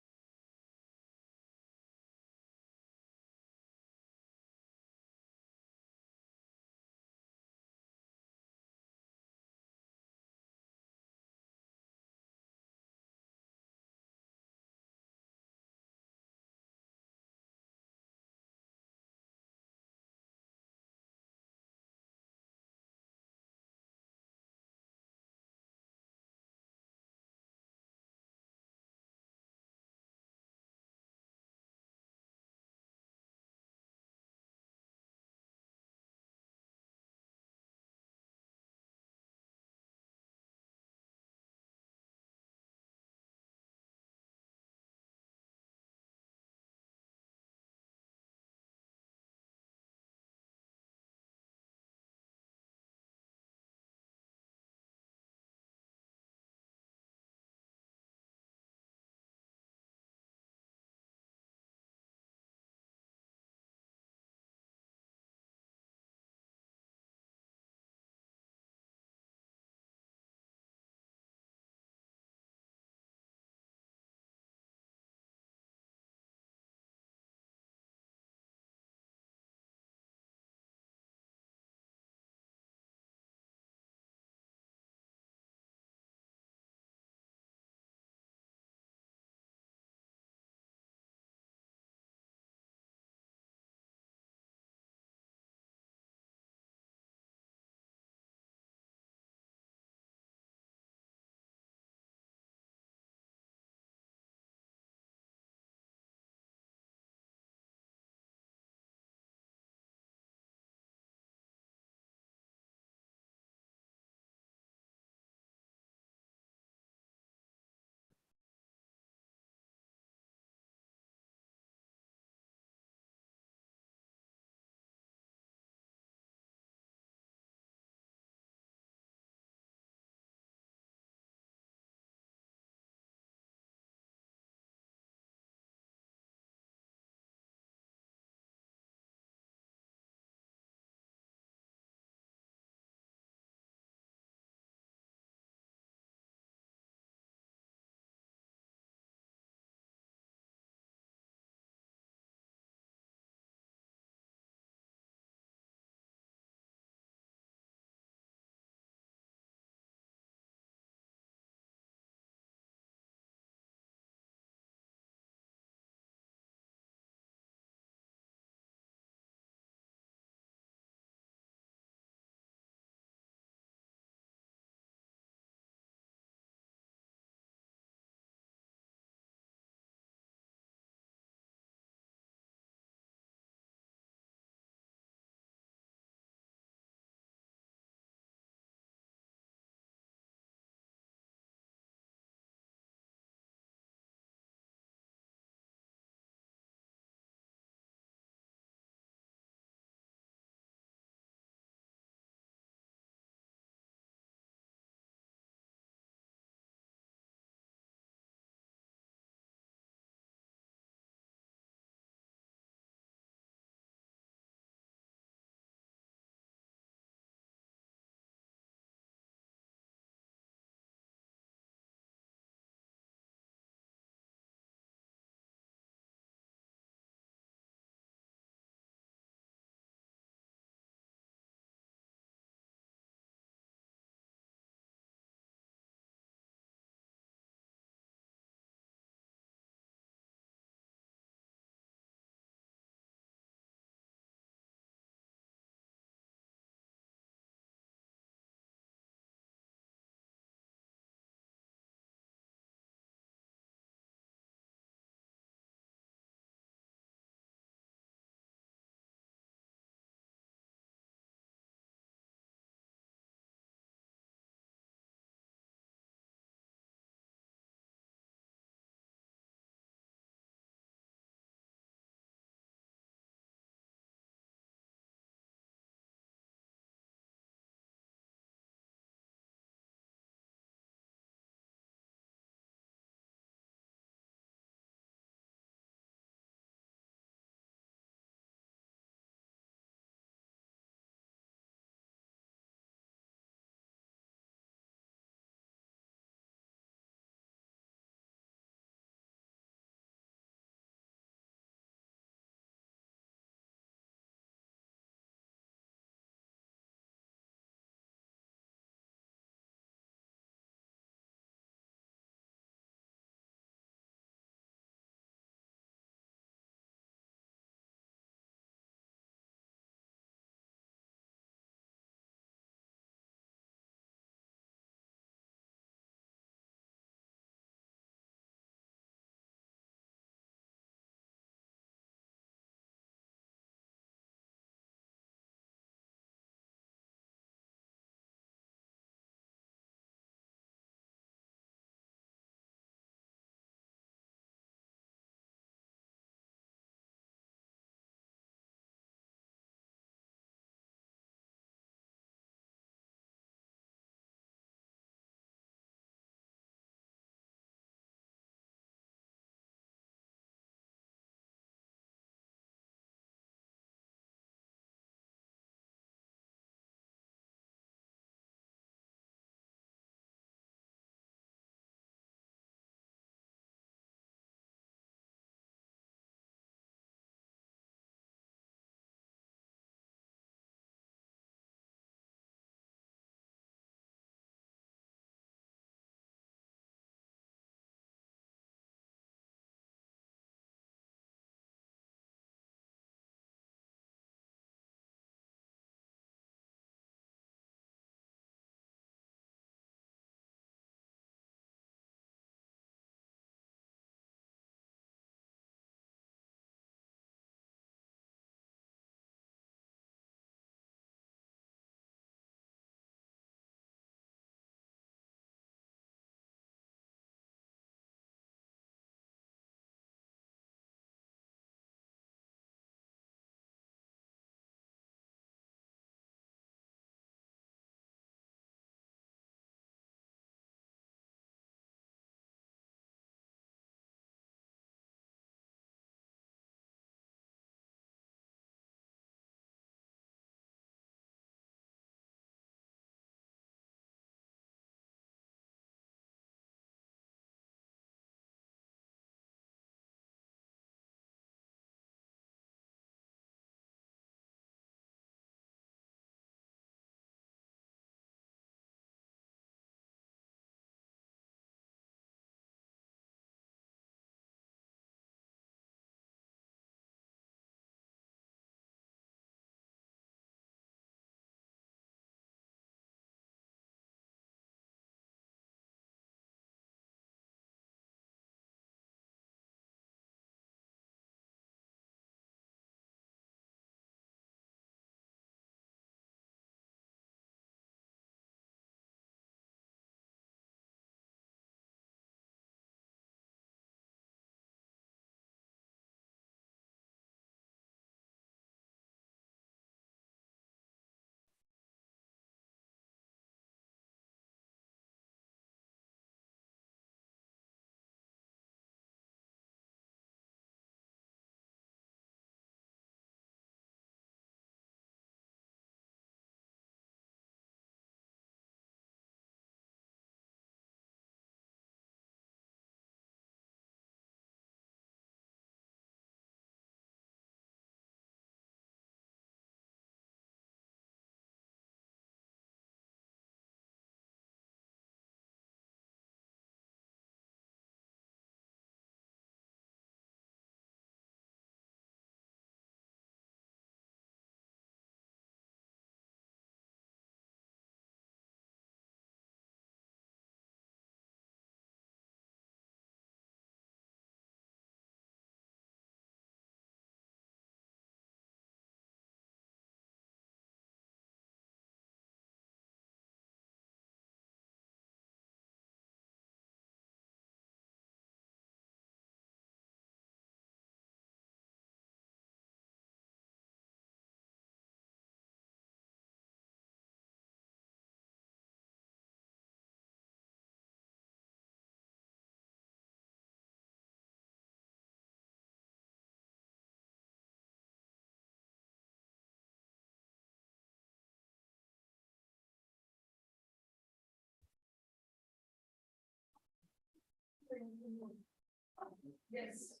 Yes.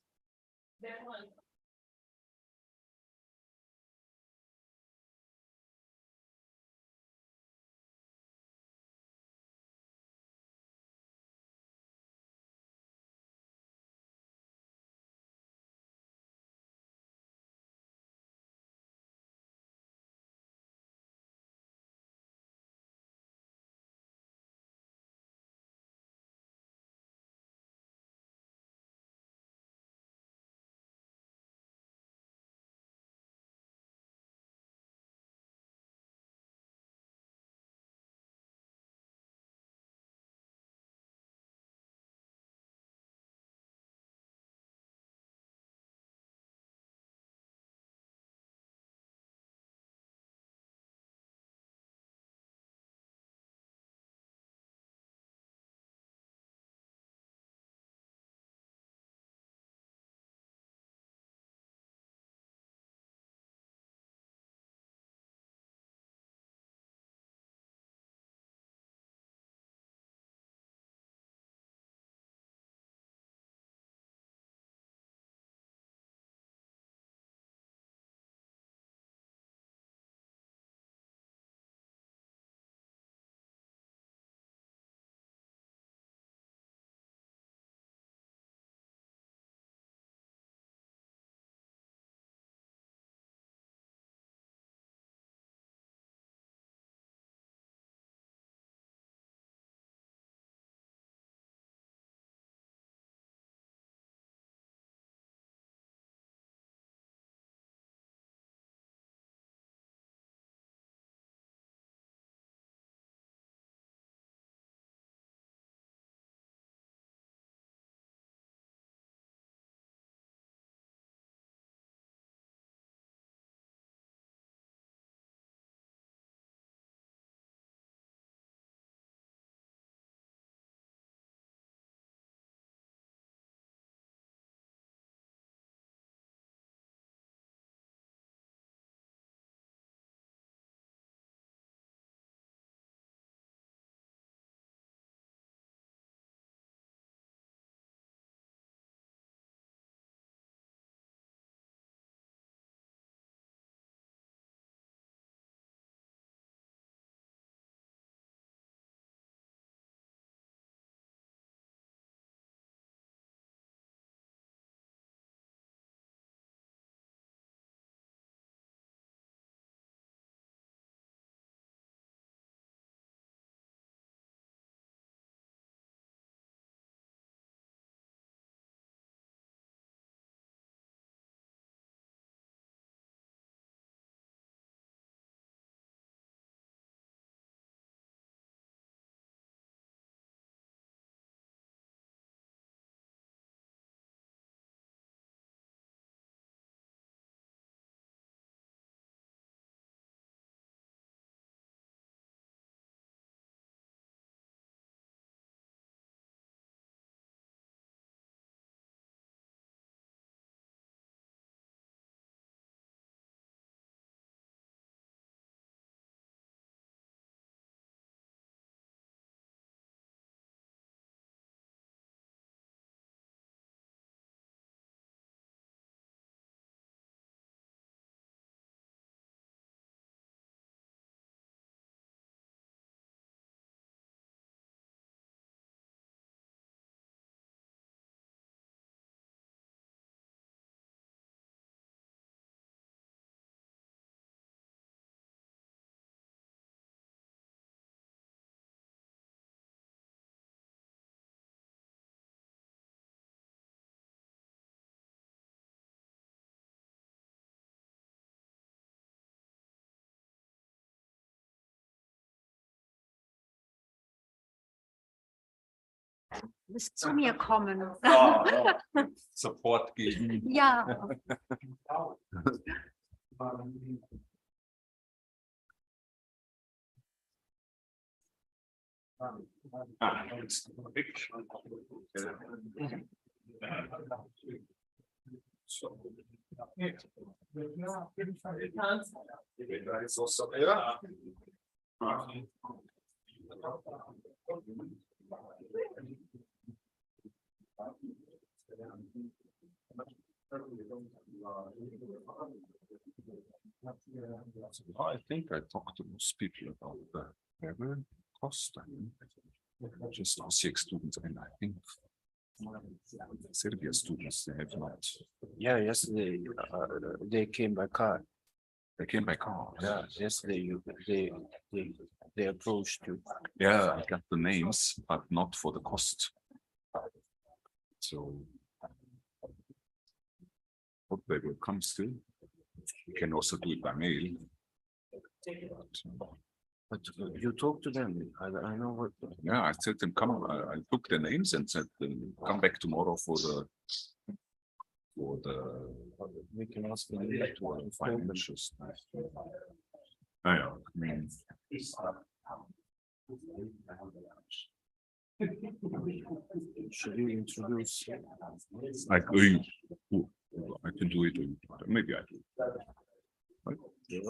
That one. This is mir kommen. Support geben. Ja. I think I talked to most people about the level cost. I mean, just CX students, and I think Serbia students, they have not. Yeah, yesterday they came by car. They came by car. Yeah, yesterday they approached you. Yeah, I got the names, but not for the cost. So hope they will come still. You can also do it by mail. But you talk to them. I know what. Yeah, I said them come. I took the names and said them come back tomorrow for the. We can ask them to financials. Yeah, I mean. Should we introduce? I can do it. Maybe I do. Right? You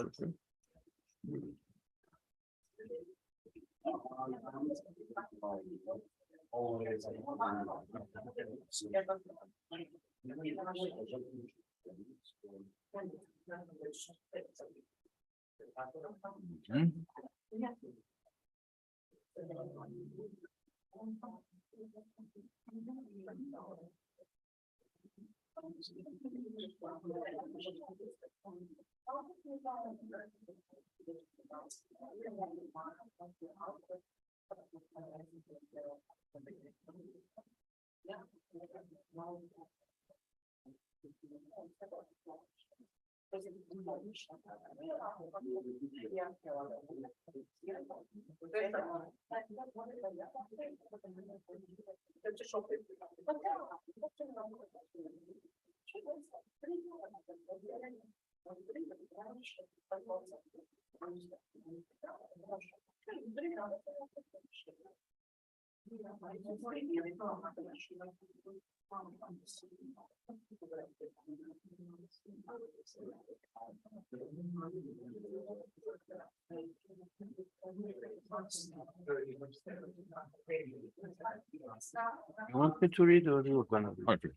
want me to read or you're gonna read? Okay.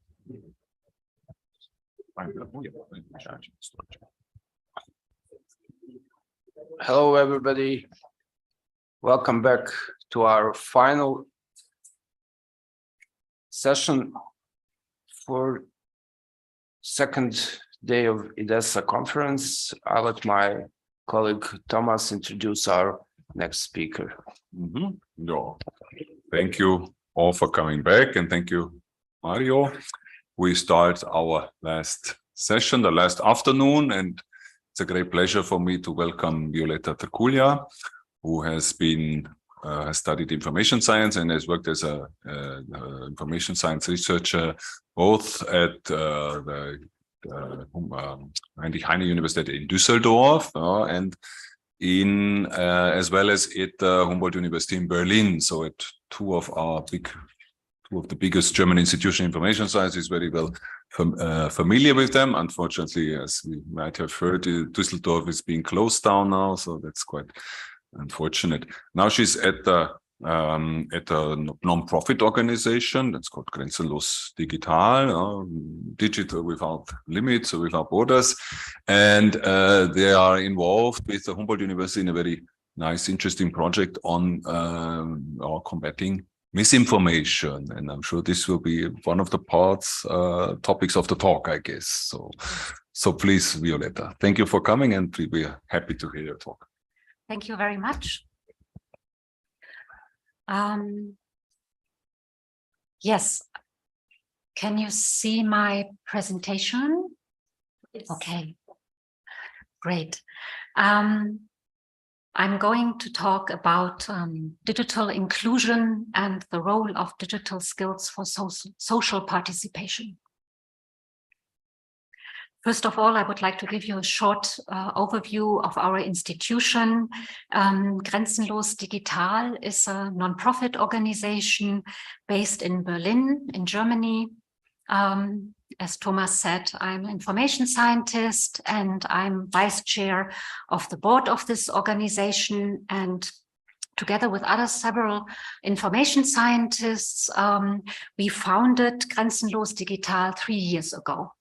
Hello, everybody. Welcome back to our final session for second day of IDESA conference. I'll let my colleague Thomas introduce our next speaker. No. Thank you all for coming back, and thank you, Mario. We start our last session, the last afternoon, and it's a great pleasure for me to welcome Violeta Terculia, who has been studied information science and has worked as a information science researcher both at the Heinrich Heine University in Düsseldorf and in as well as at the Humboldt University in Berlin. So at two of the biggest German institutions in information science, is very well familiar with them. Unfortunately, as we might have heard, Düsseldorf is being closed down now, so that's quite unfortunate. Now she's at a non-profit organization that's called Grenzenlos Digital, digital without limits, without borders, and they are involved with the Humboldt University in a very nice, interesting project on combating misinformation, and I'm sure this will be one of the topics of the talk, I guess. So please, Violeta, thank you for coming, and we're happy to hear your talk. Thank you very much. Yes, can you see my presentation? Yes. Okay, great. I'm going to talk about digital inclusion and the role of digital skills for social participation. First of all, I would like to give you a short overview of our institution. Grenzenlos Digital is a non-profit organization based in Berlin, in Germany. As Thomas said, I'm an information scientist and I'm vice chair of the board of this organization. And together with other several information scientists, we founded Grenzenlos Digital 3 years ago.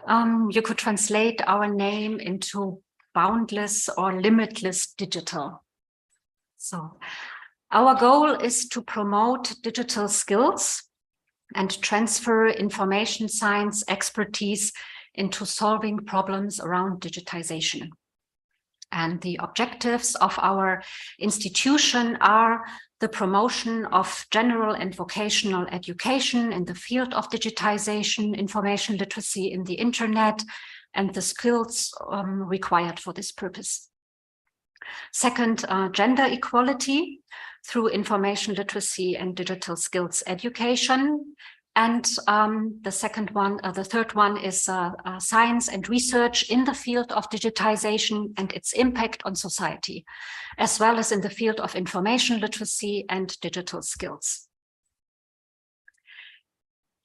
You could translate our name into boundless or limitless digital. So our goal is to promote digital skills and transfer information science expertise into solving problems around digitization. And the objectives of our institution are the promotion of general and vocational education in the field of digitization, information literacy in the internet, and the skills required for this purpose. Second, gender equality through information literacy and digital skills education. And the third one is science and research in the field of digitization and its impact on society, as well as in the field of information literacy and digital skills.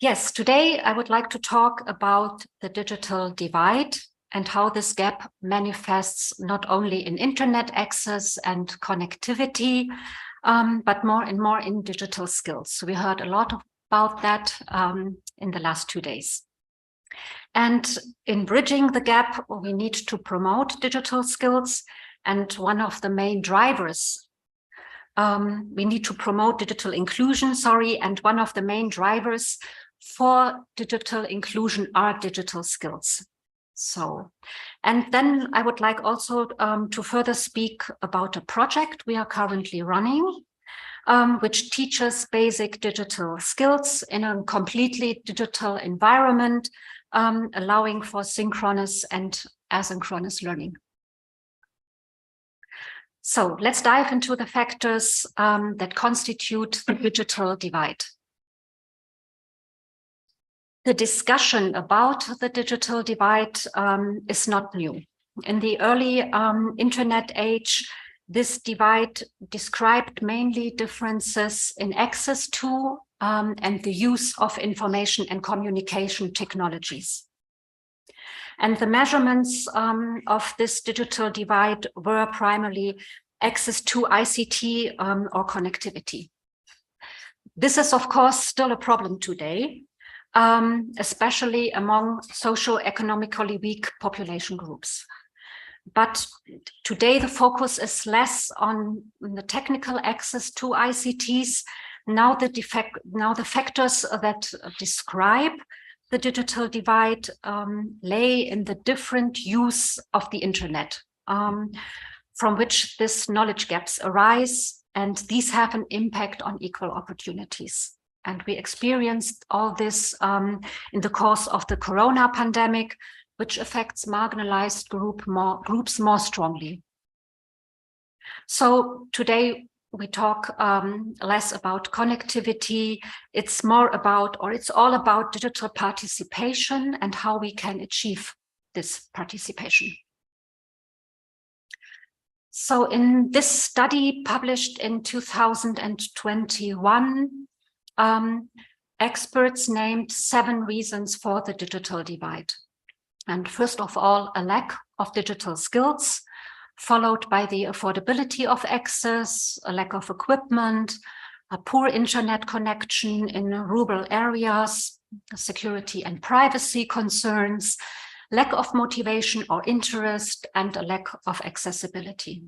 Yes, today I would like to talk about the digital divide and how this gap manifests not only in internet access and connectivity, but more and more in digital skills. So we heard a lot about that in the last 2 days. And in bridging the gap, we need to promote digital skills. And one of the main drivers, we need to promote digital inclusion, and one of the main drivers for digital inclusion are digital skills. So, and then I would like also to further speak about a project we are currently running, which teaches basic digital skills in a completely digital environment, allowing for synchronous and asynchronous learning. So let's dive into the factors that constitute the digital divide. The discussion about the digital divide is not new. In the early internet age, this divide described mainly differences in access to and the use of information and communication technologies. And the measurements of this digital divide were primarily access to ICT or connectivity. This is, of course, still a problem today, especially among socio-economically weak population groups. But today the focus is less on the technical access to ICTs. Now the factors that describe the digital divide lay in the different use of the internet, from which this knowledge gaps arise, and these have an impact on equal opportunities. And we experienced all this in the course of the Corona pandemic, which affects marginalized groups more strongly. So today we talk less about connectivity. It's more about, or it's all about digital participation and how we can achieve this participation. So in this study published in 2021, experts named 7 reasons for the digital divide. And first of all, a lack of digital skills, followed by the affordability of access, a lack of equipment, a poor internet connection in rural areas, security and privacy concerns, lack of motivation or interest, and a lack of accessibility.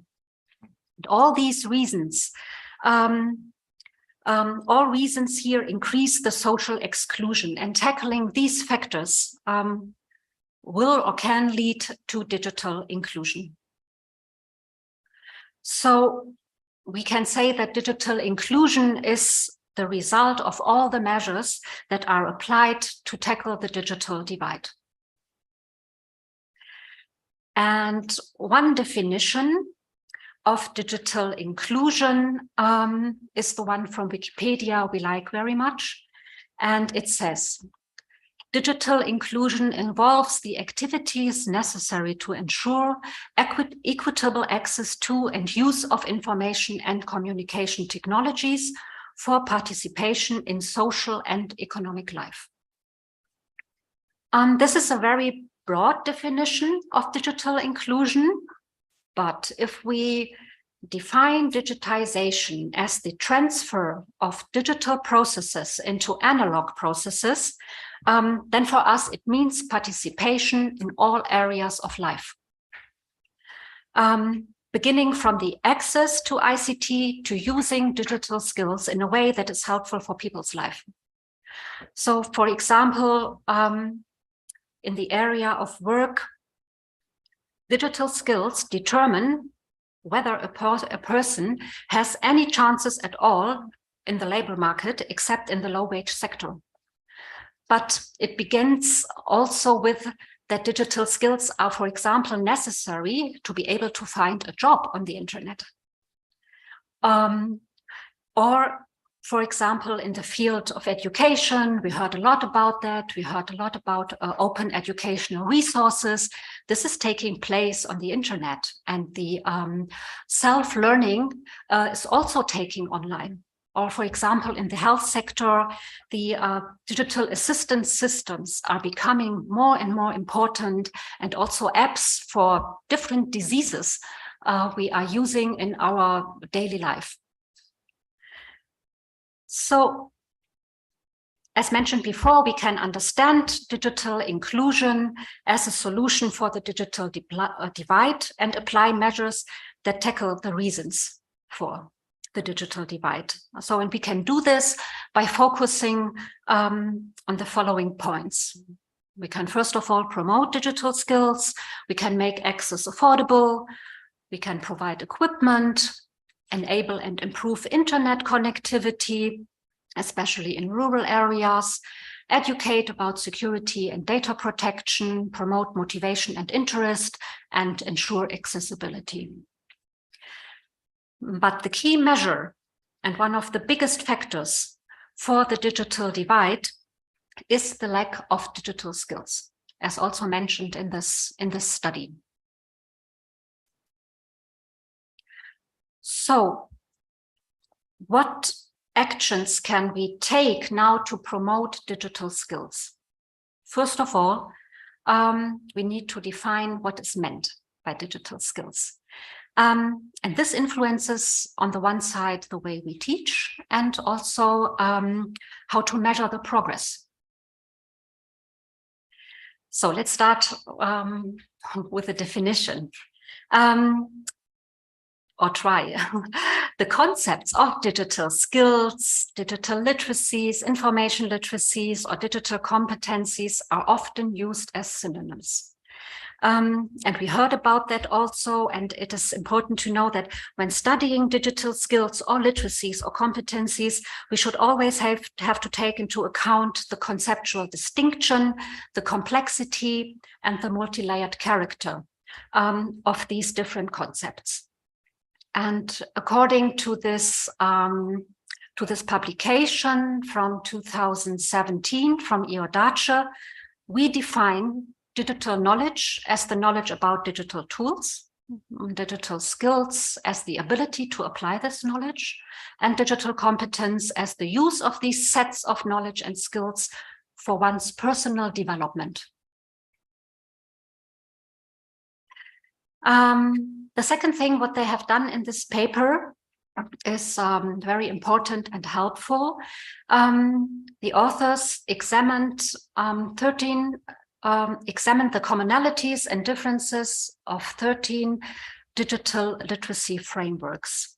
And all these reasons, all reasons here increase the social exclusion, and tackling these factors will or can lead to digital inclusion. So we can say that digital inclusion is the result of all the measures that are applied to tackle the digital divide. And one definition of digital inclusion is the one from Wikipedia we like very much. And it says, digital inclusion involves the activities necessary to ensure equitable access to and use of information and communication technologies for participation in social and economic life. This is a very broad definition of digital inclusion, but if we define digitization as the transfer of digital processes into analog processes, then for us it means participation in all areas of life. Beginning from the access to ICT to using digital skills in a way that is helpful for people's life. So, for example, in the area of work, digital skills determine whether a person has any chances at all in the labor market, except in the low-wage sector. But it begins also with that digital skills are, for example, necessary to be able to find a job on the internet. Or, for example, in the field of education, we heard a lot about that. We heard a lot about open educational resources. This is taking place on the internet, and the self-learning is also taking online. Or, for example, in the health sector, the digital assistance systems are becoming more and more important, and also apps for different diseases we are using in our daily life. So, as mentioned before, we can understand digital inclusion as a solution for the digital divide and apply measures that tackle the reasons for the digital divide. So, and we can do this by focusing on the following points. We can first of all promote digital skills. We can make access affordable. We can provide equipment, enable and improve internet connectivity, especially in rural areas, educate about security and data protection, promote motivation and interest, and ensure accessibility. But the key measure, and one of the biggest factors for the digital divide, is the lack of digital skills, as also mentioned in this study. So, what actions can we take now to promote digital skills? First of all, we need to define what is meant by digital skills. And this influences, on the one side, the way we teach, and also how to measure the progress. So let's start with a definition. Or try. The concepts of digital skills, digital literacies, information literacies, or digital competencies are often used as synonyms. And we heard about that also, and it is important to know that when studying digital skills or literacies or competencies, we should always have to take into account the conceptual distinction, the complexity, and the multi-layered character of these different concepts. And according to this publication from 2017 from IDESA, we define digital knowledge as the knowledge about digital tools, digital skills as the ability to apply this knowledge, and digital competence as the use of these sets of knowledge and skills for one's personal development. The second thing what they have done in this paper is very important and helpful. The authors examined the commonalities and differences of 13 digital literacy frameworks.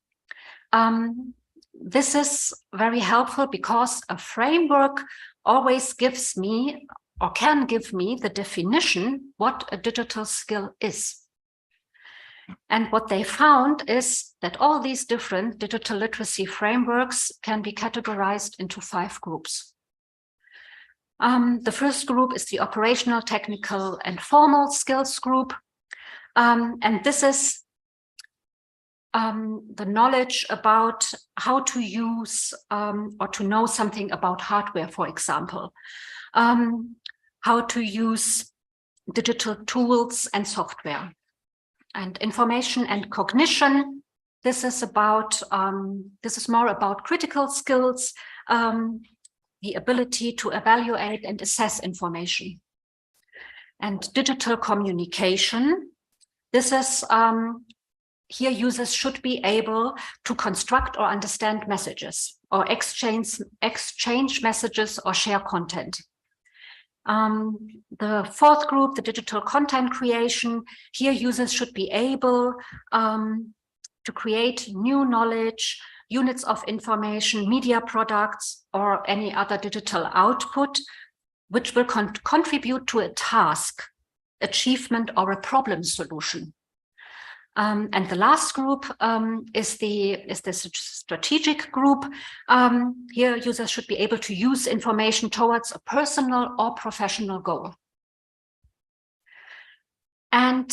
This is very helpful because a framework always gives me, or can give me, the definition what a digital skill is. And what they found is that all these different digital literacy frameworks can be categorized into 5 groups. The first group is the operational, technical, and formal skills group. And this is the knowledge about how to use or to know something about hardware, for example, how to use digital tools and software. And information and cognition, this is more about critical skills, the ability to evaluate and assess information. And digital communication, this is here users should be able to construct or understand messages or exchange messages or share content. The fourth group, the digital content creation, here users should be able to create new knowledge, units of information, media products, or any other digital output, which will contribute to a task, achievement, or a problem solution. And the last group is the strategic group. Here users should be able to use information towards a personal or professional goal. And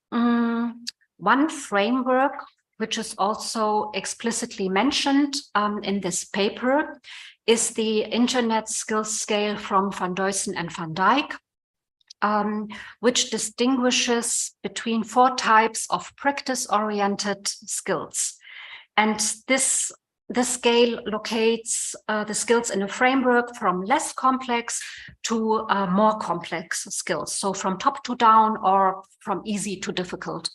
one framework, which is also explicitly mentioned in this paper, is the Internet Skills Scale from Van Duysen and Van Dijk, which distinguishes between 4 types of practice-oriented skills. And this scale locates the skills in a framework from less complex to more complex skills. So from top to down or from easy to difficult.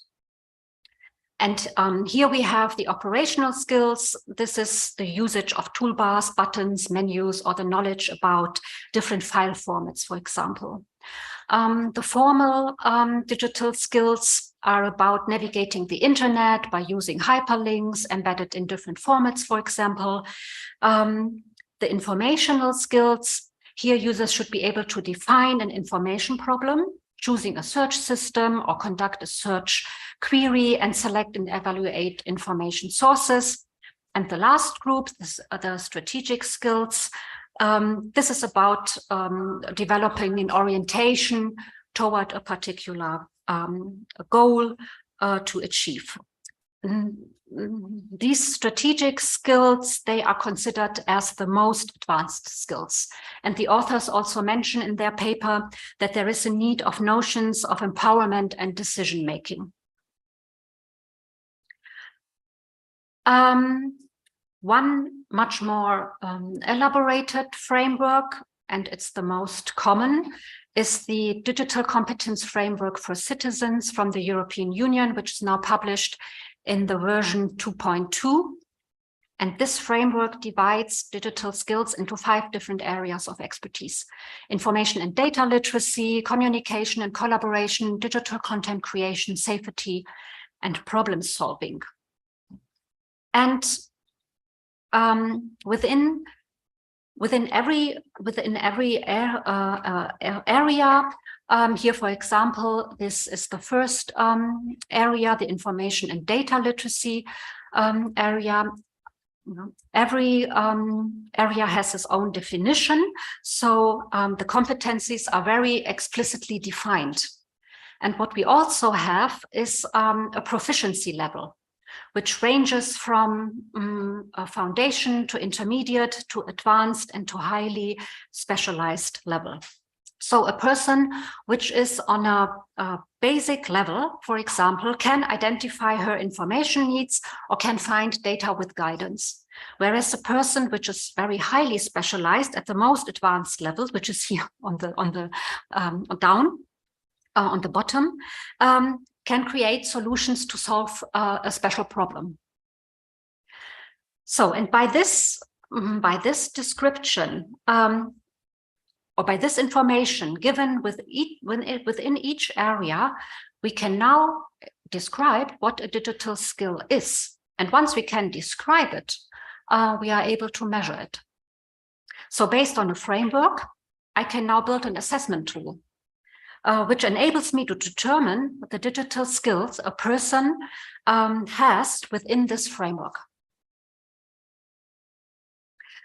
And here we have the operational skills. This is the usage of toolbars, buttons, menus, or the knowledge about different file formats, for example. The formal digital skills are about navigating the internet by using hyperlinks embedded in different formats, for example. The informational skills, here users should be able to define an information problem, choosing a search system or conduct a search query and select and evaluate information sources. And the last group, the strategic skills. This is about developing an orientation toward a particular goal to achieve. These strategic skills, they are considered as the most advanced skills. And the authors also mention in their paper that there is a need of notions of empowerment and decision-making. One much more elaborated framework, and it's the most common, is the Digital Competence Framework for Citizens from the European Union, which is now published in the version 2.2. And this framework divides digital skills into 5 different areas of expertise: information and data literacy, communication and collaboration, digital content creation, safety, and problem solving. And within every area, here, for example, this is the first area, the information and data literacy area. Every area has its own definition, so the competencies are very explicitly defined. And what we also have is a proficiency level, which ranges from a foundation to intermediate to advanced and to highly specialized level. So a person which is on a basic level, for example, can identify her information needs or can find data with guidance. Whereas a person which is very highly specialized at the most advanced level, which is here on the bottom, can create solutions to solve a special problem. So, and by this description, or by this information given within each area, we can now describe what a digital skill is. And once we can describe it, we are able to measure it. So based on a framework, I can now build an assessment tool, which enables me to determine the digital skills a person has within this framework.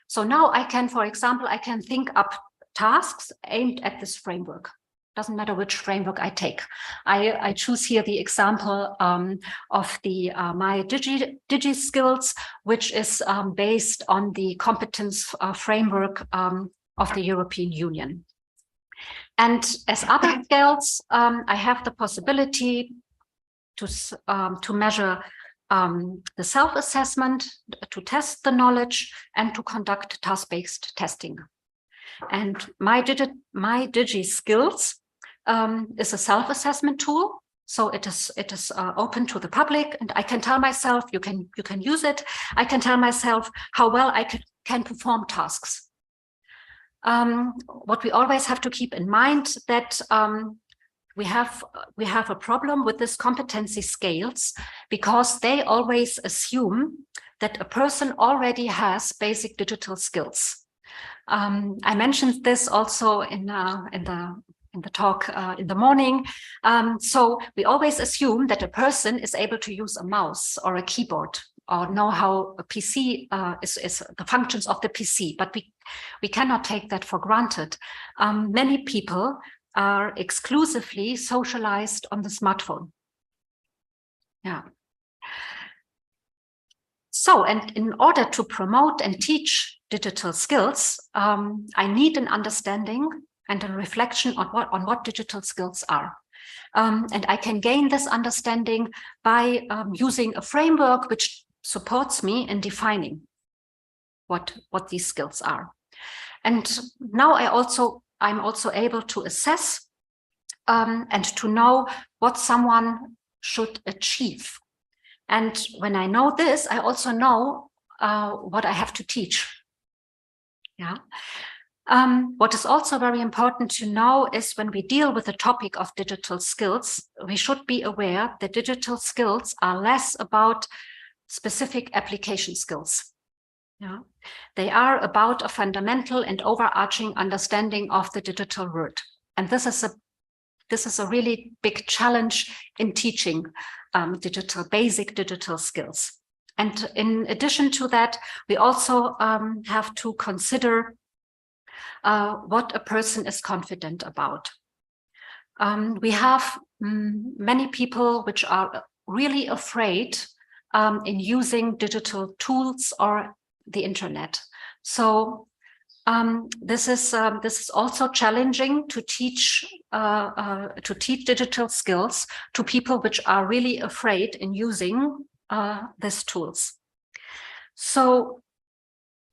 So now I can, for example, I can think up tasks aimed at this framework. Doesn't matter which framework I take. I choose here the example of the my Digi skills, which is based on the competence framework of the European Union. And as other skills, I have the possibility to measure the self-assessment, to test the knowledge, and to conduct task-based testing. And my Digi skills is a self-assessment tool So it is open to the public, and I can tell myself, you can use it. I can tell myself how well I can perform tasks. What we always have to keep in mind that we have a problem with this competency scales, because they always assume that a person already has basic digital skills. I mentioned this also in the talk in the morning. So we always assume that a person is able to use a mouse or a keyboard, or know how a PC is the functions of the PC, but we cannot take that for granted. Many people are exclusively socialized on the smartphone. Yeah. So, and in order to promote and teach digital skills, I need an understanding and a reflection on what digital skills are. And I can gain this understanding by using a framework which supports me in defining what these skills are. And now I'm also able to assess and to know what someone should achieve. And when I know this, I also know what I have to teach. Yeah. What is also very important to know is when we deal with the topic of digital skills, we should be aware that digital skills are less about specific application skills. Yeah. They are about a fundamental and overarching understanding of the digital world. And this is a really big challenge in teaching basic digital skills. And in addition to that, we also have to consider what a person is confident about. We have many people which are really afraid in using digital tools or the internet. So this is also challenging to teach digital skills to people which are really afraid in using these tools. So,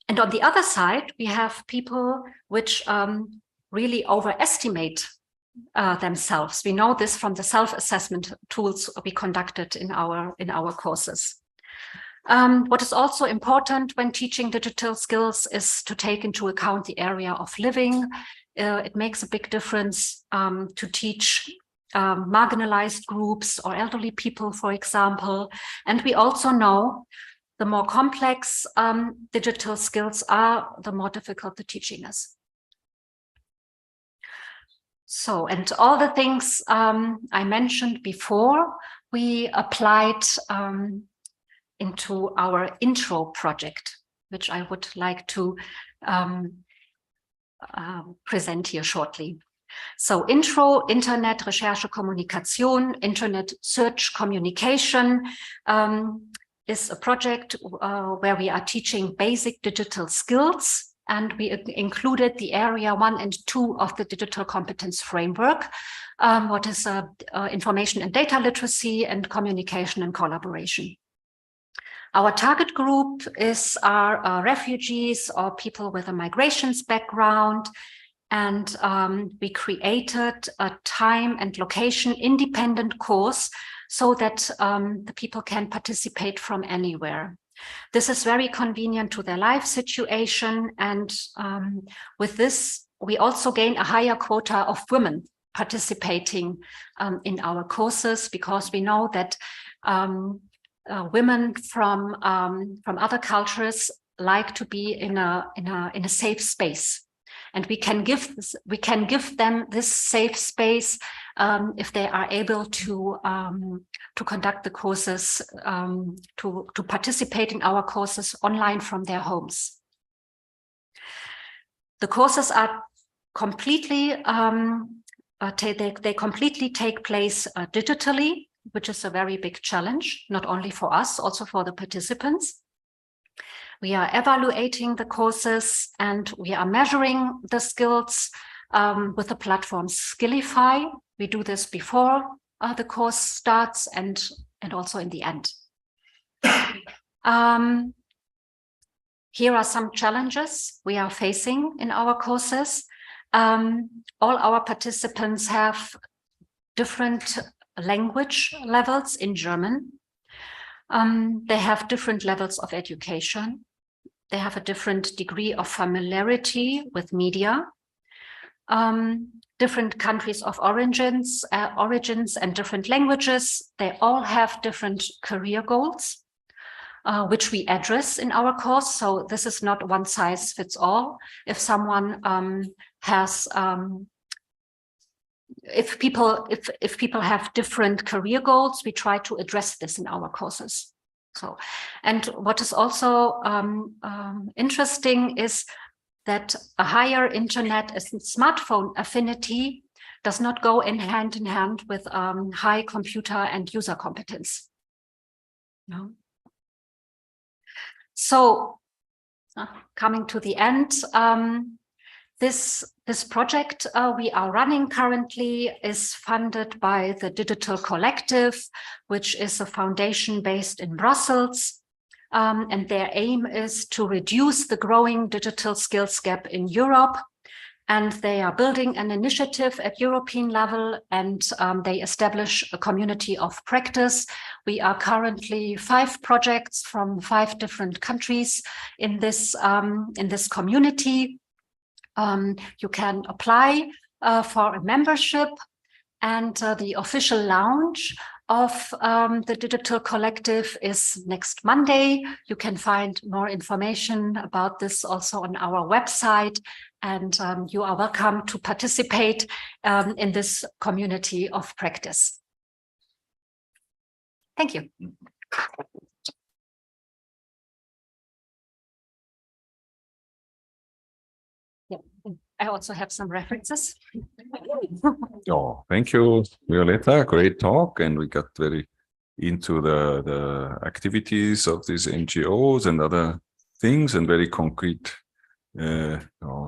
and on the other side, we have people which really overestimate themselves. We know this from the self-assessment tools we conducted in our courses. What is also important when teaching digital skills is to take into account the area of living. It makes a big difference to teach marginalized groups or elderly people, for example. And we also know the more complex digital skills are, the more difficult the teaching is. So, and all the things I mentioned before, we applied into our intro project, which I would like to present here shortly. So intro, Internet Recherche Kommunikation, Internet Search Communication is a project where we are teaching basic digital skills, and we included the area 1 and 2 of the digital competence framework, what is information and data literacy and communication and collaboration. Our target group are refugees or people with a migrations background, and we created a time and location independent course so that the people can participate from anywhere. This is very convenient to their life situation, and with this, we also gain a higher quota of women participating in our courses, because we know that women from other cultures like to be in a safe space, and we can give them this safe space if they are able to conduct the courses, to participate in our courses online from their homes. The courses are completely they completely take place digitally, which is a very big challenge, not only for us, also for the participants. We are evaluating the courses and we are measuring the skills with the platform Skillify. We do this before the course starts and also in the end. Here are some challenges we are facing in our courses. All our participants have different language levels in German. They have different levels of education. They have a different degree of familiarity with media. Different countries of origins and different languages. They all have different career goals, which we address in our course. So this is not one size fits all. If someone has if people have different career goals, we try to address this in our courses. So, and what is also interesting is that a higher internet and smartphone affinity does not go in hand with high computer and user competence. No. So, coming to the end, this project we are running currently is funded by the Digital Collective, which is a foundation based in Brussels. And their aim is to reduce the growing digital skills gap in Europe. And they are building an initiative at European level, and they establish a community of practice. We are currently 5 projects from 5 different countries in this community. You can apply for a membership, and the official launch of the Digital Collective is next Monday. You can find more information about this also on our website, and you are welcome to participate in this community of practice. Thank you. I also have some references. Oh, thank you, Violetta. Great talk, and we got very into the activities of these NGOs and other things, and very concrete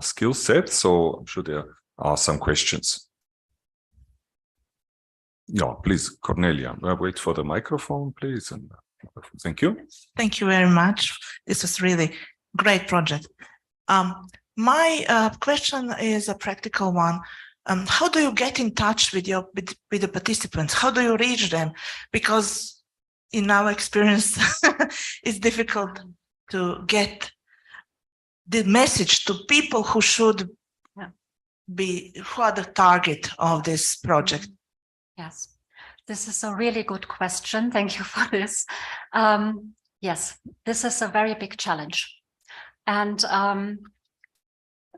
skill sets. So I'm sure there are some questions. Yeah, please, Cornelia. Wait for the microphone, please. And thank you. Thank you very much. This was really great project. My question is a practical one. How do you get in touch with the participants? How do you reach them? Because in our experience, it's difficult to get the message to people who should who are the target of this project. Yes, this is a really good question. Thank you for this. Yes, this is a very big challenge. And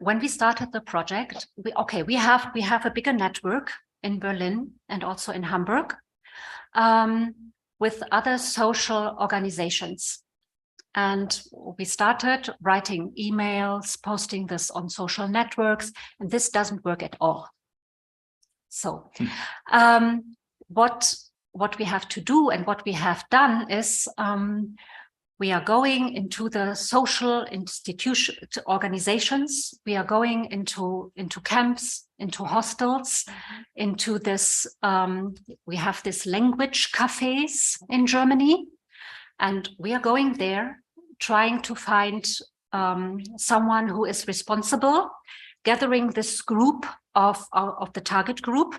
when we started the project, we have a bigger network in Berlin and also in Hamburg with other social organizations. And we started writing emails, posting this on social networks, and this doesn't work at all. So what we have to do and what we have done is we are going into the social organizations. We are going into camps, into hostels, into this. We have this language cafes in Germany, and we are going there, trying to find someone who is responsible, gathering this group of the target group,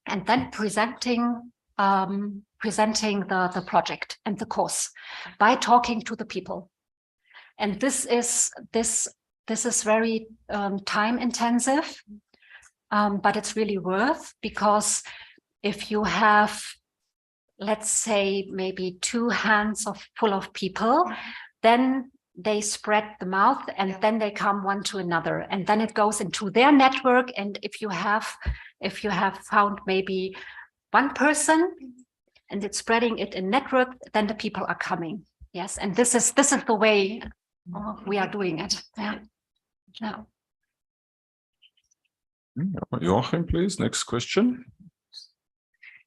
and then presenting the project and the course by talking to the people. And this is very time intensive, but it's really worth, because if you have, let's say, maybe 2 hands full of people, then they spread the mouth, and then they come one to another, and then it goes into their network. And if you have found maybe 1 person and it's spreading it in network, then the people are coming. Yes, and this is the way we are doing it. Yeah. Yeah. Joachim, please, next question.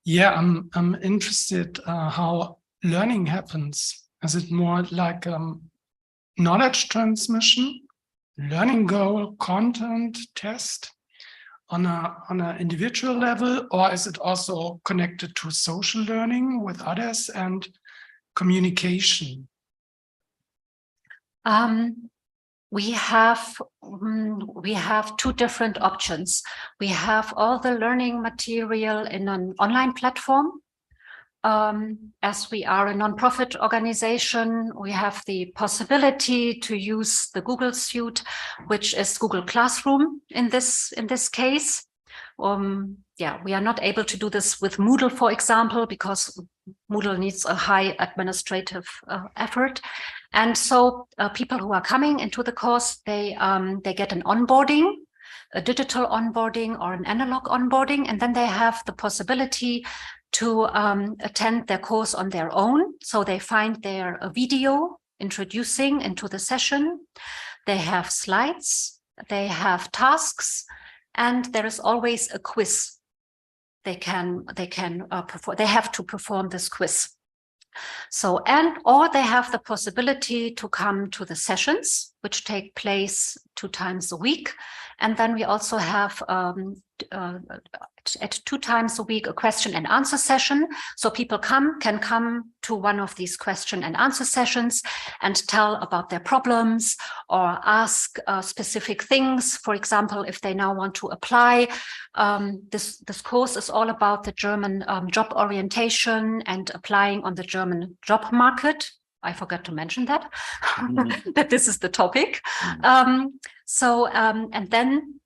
Yeah, I'm interested how learning happens. Is it more like knowledge transmission, learning goal, content, test on an individual level, or is it also connected to social learning with others and communication? we have two different options. We have all the learning material in an online platform. As we are a nonprofit organization, we have the possibility to use the Google suite, which is Google Classroom in this case. Yeah, we are not able to do this with Moodle, for example, because Moodle needs a high administrative effort. And so people who are coming into the course, they get an onboarding, a digital onboarding or an analog onboarding, and then they have the possibility to attend their course on their own. So they find their video introducing into the session. They have slides, they have tasks, and there is always a quiz. They have to perform this quiz. So, or they have the possibility to come to the sessions, which take place 2 times a week. And then we also have at 2 times a week a question and answer session. So people can come to one of these question and answer sessions and tell about their problems or ask specific things. For example, if they now want to apply, this course is all about the German job orientation and applying on the German job market. I forgot to mention that, that this is the topic. And then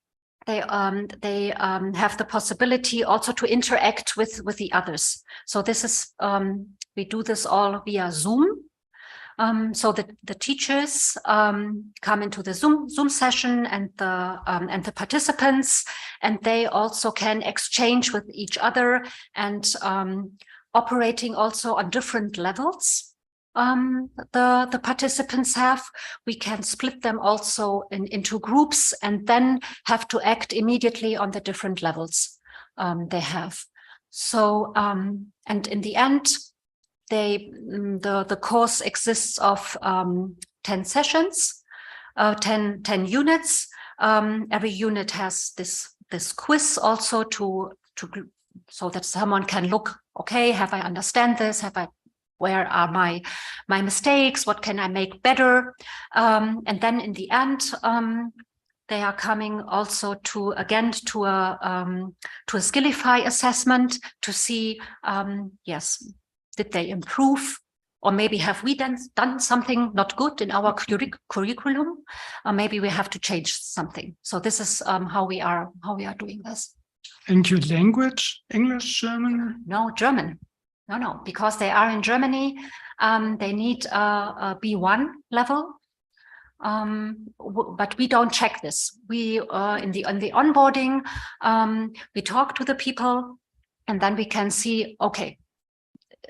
they have the possibility also to interact with the others. So this is, we do this all via Zoom. So the teachers come into the Zoom session and the participants, and they also can exchange with each other and operating also on different levels. The participants have, we can split them also into groups and then have to act immediately on the different levels they have. So, and in the end, the course exists of 10 sessions, 10 units. Every unit has this quiz also so that someone can look, okay, have I understand this? Where are my mistakes? What can I make better? And then in the end, they are coming also to a Skillify assessment to see, yes, did they improve? Or maybe have we done something not good in our curriculum? Or maybe we have to change something. So this is how we are doing this. And your language, English, German? No, German. No, because they are in Germany, they need a B1 level, but we don't check this. We in the onboarding, we talk to the people, and then we can see, okay,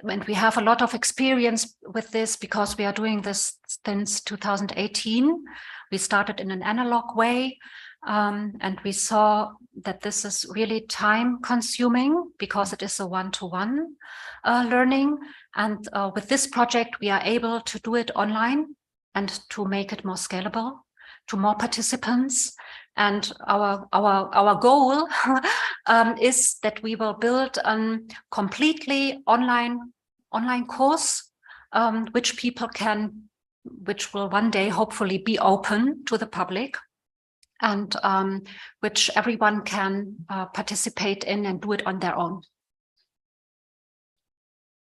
and we have a lot of experience with this because we are doing this since 2018. We started in an analog way. And we saw that this is really time consuming because it is a one-to-one learning. And with this project, we are able to do it online and to make it more scalable to more participants. And our goal is that we will build a completely online course, which will one day hopefully be open to the public, and which everyone can participate in and do it on their own.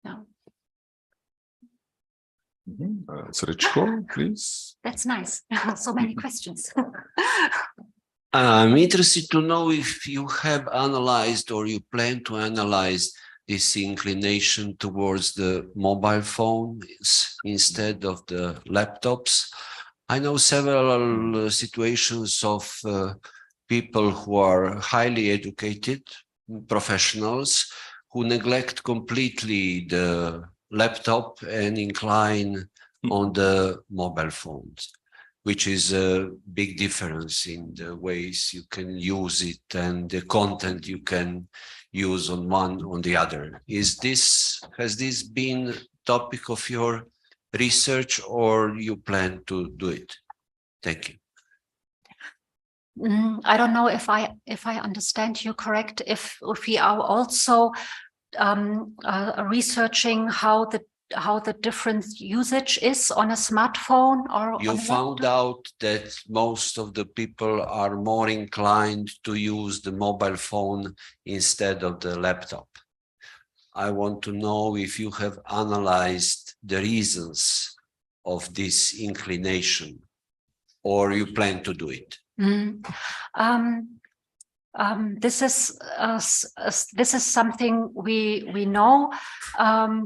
Yeah. Srečko, please. That's nice. So many questions. I'm interested to know if you have analyzed or you plan to analyze this inclination towards the mobile phones instead of the laptops. I know several situations of people who are highly educated professionals who neglect completely the laptop and incline on the mobile phones, which is a big difference in the ways you can use it and the content you can use on one on the other. Has this been topic of your research, or you plan to do it? Thank you. I don't know if I understand you correct. If we are also researching how the different usage is on a smartphone or You on a found laptop? out that most of the people are more inclined to use the mobile phone instead of the laptop. I want to know if you have analyzed the reasons of this inclination, or you plan to do it. This is something we know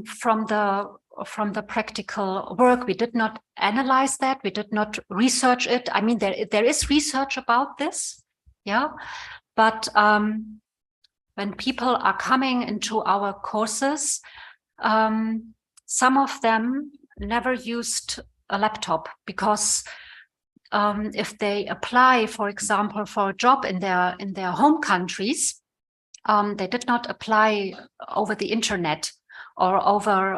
from the practical work. We did not analyze that. We did not research it. I mean, there is research about this, yeah. But when people are coming into our courses, some of them never used a laptop because if they apply, for example, for a job in their home countries, they did not apply over the internet or over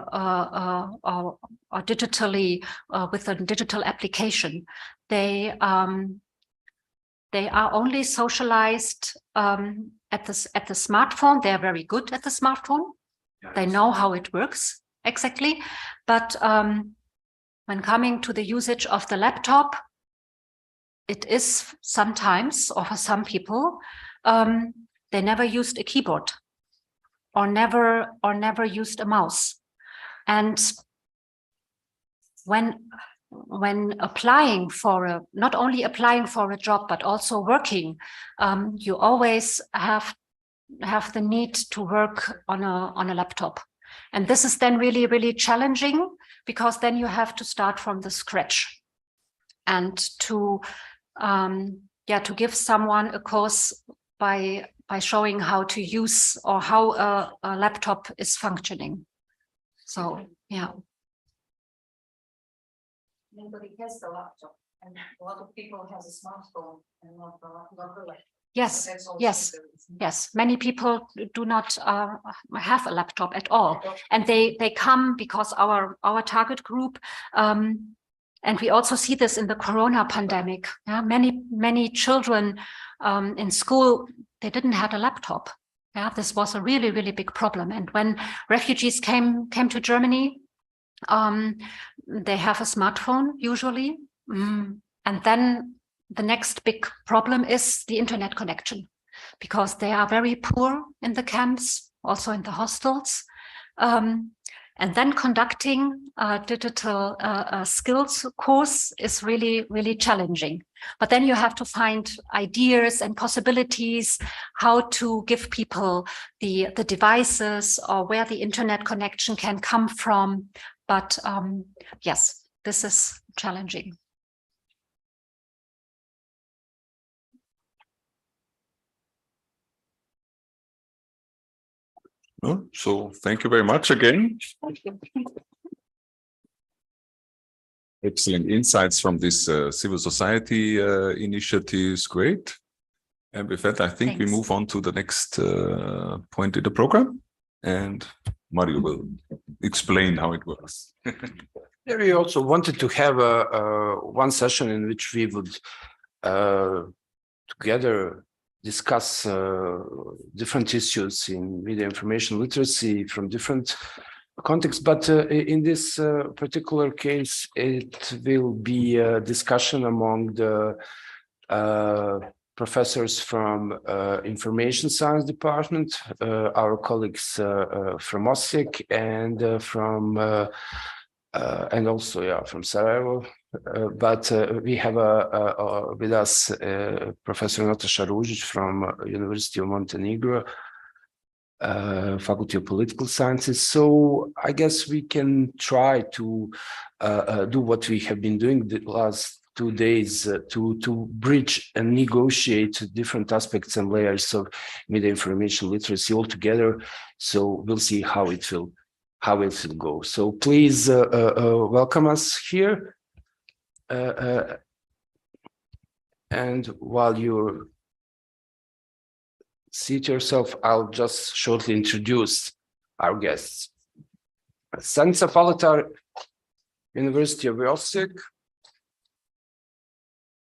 or digitally with a digital application. They are only socialized at the smartphone. They are very good at the smartphone. Yes. They know how it works exactly. But when coming to the usage of the laptop, it is sometimes, or for some people, they never used a keyboard or never used a mouse. And when applying for not only applying for a job, but also working, you always have the need to work on a laptop. And this is then really, really challenging because then you have to start from the scratch and to give someone a course by showing how to use or how a laptop is functioning. So, yeah. Nobody has the laptop, and a lot of people has a smartphone and not the laptop. Yes, yes. Many people do not have a laptop at all, and they come because our target group, and we also see this in the Corona pandemic. Yeah, many children in school, they didn't have a laptop. Yeah, this was a really, really big problem. And when refugees came to Germany, they have a smartphone usually, and then the next big problem is the internet connection, because they are very poor in the camps, also in the hostels. And then conducting a digital skills course is really, really challenging. But then you have to find ideas and possibilities, how to give people the devices or where the internet connection can come from. But yes, this is challenging. So thank you very much again. Excellent insights from this civil society initiatives. Great. And with that, I think we move on to the next point in the program. And Mario will explain how it works. We also wanted to have one session in which we would together discuss different issues in media information literacy from different contexts. But in this particular case, it will be a discussion among the professors from information science department, our colleagues from Osijek and from and also from Sarajevo. But we have with us Professor Nataša Ružić from University of Montenegro, Faculty of Political Sciences. So I guess we can try to do what we have been doing the last 2 days to bridge and negotiate different aspects and layers of media information literacy all together. So we'll see how it will go. So please welcome us here. And while you seat yourself, I'll just shortly introduce our guests. Sanica Falatar, University of Osijek,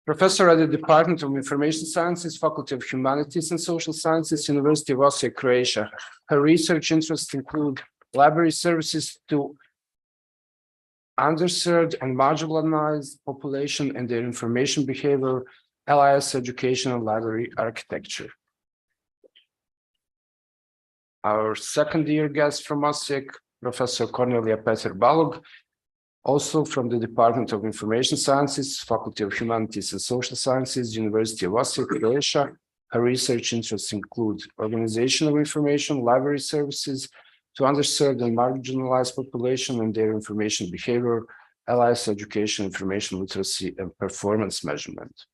professor at the Department of Information Sciences, Faculty of Humanities and Social Sciences, University of Osijek, Croatia. Her research interests include library services to underserved and marginalized population and their information behavior, LIS education and library architecture. Our second year guest from Osijek, Professor Cornelia Peter-Balog, also from the Department of Information Sciences, Faculty of Humanities and Social Sciences, University of Osijek, Croatia. Her research interests include organization of information, library services to underserved and marginalized population and their information behavior, LIS education, information literacy, and performance measurement.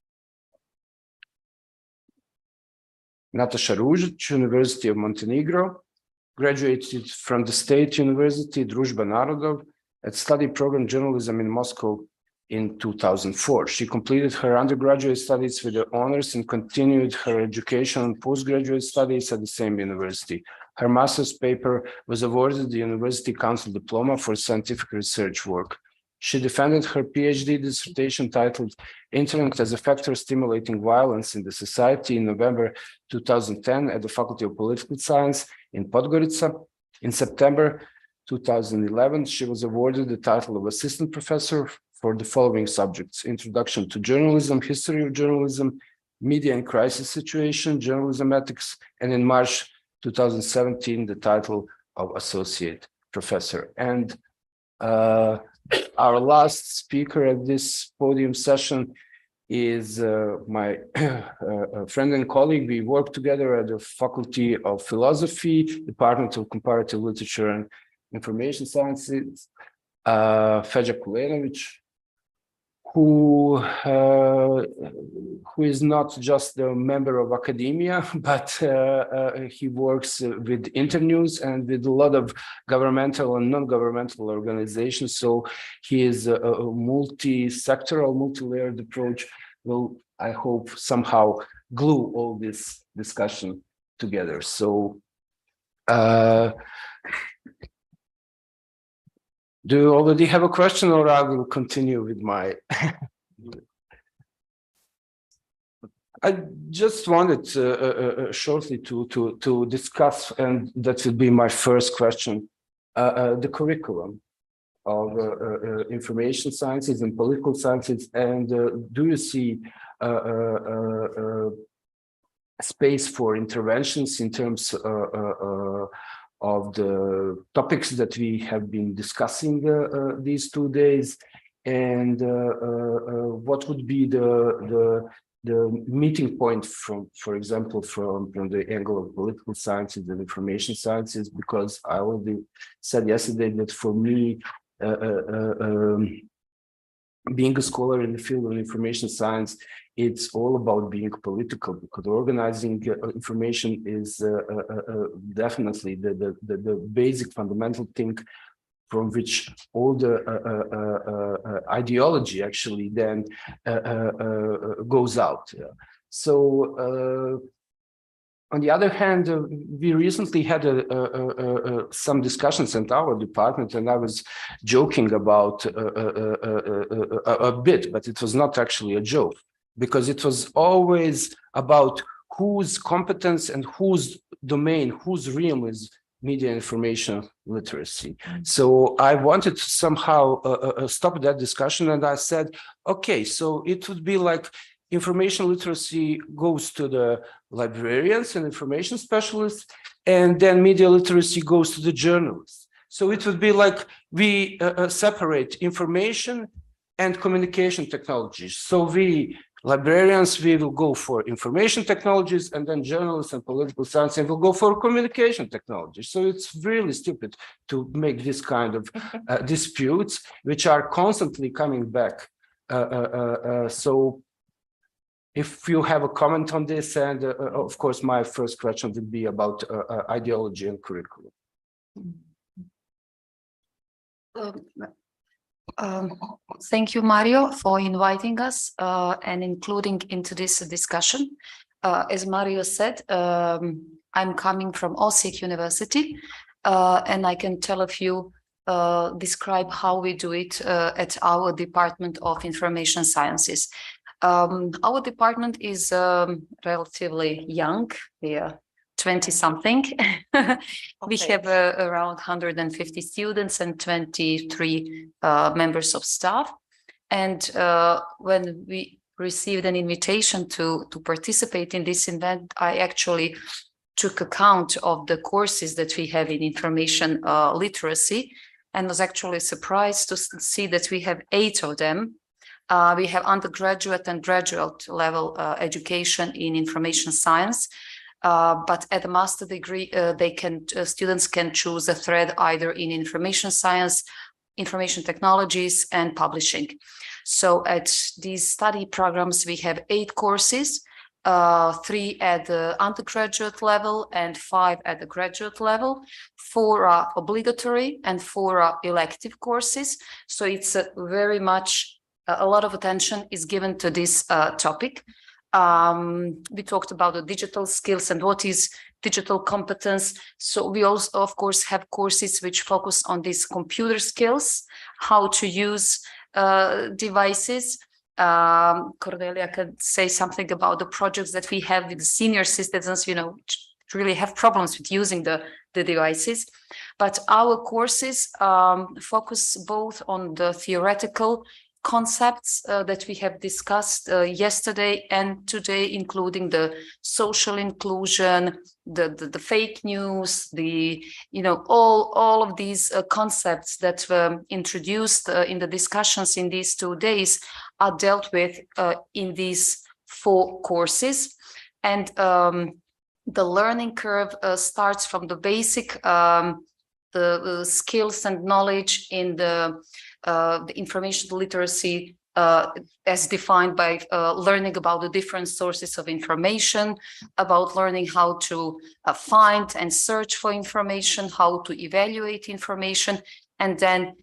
Nataša Ružić, University of Montenegro, graduated from the State University Družba Narodov at study program journalism in Moscow in 2004. She completed her undergraduate studies with the honors and continued her education and postgraduate studies at the same university. Her master's paper was awarded the University Council Diploma for scientific research work. She defended her PhD dissertation titled Internet as a Factor Stimulating Violence in the Society in November 2010 at the Faculty of Political Science in Podgorica. In September 2011, she was awarded the title of Assistant Professor for the following subjects: Introduction to Journalism, History of Journalism, Media and Crisis Situation, Journalism Ethics, and in March 2017, the title of Associate Professor. And our last speaker at this podium session is my friend and colleague. We work together at the Faculty of Philosophy, Department of Comparative Literature and Information Sciences, Feđa Kulenović, who is not just a member of academia, but he works with Internews and with a lot of governmental and non-governmental organizations. So he is a multi-sectoral, multi-layered approach will, I hope, somehow glue all this discussion together. So do you already have a question, or I will continue with my... I just wanted shortly to discuss, and that will be my first question, the curriculum of information sciences and political sciences. And do you see space for interventions in terms of the topics that we have been discussing these 2 days, and what would be the meeting point from, for example, from the angle of political sciences and information sciences? Because I already said yesterday that for me, being a scholar in the field of information science, it's all about being political, because organizing information is definitely the basic fundamental thing from which all the ideology actually then goes out. So on the other hand, we recently had some discussions in our department, and I was joking about a bit, but it was not actually a joke, because it was always about whose competence and whose domain, whose realm is media information literacy. So I wanted to somehow stop that discussion, and I said, okay, so it would be like information literacy goes to the librarians and information specialists, and then media literacy goes to the journalists. So it would be like we separate information and communication technologies. So we librarians, we will go for information technologies, and then journalists and political science will go for communication technologies. So it's really stupid to make this kind of disputes, which are constantly coming back. So if you have a comment on this, and of course, my first question would be about ideology and curriculum. Thank you, Mario, for inviting us and including into this discussion. As Mario said, I'm coming from Osijek University, and I can tell a few, describe how we do it at our Department of Information Sciences. Our department is relatively young. We are 20 something. We Okay. have around 150 students and 23 members of staff. And when we received an invitation to participate in this event, I actually took account of the courses that we have in information literacy, and was actually surprised to see that we have 8 of them. We have undergraduate and graduate level education in information science, but at the master degree, students can choose a thread either in information science, information technologies, and publishing. So at these study programs, we have 8 courses, 3 at the undergraduate level and 5 at the graduate level. 4 are obligatory and 4 are elective courses. So it's very much, a lot of attention is given to this topic. We talked about the digital skills and what is digital competence. So we also, of course, have courses which focus on these computer skills, how to use devices. Cordelia could say something about the projects that we have with the senior citizens, which really have problems with using the devices. But our courses focus both on the theoretical concepts that we have discussed yesterday and today, including the social inclusion, the fake news, all of these concepts that were introduced in the discussions in these 2 days are dealt with in these 4 courses. And the learning curve starts from the basic the skills and knowledge in the information literacy as defined by learning about the different sources of information, about learning how to find and search for information, how to evaluate information, and then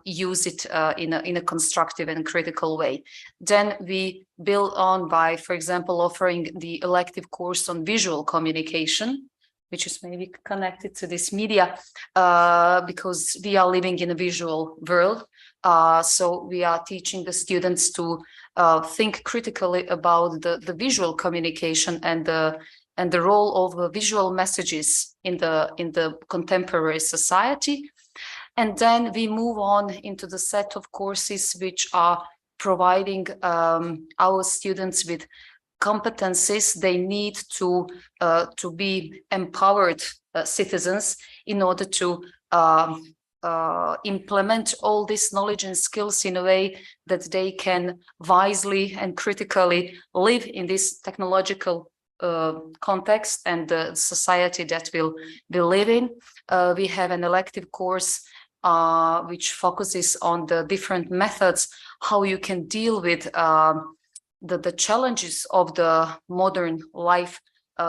use it in a constructive and critical way. Then we build on by, for example, offering the elective course on visual communication, which is maybe connected to this media, because we are living in a visual world. So we are teaching the students to think critically about the visual communication and the role of visual messages in the contemporary society. And then we move on into the set of courses which are providing our students with competencies they need to be empowered citizens in order to implement all this knowledge and skills in a way that they can wisely and critically live in this technological context and the society that we live in. We have an elective course which focuses on the different methods, how you can deal with the challenges of the modern life,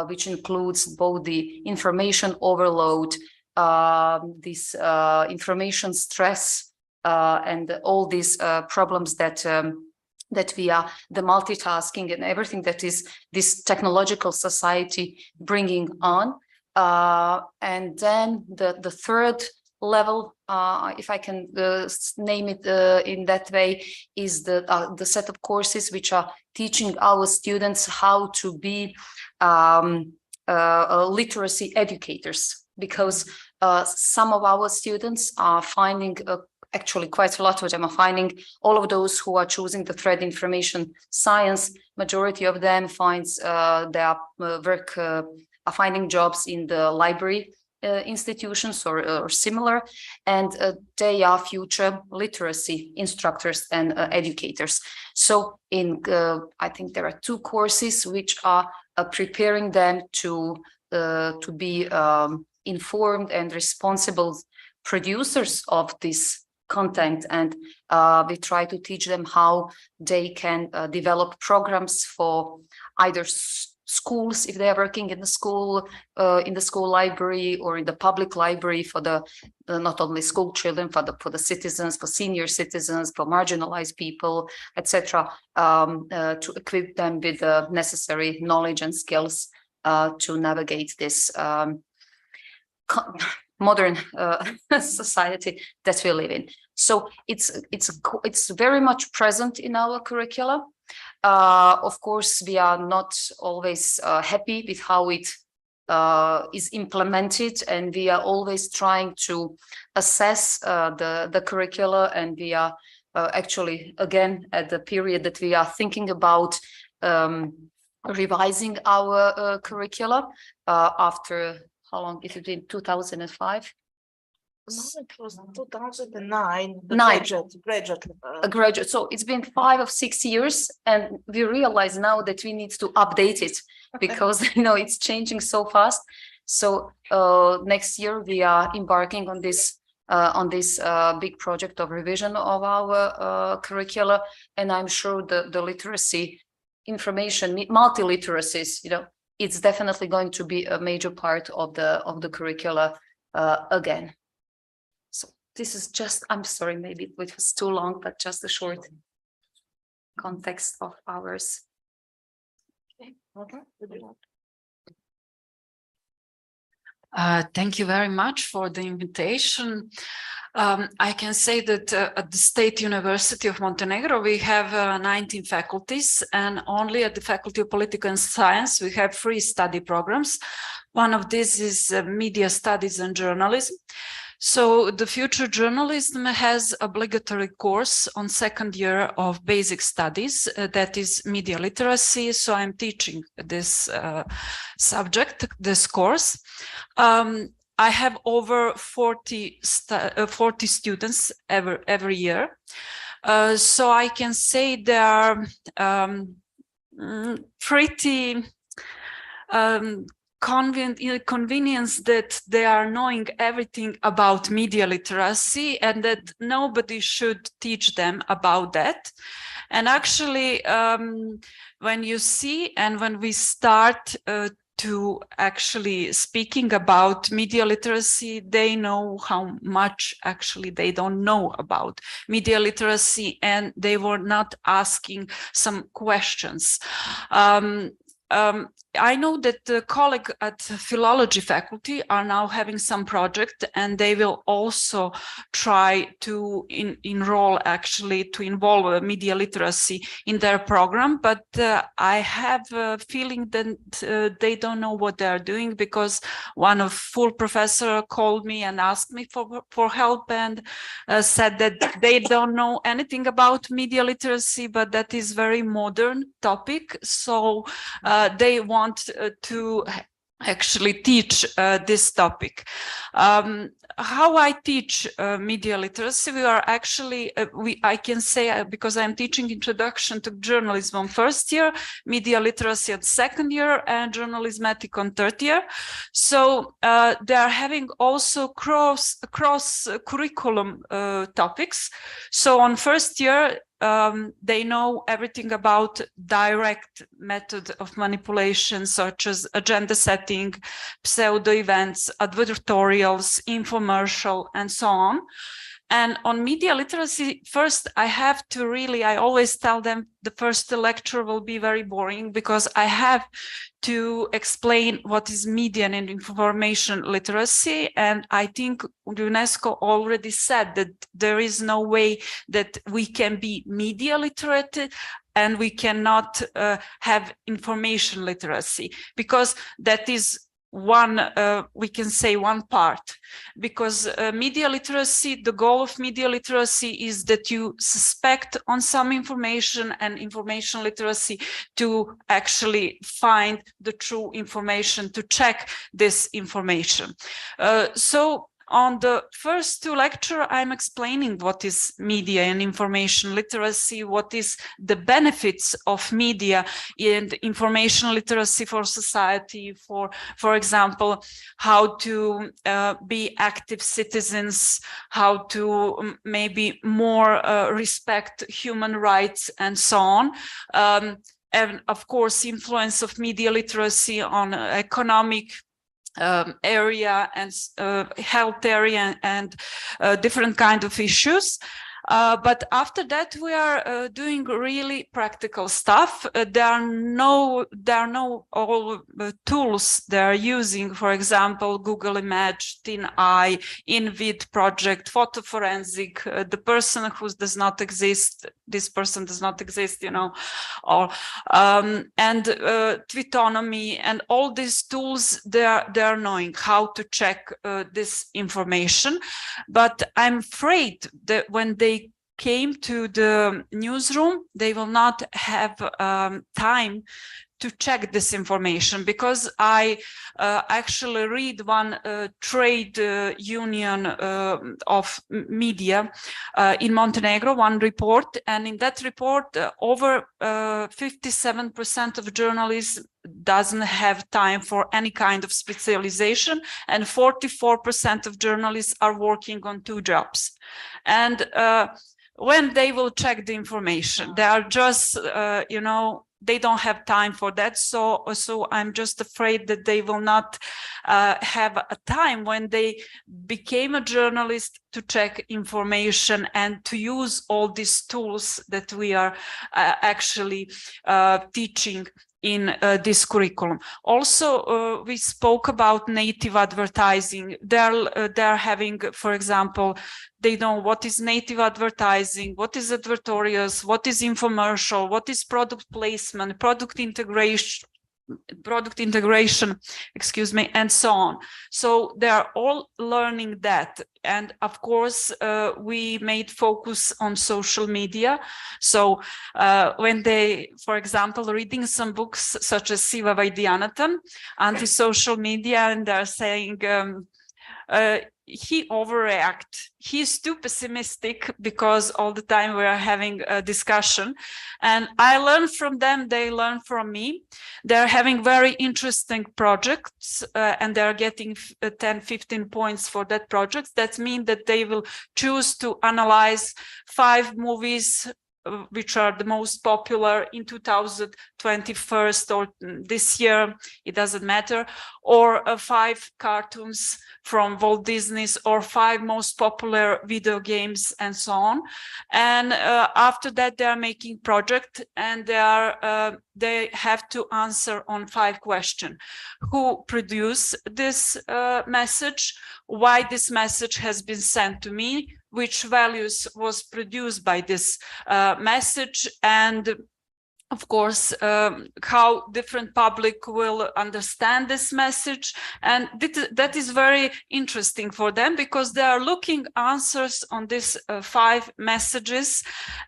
which includes both the information overload, this information stress, and all these problems that we are, the multitasking and everything that is this technological society bringing on. And then the third level, if I can name it in that way, is the set of courses which are teaching our students how to be literacy educators, because some of our students are finding, actually quite a lot of them are finding, all of those who are choosing the thread information science, majority of them finds their work are finding jobs in the library institutions or similar, and they are future literacy instructors and educators. So I think there are 2 courses which are preparing them to be informed and responsible producers of this content, and we try to teach them how they can develop programs for either schools if they are working in the school library, or in the public library for the not only school children, for the citizens, for senior citizens, for marginalized people, etc., to equip them with the necessary knowledge and skills to navigate this modern society that we live in. So it's very much present in our curricula. Of course, we are not always happy with how it is implemented, and we are always trying to assess the curricula, and we are actually again at the period that we are thinking about revising our curricula after how long? Is it in 2005? No, it was 2009. The Nine. graduate. So it's been 5 or 6 years, and we realize now that we need to update it because it's changing so fast. So next year we are embarking on this big project of revision of our curricula, and I'm sure the literacy information, multi-literacies, it's definitely going to be a major part of the curricula again. So this is just, I'm sorry, maybe it was too long, but just a short context of ours. Thank you very much for the invitation. I can say that at the State University of Montenegro, we have 19 faculties, and only at the Faculty of Political Science, we have 3 study programs. One of these is Media Studies and Journalism. So the future journalism has obligatory course on 2nd year of basic studies, that is media literacy. So I'm teaching this subject, this course. I have over 40 students every year. So I can say they are pretty convenience that they are knowing everything about media literacy, and that nobody should teach them about that. And actually, when you see and when we start to actually speaking about media literacy, they know how much actually they don't know about media literacy, and they were not asking some questions. I know that the colleague at philology faculty are now having some project, and they will also try to enroll, actually to involve media literacy in their program. But I have a feeling that they don't know what they are doing, because one of full professor called me and asked me for help, and said that they don't know anything about media literacy, but that is very modern topic. So they want to actually teach this topic. How I teach media literacy, we are actually, I can say, because I'm teaching introduction to journalism on 1st year, media literacy at 2nd year, and journalismatic on 3rd year. So they are having also cross curriculum topics. So on 1st year, they know everything about direct method of manipulation, such as agenda setting, pseudo events, advertorials, infomercial, and so on. And on media literacy, first, I have to really, I always tell them the first lecture will be very boring, because I have to explain what is media and information literacy. And I think UNESCO already said that there is no way that we can be media literate and we cannot have information literacy, because that is one, we can say one part, because media literacy, the goal of media literacy is that you suspect on some information, and information literacy to actually find the true information, to check this information. So on the first 2 lectures, I'm explaining what is media and information literacy, what is the benefits of media and information literacy for society, for example, how to be active citizens, how to maybe more respect human rights, and so on. And of course, influence of media literacy on economic area and health area and different kind of issues. But after that, we are doing really practical stuff. There are no all tools they are using. For example, Google Image, TinEye, InVid project, photo forensic. The person who does not exist this person does not exist, you know, or and Twitonomy and all these tools, they're knowing how to check this information. But I'm afraid that when they came to the newsroom, they will not have time to check this information, because I actually read one trade union of media in Montenegro, one report, and in that report over 57% of journalists doesn't have time for any kind of specialization, and 44% of journalists are working on 2 jobs. And when they will check the information, they are just, you know, they don't have time for that. So I'm just afraid that they will not have a time when they became a journalist to check information and to use all these tools that we are actually teaching in this curriculum. Also, we spoke about native advertising. They're having, for example, they know what is native advertising, what is advertorials, what is infomercial, what is product placement, product integration, excuse me, and so on. So they are all learning that. And of course, we made focus on social media. So when they, for example, reading some books such as Siva Vaidyanathan, anti-social media, and they're saying, he overreact. He's too pessimistic, because all the time we are having a discussion, and I learn from them, they learn from me. They're having very interesting projects, and they're getting 10-15 points for that project. That means that they will choose to analyze 5 movies which are the most popular in 2021 or this year, it doesn't matter, or 5 cartoons from Walt Disney's, or 5 most popular video games, and so on. And after that, they are making project, and they have to answer on 5 questions. Who produced this message? Why this message has been sent to me? Which values was produced by this message? And of course, how different public will understand this message. And that is very interesting for them, because they are looking answers on these 5 messages.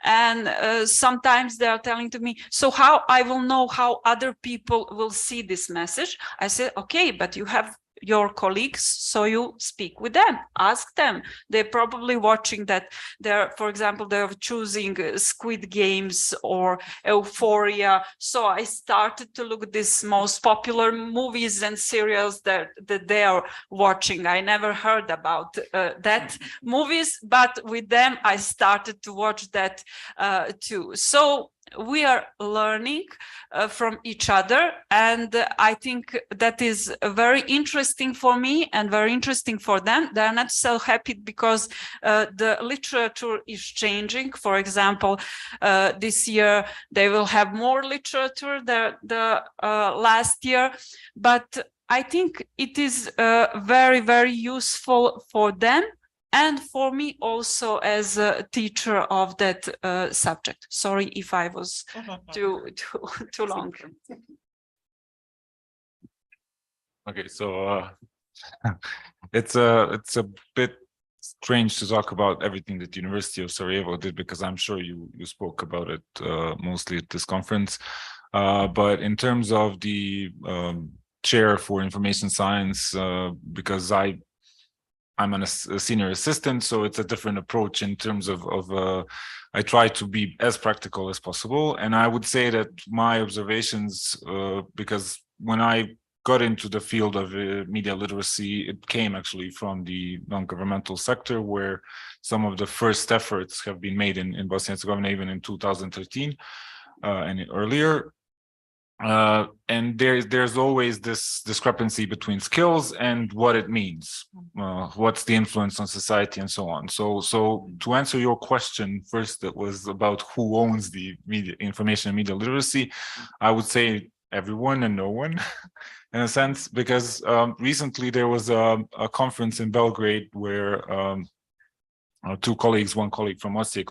And sometimes they are telling to me, so how I will know how other people will see this message? I said, okay, but you have your colleagues, so you speak with them, ask them. They're probably watching that. They're, for example, they're choosing Squid Games or Euphoria. So I started to look at these most popular movies and serials that they are watching. I never heard about that movies, but with them I started to watch that too. So we are learning from each other, and I think that is very interesting for me and very interesting for them. They're not so happy because the literature is changing. For example, this year they will have more literature than the last year, but I think it is very, very useful for them. And for me also as a teacher of that subject. Sorry if I was too long. Okay, so it's a bit strange to talk about everything that the University of Sarajevo did, because I'm sure you spoke about it mostly at this conference. But in terms of the chair for information science, because I'm a senior assistant, so it's a different approach in terms of I try to be as practical as possible. And I would say that my observations, because when I got into the field of media literacy, it came actually from the non-governmental sector, where some of the first efforts have been made in Bosnia and Herzegovina, even in 2013 and earlier. And there's always this discrepancy between skills and what it means, what's the influence on society and so on. So to answer your question first, that was about who owns the media, information and media literacy, I would say everyone and no one in a sense, because recently there was a conference in Belgrade where two colleagues, one colleague from Osijek,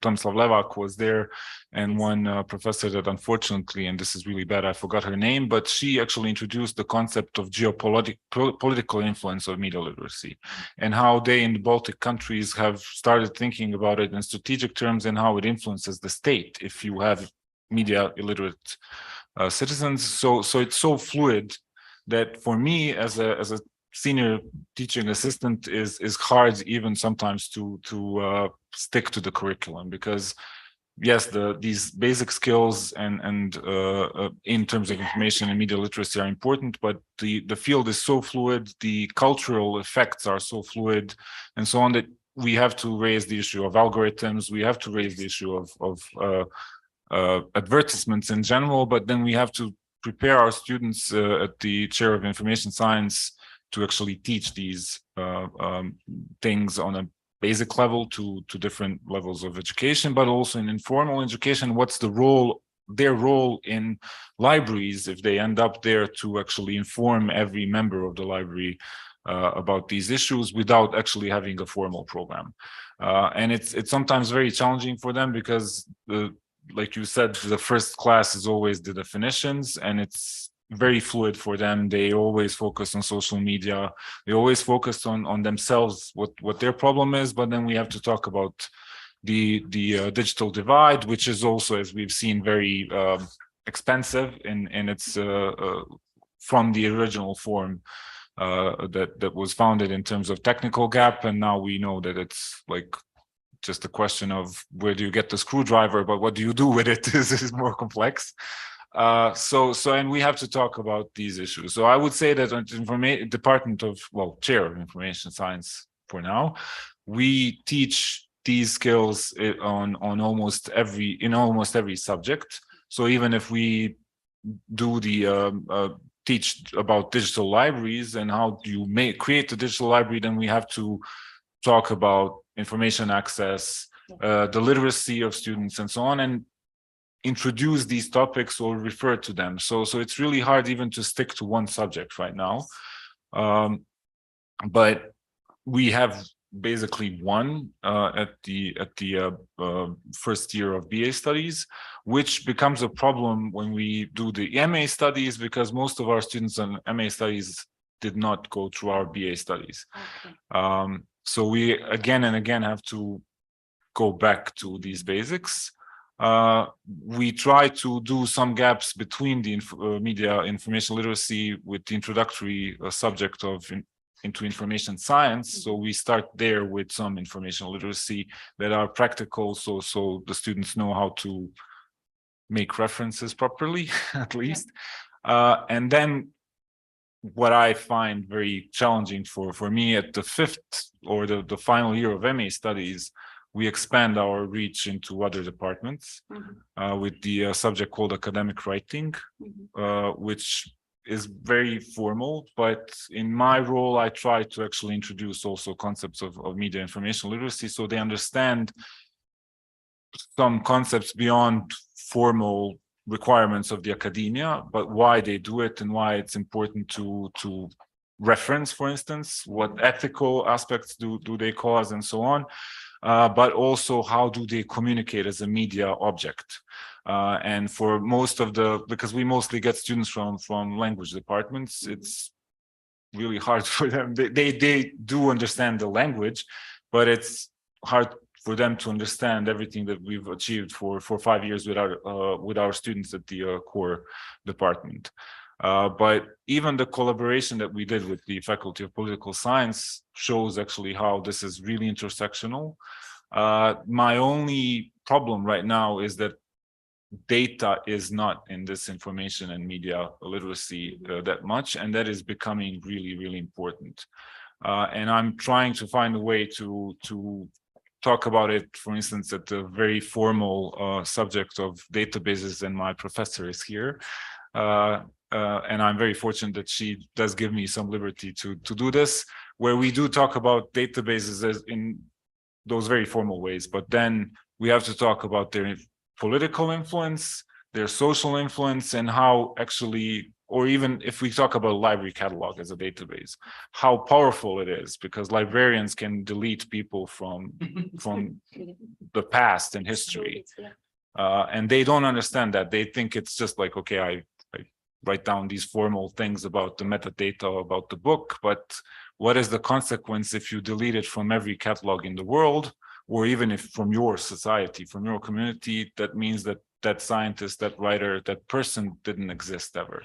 Tomislav Levak was there, and one professor that unfortunately, and this is really bad, I forgot her name, but she actually introduced the concept of geopolitical influence of media literacy, and how they in the Baltic countries have started thinking about it in strategic terms and how it influences the state if you have media illiterate citizens. So it's so fluid that for me as a senior teaching assistant is hard even sometimes to stick to the curriculum, because yes, these basic skills and in terms of information and media literacy are important, but the field is so fluid, the cultural effects are so fluid and so on, that we have to raise the issue of algorithms, we have to raise the issue of advertisements in general, but then we have to prepare our students at the chair of information science to actually teach these things on a basic level to different levels of education, but also in informal education. What's their role in libraries if they end up there to actually inform every member of the library about these issues without actually having a formal program. And it's sometimes very challenging for them because like you said, the first class is always the definitions, and it's very fluid for them. They always focus on social media. They always focus on themselves, what their problem is. But then we have to talk about the digital divide, which is also, as we've seen, very expensive, and it's from the original form that was founded in terms of technical gap, and now we know that it's like just a question of where do you get the screwdriver, but what do you do with it is more complex. And we have to talk about these issues. So I would say that chair of information science for now, we teach these skills on almost every subject. So even if we do the teach about digital libraries and how do you create a digital library, then we have to talk about information access, the literacy of students and so on, and introduce these topics or refer to them. So it's really hard even to stick to one subject right now. But we have basically one at the first year of BA studies, which becomes a problem when we do the MA studies, because most of our students on MA studies did not go through our BA studies. Okay. So we again and again have to go back to these basics. We try to do some gaps between the media information literacy with the introductory subject of into information science. So we start there with some information literacy that are practical, so the students know how to make references properly, at least. And then what I find very challenging for me at the fifth or the final year of MA studies, we expand our reach into other departments with the subject called academic writing, which is very formal, but in my role, I try to actually introduce also concepts of media information literacy, so they understand some concepts beyond formal requirements of the academia, but why they do it and why it's important to reference, for instance, what ethical aspects do they cause and so on. But also how do they communicate as a media object. And for most of because we mostly get students from language departments, it's really hard for them. They do understand the language, but it's hard for them to understand everything that we've achieved for 5 years with our students at the core department. But even the collaboration that we did with the Faculty of Political Science shows actually how this is really intersectional. My only problem right now is that data is not in this information and media literacy that much, and that is becoming really, really important. And I'm trying to find a way to talk about it, for instance, at the very formal subject of databases, and my professor is here. And I'm very fortunate that she does give me some liberty to do this, where we do talk about databases as in those very formal ways, but then we have to talk about their political influence, their social influence, and how actually or even if we talk about library catalog as a database, how powerful it is, because librarians can delete people from the past and history. And they don't understand that. They think it's just like, okay, I write down these formal things about the metadata about the book, but what is the consequence if you delete it from every catalog in the world, or even if from your society, from your community? That means that that scientist, that writer, that person didn't exist ever.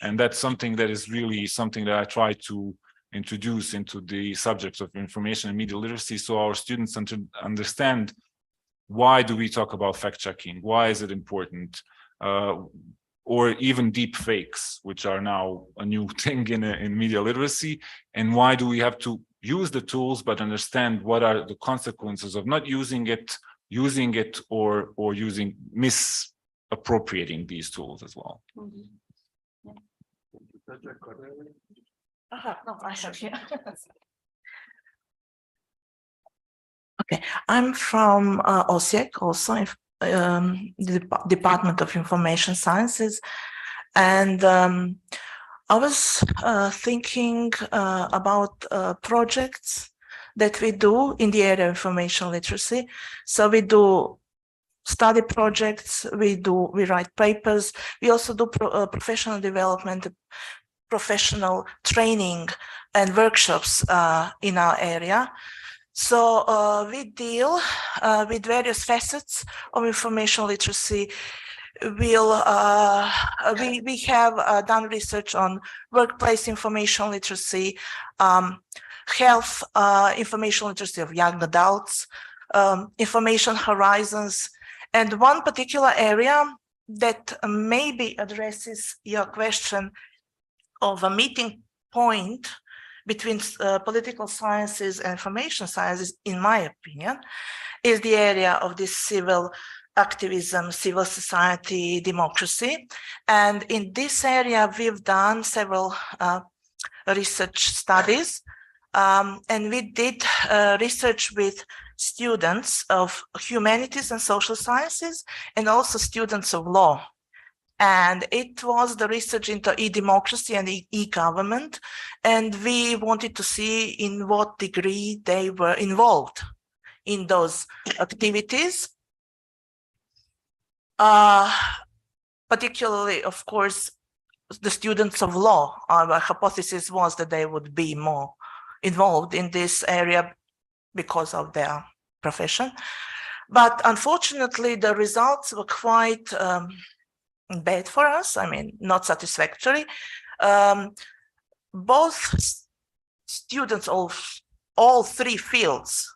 And that's something that is really something that I try to introduce into the subjects of information and media literacy, so our students understand, why do we talk about fact-checking? Why is it important? Or even deep fakes, which are now a new thing in media literacy. And why do we have to use the tools, but understand what are the consequences of not using it, or using misappropriating these tools as well. No, I have here. Okay, I'm from Osijek, also the Department of Information Sciences, and I was thinking about projects that we do in the area of information literacy. So we do study projects, we write papers, we also do professional development, professional training and workshops in our area. So we deal with various facets of information literacy. We have done research on workplace information literacy, health information literacy of young adults, information horizons, and one particular area that maybe addresses your question of a meeting point between political sciences and information sciences, in my opinion, is the area of this civil activism, civil society, democracy. And in this area, we've done several research studies. And we did research with students of humanities and social sciences, and also students of law. And it was the research into e-democracy and e-government. And we wanted to see in what degree they were involved in those activities. Particularly, of course, the students of law. Our hypothesis was that they would be more involved in this area because of their profession. But unfortunately, the results were quite bad for us. I mean, not satisfactory. Both students of all three fields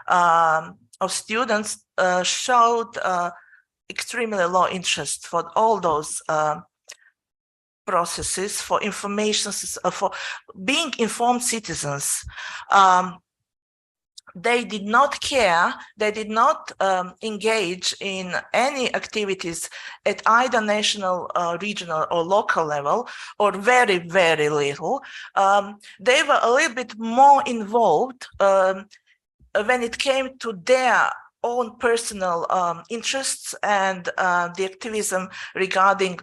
of students showed extremely low interest for all those processes, for information, for being informed citizens. They did not care, they did not engage in any activities at either national, regional or local level, or very, very little. They were a little bit more involved when it came to their own personal interests and the activism regarding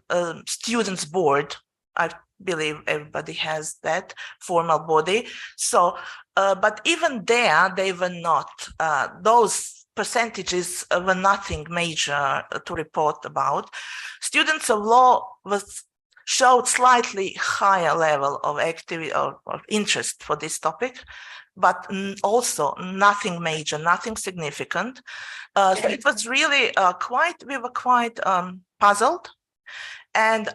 students' board. I believe everybody has that formal body. So, but even there, they were not, those percentages were nothing major to report about. Students of law showed slightly higher level of activity or interest for this topic, but also nothing major, nothing significant. So it was really we were quite puzzled. And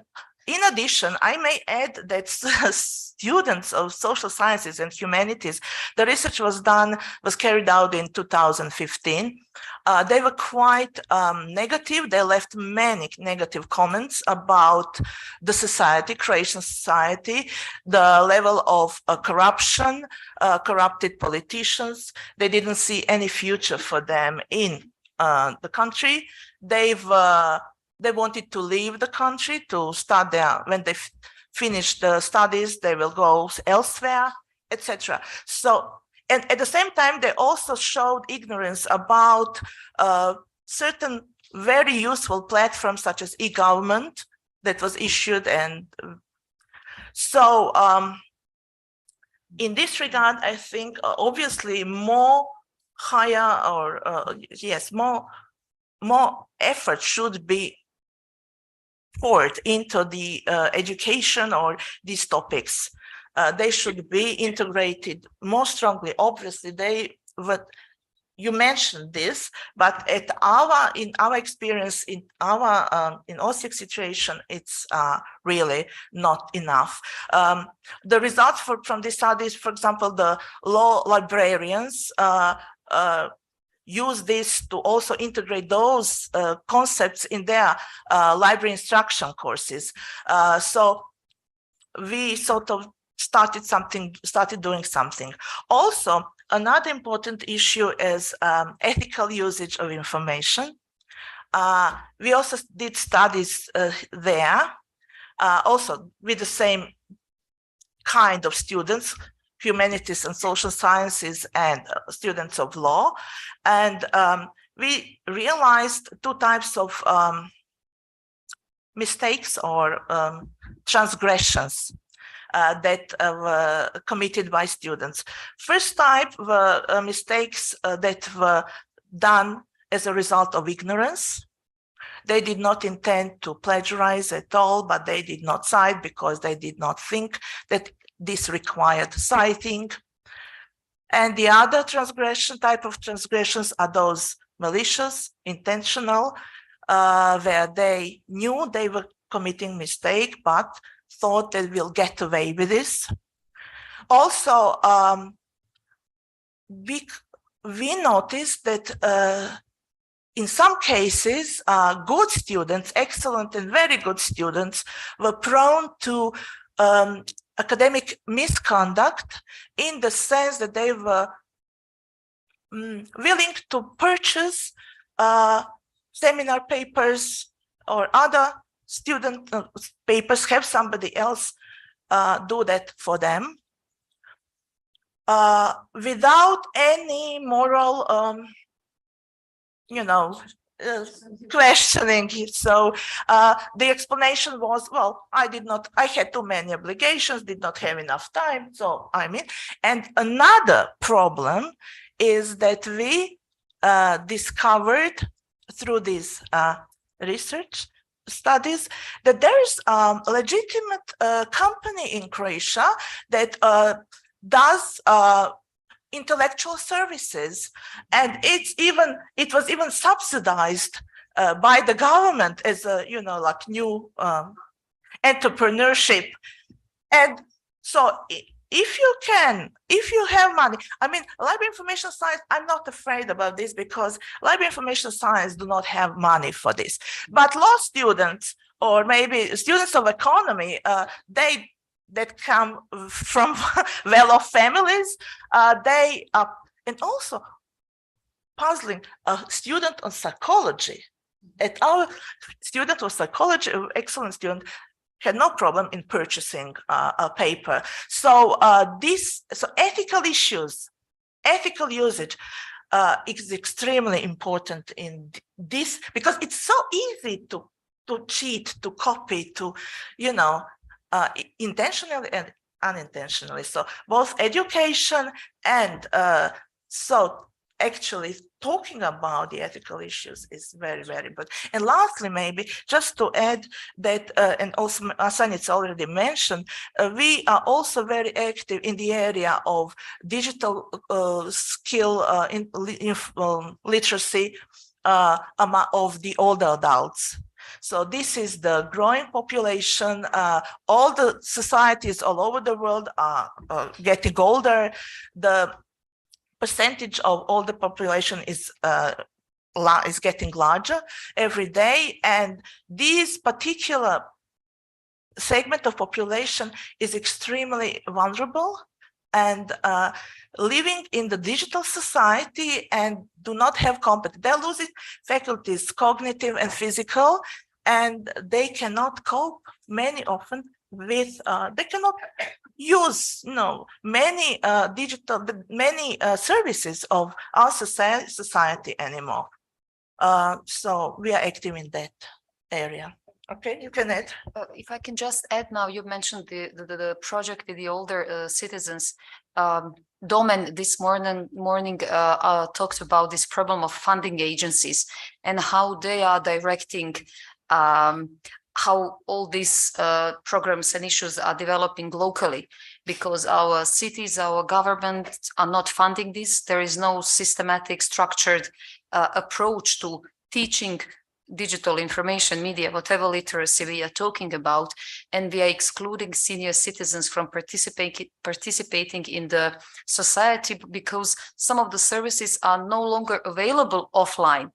in addition, I may add that students of social sciences and humanities, the research was carried out in 2015. They were quite negative. They left many negative comments about the society, Croatian society, the level of corruption, corrupted politicians. They didn't see any future for them in the country. They wanted to leave the country to start there. When they finish the studies, they will go elsewhere, etc. So, and at the same time, they also showed ignorance about certain very useful platforms such as e-government that was issued and So in this regard, I think obviously more higher or yes, more effort should be poured into the education or these topics. They should be integrated more strongly. Obviously, you mentioned this, but in our experience, in OSIC situation, it's really not enough. The results from these studies, for example, the law librarians use this to also integrate those concepts in their library instruction courses. So we sort of started doing something. Also, another important issue is ethical usage of information. We also did studies there, also with the same kind of students, humanities and social sciences and students of law. And we realized two types of mistakes or transgressions that were committed by students. First type were mistakes that were done as a result of ignorance. They did not intend to plagiarize at all, but they did not cite because they did not think that this required citing. And the other type of transgressions are those malicious, intentional, where they knew they were committing mistake, but thought they will get away with this. Also, we noticed that in some cases, good students, excellent and very good students, were prone to academic misconduct in the sense that they were willing to purchase seminar papers or other student papers, have somebody else do that for them without any moral questioning. So the explanation was, well, I had too many obligations, did not have enough time. So and another problem is that we discovered through these research studies that there is a legitimate company in Croatia that does intellectual services, and it was even subsidized by the government as a like new entrepreneurship. And so if you have money, library information science, I'm not afraid about this because library information science do not have money for this, but law students or maybe students of economy, that come from well-off families, and also puzzling, a student on psychology. Our student of psychology, excellent student, had no problem in purchasing a paper. So ethical issues, ethical usage is extremely important in this, because it's so easy to cheat, to copy, to intentionally and unintentionally. So both education and so actually talking about the ethical issues is very, very good. And lastly, maybe just to add that, and also Asan, it's already mentioned, we are also very active in the area of digital skill literacy of the older adults. So this is the growing population. All the societies all over the world are getting older. The percentage of older population is getting larger every day, and this particular segment of population is extremely vulnerable and living in the digital society and do not have competence. They're losing faculties, cognitive and physical, and they cannot cope many often with, they cannot use many services of our society anymore. So we are active in that area. Okay, you can add. If I can just add now, you mentioned the project with the older citizens. Domen this morning talked about this problem of funding agencies and how they are directing how all these programs and issues are developing locally, because our cities, our government are not funding this. There is no systematic, structured approach to teaching digital information, media, whatever literacy we are talking about, and we are excluding senior citizens from participating in the society because some of the services are no longer available offline.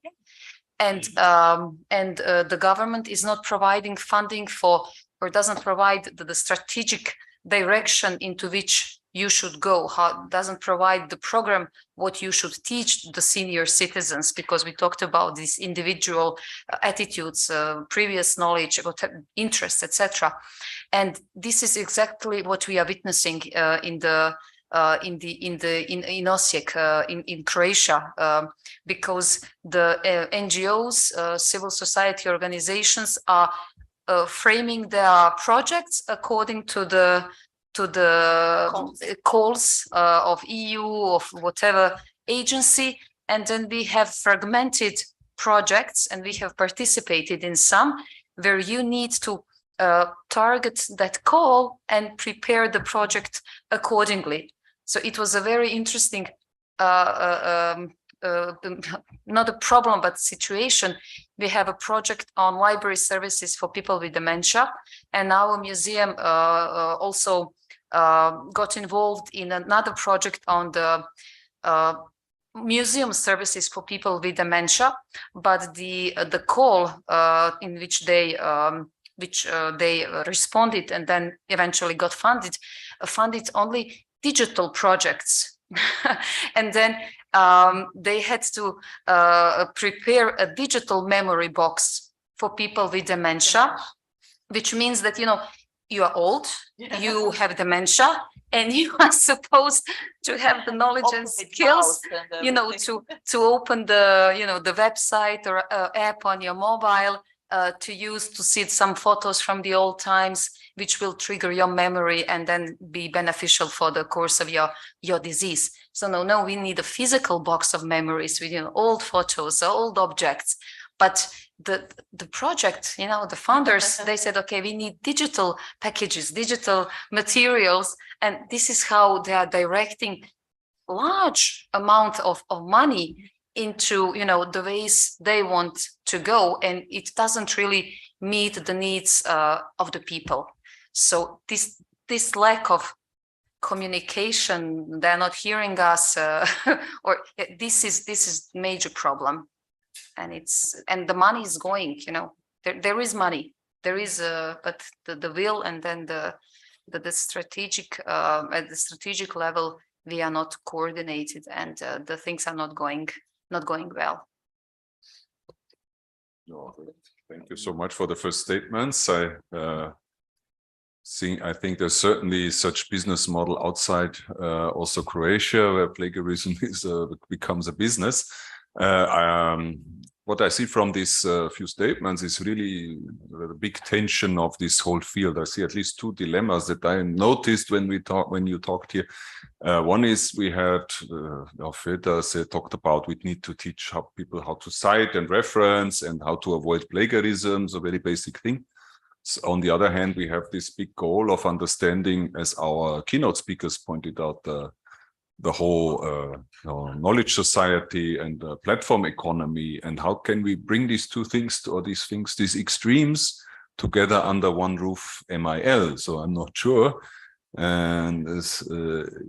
And the government is not providing funding for, or doesn't provide the strategic direction into which you should go, doesn't provide the program what you should teach the senior citizens, because we talked about these individual attitudes, previous knowledge, about interests, etc. And this is exactly what we are witnessing in Osijek, in Croatia, because the NGOs, civil society organizations are framing their projects according to the calls of EU, of whatever agency, and then we have fragmented projects, and we have participated in some where you need to target that call and prepare the project accordingly. So it was a very interesting, not a problem, but situation. We have a project on library services for people with dementia, and our museum also got involved in another project on the museum services for people with dementia. But the call in which they responded and then eventually got funded only digital projects. And then they had to prepare a digital memory box for people with dementia, which means that, you are old, you have dementia, and you are supposed to have the knowledge and skills, to open the website or app on your mobile, to use to see some photos from the old times, which will trigger your memory and then be beneficial for the course of your disease. So no, we need a physical box of memories with old photos, old objects. But the project, the founders, they said, okay, we need digital packages, digital materials, and this is how they are directing large amount of money into the ways they want to go, and it doesn't really meet the needs of the people. So this lack of communication, they're not hearing us, or this is major problem, and the money is going. There is money, there is but the will, and then the strategic at the strategic level we are not coordinated, and the things are not going well. No, thank you so much for the first statements. I think there's certainly such business model outside also Croatia, where plagiarism becomes a business. What I see from these few statements is really the big tension of this whole field. I see at least two dilemmas that I noticed when you talked here. One is we had Feta talked about we need to teach people how to cite and reference and how to avoid plagiarism, so very basic thing. So on the other hand, we have this big goal of understanding, as our keynote speakers pointed out, the whole knowledge society and platform economy, and how can we bring these two things, these extremes together under one roof, MIL. So I'm not sure, and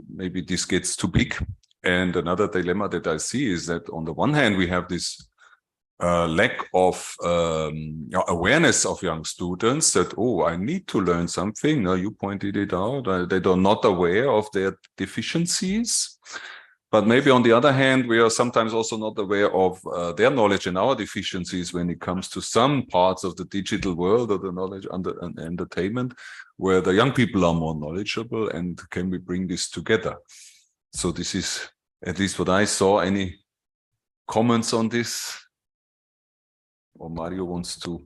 maybe this gets too big. And another dilemma that I see is that on the one hand we have this lack of awareness of young students that, I need to learn something. Now you pointed it out, they are not aware of their deficiencies. But maybe on the other hand, we are sometimes also not aware of their knowledge and our deficiencies when it comes to some parts of the digital world or the knowledge and entertainment, where the young people are more knowledgeable, and can we bring this together? So this is at least what I saw. Any comments on this? Or Mario wants to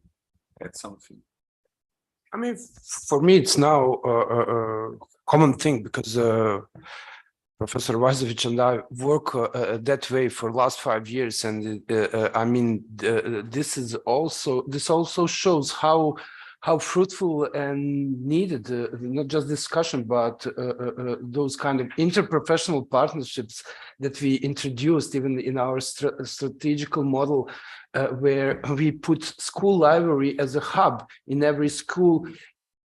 add something? I mean, for me, it's now a common thing because Professor Vazovic and I work that way for the last 5 years, and I mean, this also shows how fruitful and needed not just discussion, but those kind of interprofessional partnerships that we introduced even in our strategical model, where we put school library as a hub in every school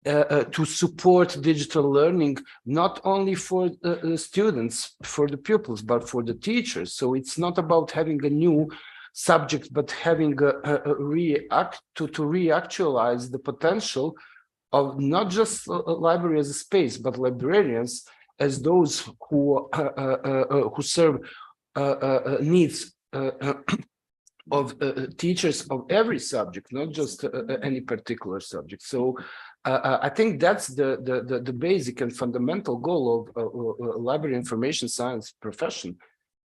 to support digital learning, not only for the students, for the pupils, but for the teachers. So it's not about having a new subject, but having to reactualize the potential of not just a library as a space, but librarians as those who serve needs of teachers of every subject, not just any particular subject. So I think that's the basic and fundamental goal of library information science profession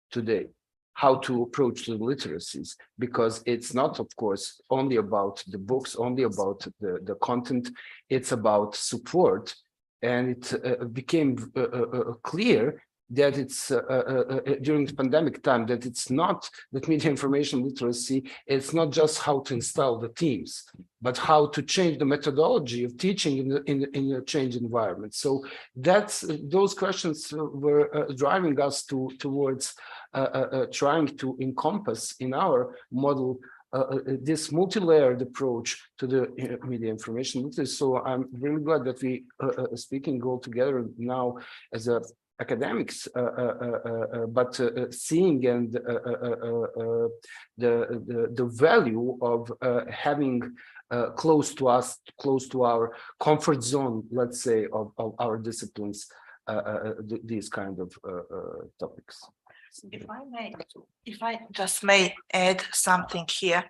today, how to approach the literacies, because it's not, of course, only about the books, only about the content, it's about support. And it became clear that it's during the pandemic time, that it's not that media information literacy, it's not just how to install the teams, but how to change the methodology of teaching in a changed environment. So that's those questions were driving us towards trying to encompass in our model this multi-layered approach to the media information literacy. So I'm really glad that we speaking all together now as a academics, but seeing and the value of having close to us, close to our comfort zone, let's say, of our disciplines, these kind of topics. If I just may add something here,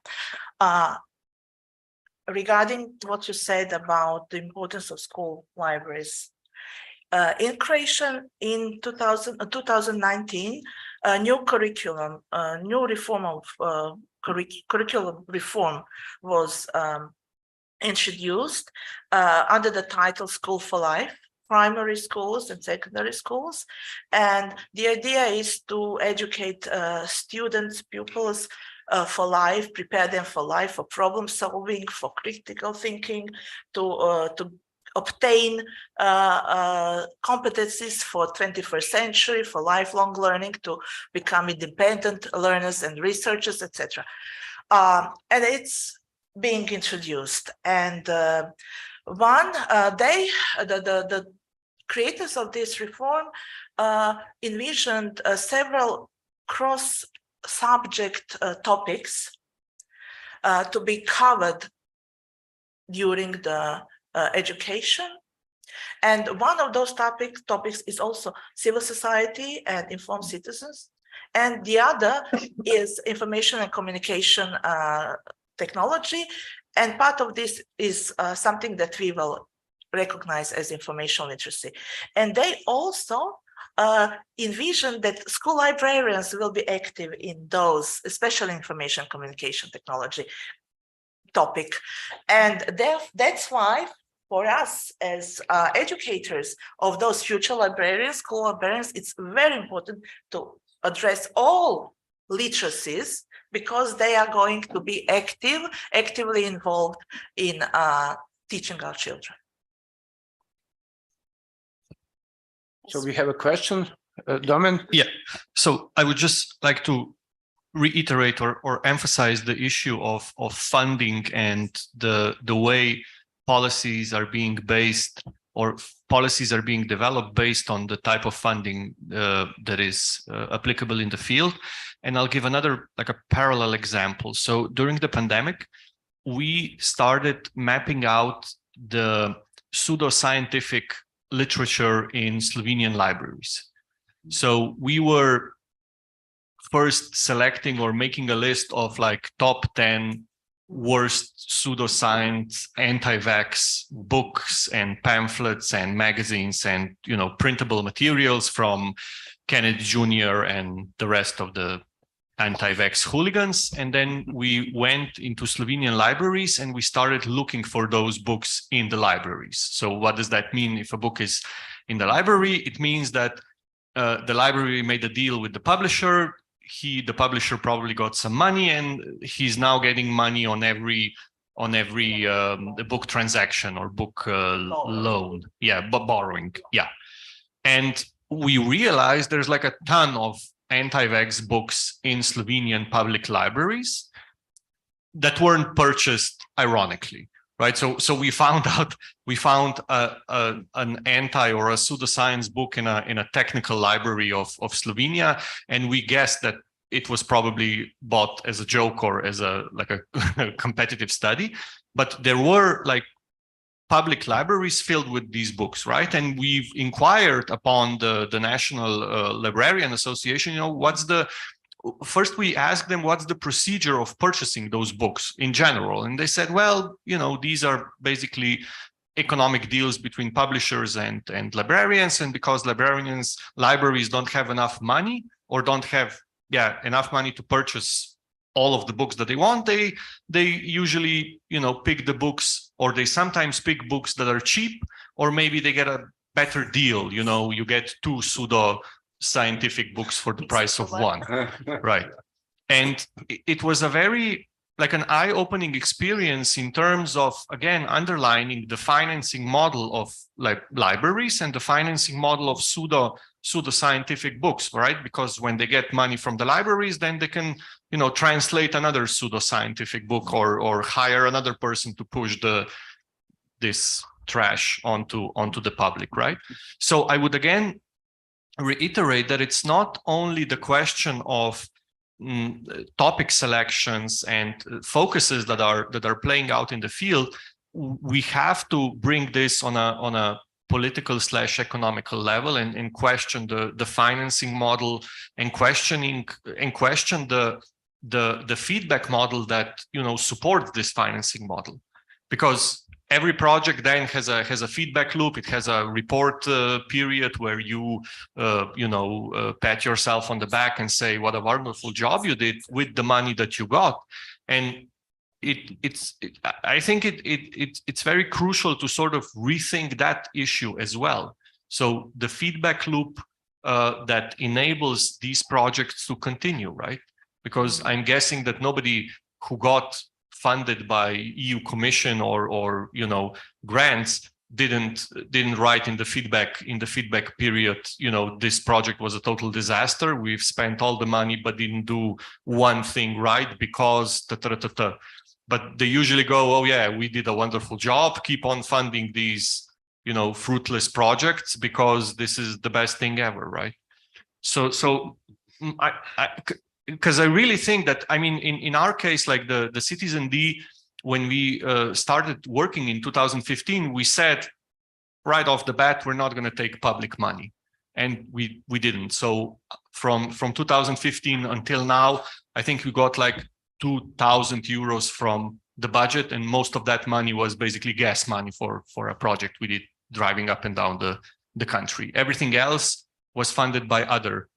regarding what you said about the importance of school libraries. In Croatia, in 2019, a new curriculum, new reform of curriculum reform was introduced under the title School for Life, primary schools and secondary schools. And the idea is to educate students, pupils for life, prepare them for life, for problem solving, for critical thinking, to obtain competencies for 21st century, for lifelong learning, to become independent learners and researchers, etc. And it's being introduced. And the creators of this reform envisioned several cross-subject topics to be covered during the education. And one of those topics is also civil society and informed citizens. And the other is information and communication technology. And part of this is something that we will recognize as information literacy. And they also envision that school librarians will be active in those, especially information communication technology topic. And that's why for us as educators of those future librarians, school librarians, it's very important to address all literacies, because they are going to be actively involved in teaching our children. So we have a question, Domen? Yeah, so I would just like to reiterate or emphasize the issue of funding and the way policies are being based, or policies are being developed based on the type of funding that is applicable in the field. And I'll give another, like a parallel example. So during the pandemic, we started mapping out the pseudoscientific literature in Slovenian libraries. So we were first selecting or making a list of like top 10 worst pseudoscience, anti-vax books and pamphlets and magazines and, you know, printable materials from Kennedy Jr. and the rest of the anti-vax hooligans. And then we went into Slovenian libraries and we started looking for those books in the libraries. So what does that mean? If a book is in the library, it means that the library made a deal with the publisher. The publisher probably got some money, and he's now getting money on every book transaction or book loan. Yeah, but borrowing. Yeah. And we realized there's like a ton of anti-vax books in Slovenian public libraries that weren't purchased ironically, right? So we found out, we found an anti or a pseudoscience book in a technical library of Slovenia, and we guessed that it was probably bought as a joke or as a competitive study, but there were like public libraries filled with these books, right? And we've inquired upon the National Librarian Association, first we asked them what's the procedure of purchasing those books in general. And they said, well, these are basically economic deals between publishers and librarians. And because libraries don't have enough money or don't have enough money to purchase all of the books that they want, they usually, pick the books, or they sometimes pick books that are cheap, or maybe they get a better deal. You get 2 pseudo-scientific books for the price of 1, right? And it was a very, an eye-opening experience in terms of, again, underlining the financing model of libraries and the financing model of pseudo-scientific books, right? Because when they get money from the libraries, then they can, translate another pseudo-scientific book or hire another person to push this trash onto the public, right? So I would again reiterate that it's not only the question of topic selections and focuses that are playing out in the field. We have to bring this on a political / economical level and question the financing model and question the feedback model that supports this financing model, because every project then has a feedback loop. It has a report period where you pat yourself on the back and say what a wonderful job you did with the money that you got. And I think it's very crucial to sort of rethink that issue as well. So the feedback loop that enables these projects to continue, right? Because I'm guessing that nobody who got funded by EU Commission or grants didn't write in the feedback period, this project was a total disaster. We've spent all the money but didn't do one thing right because But they usually go, oh yeah, we did a wonderful job. Keep on funding these, fruitless projects because this is the best thing ever, right? So because I really think that, in our case, like the Citizen D, when we started working in 2015, we said right off the bat, we're not going to take public money. And we didn't. So from 2015 until now, I think we got like 2,000 euros from the budget. And most of that money was basically gas money for a project we did driving up and down the country. Everything else was funded by other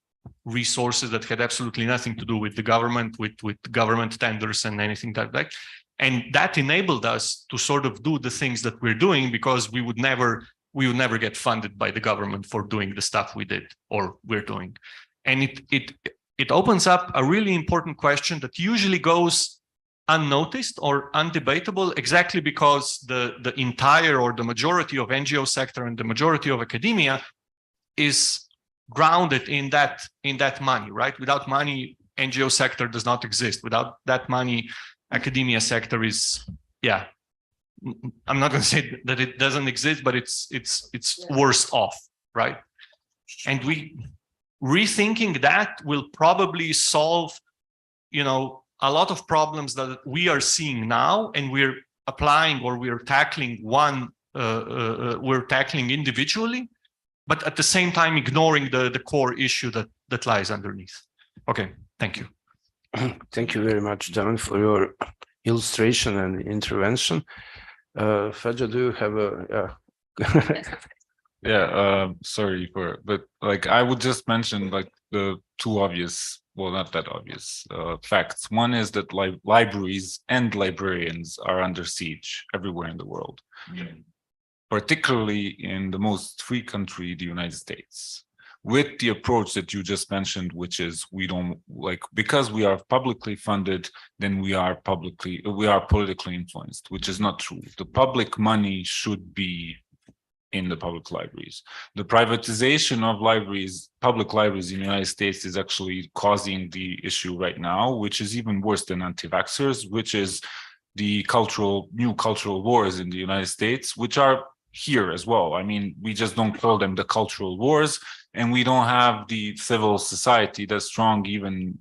resources that had absolutely nothing to do with the government, with government tenders and anything like that. And that enabled us to sort of do the things that we're doing, because we would never get funded by the government for doing the stuff we did or we're doing. And it opens up a really important question that usually goes unnoticed or undebatable, exactly because the entire or the majority of NGO sector and the majority of academia is grounded in that money, right? Without money, NGO sector does not exist. Without that money, academia sector is, I'm not going to say that it doesn't exist, but it's worse off, right? And rethinking that will probably solve, a lot of problems that we are seeing now, and we're applying or we're tackling we're tackling individually, but at the same time ignoring the core issue that lies underneath. Okay, thank you. Thank you very much, John, for your illustration and intervention. Faja, do you have a Yeah, sorry but like I would just mention like the two obvious, well, not that obvious facts. One is that libraries and librarians are under siege everywhere in the world, particularly in the most free country, the United States, with the approach that you just mentioned, which is we don't like, because we are publicly funded, then we are politically influenced, which is not true. The public money should be in the public libraries. The privatization of libraries, public libraries in the United States is actually causing the issue right now, which is even worse than anti-vaxxers, which is the new cultural wars in the United States, which are here as well. I mean, we just don't call them the cultural wars, and we don't have the civil society that's strong even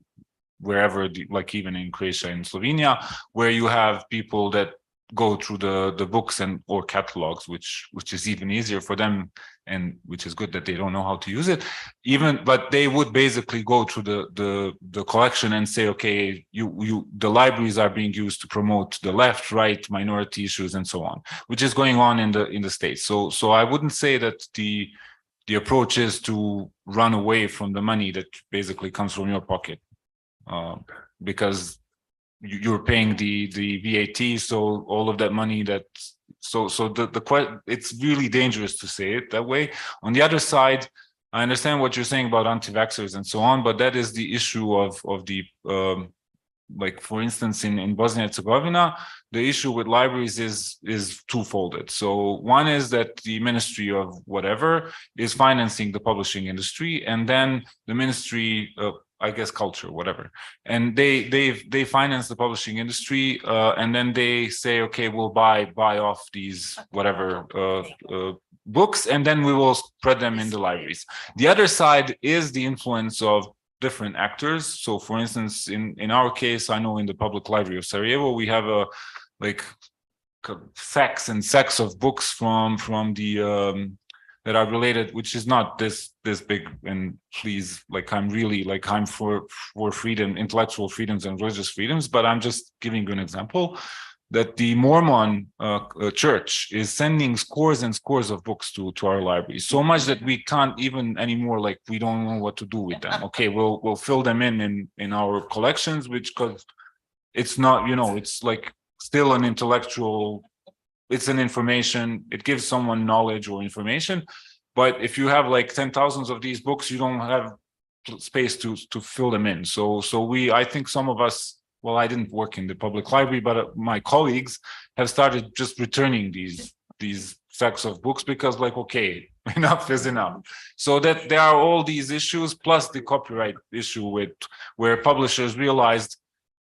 wherever, like even in Croatia and Slovenia, where you have people that go through the books and or catalogs, which is even easier for them, and which is good that they don't know how to use it but they would basically go through the collection and say, okay, the libraries are being used to promote the left, right, minority issues and so on, which is going on in the States. So I wouldn't say that the approach is to run away from the money that basically comes from your pocket, because you're paying the VAT, so all of that money it's really dangerous to say it that way. On the other side, I understand what you're saying about anti-vaxxers and so on, but that is the issue of the like, for instance, in Bosnia and Herzegovina, the issue with libraries is twofolded. So one is that the Ministry of whatever is financing the publishing industry, and then the Ministry of, I guess, culture, whatever, and they finance the publishing industry, and then they say, okay, we'll buy off these whatever books, and then we will spread them in the libraries. The other side is the influence of different actors. So for instance, in our case, I know in the Public Library of Sarajevo, we have a like sacks and sacks of books from the that are related, which is not this big. And please, like, I'm for freedom, intellectual freedoms and religious freedoms, but I'm just giving you an example that the Mormon church is sending scores and scores of books to our library, so much that we can't even anymore, like, we don't know what to do with them. Okay, we'll fill them in our collections, which, because it's not, it's like still an intellectual, it's an information, it gives someone knowledge or information. But if you have like 10,000 of these books, you don't have space to fill them in. So I think some of us, well, I didn't work in the public library, but my colleagues have started just returning these sacks of books, because, like, okay, enough is enough. So that there are all these issues, plus the copyright issue where publishers realized,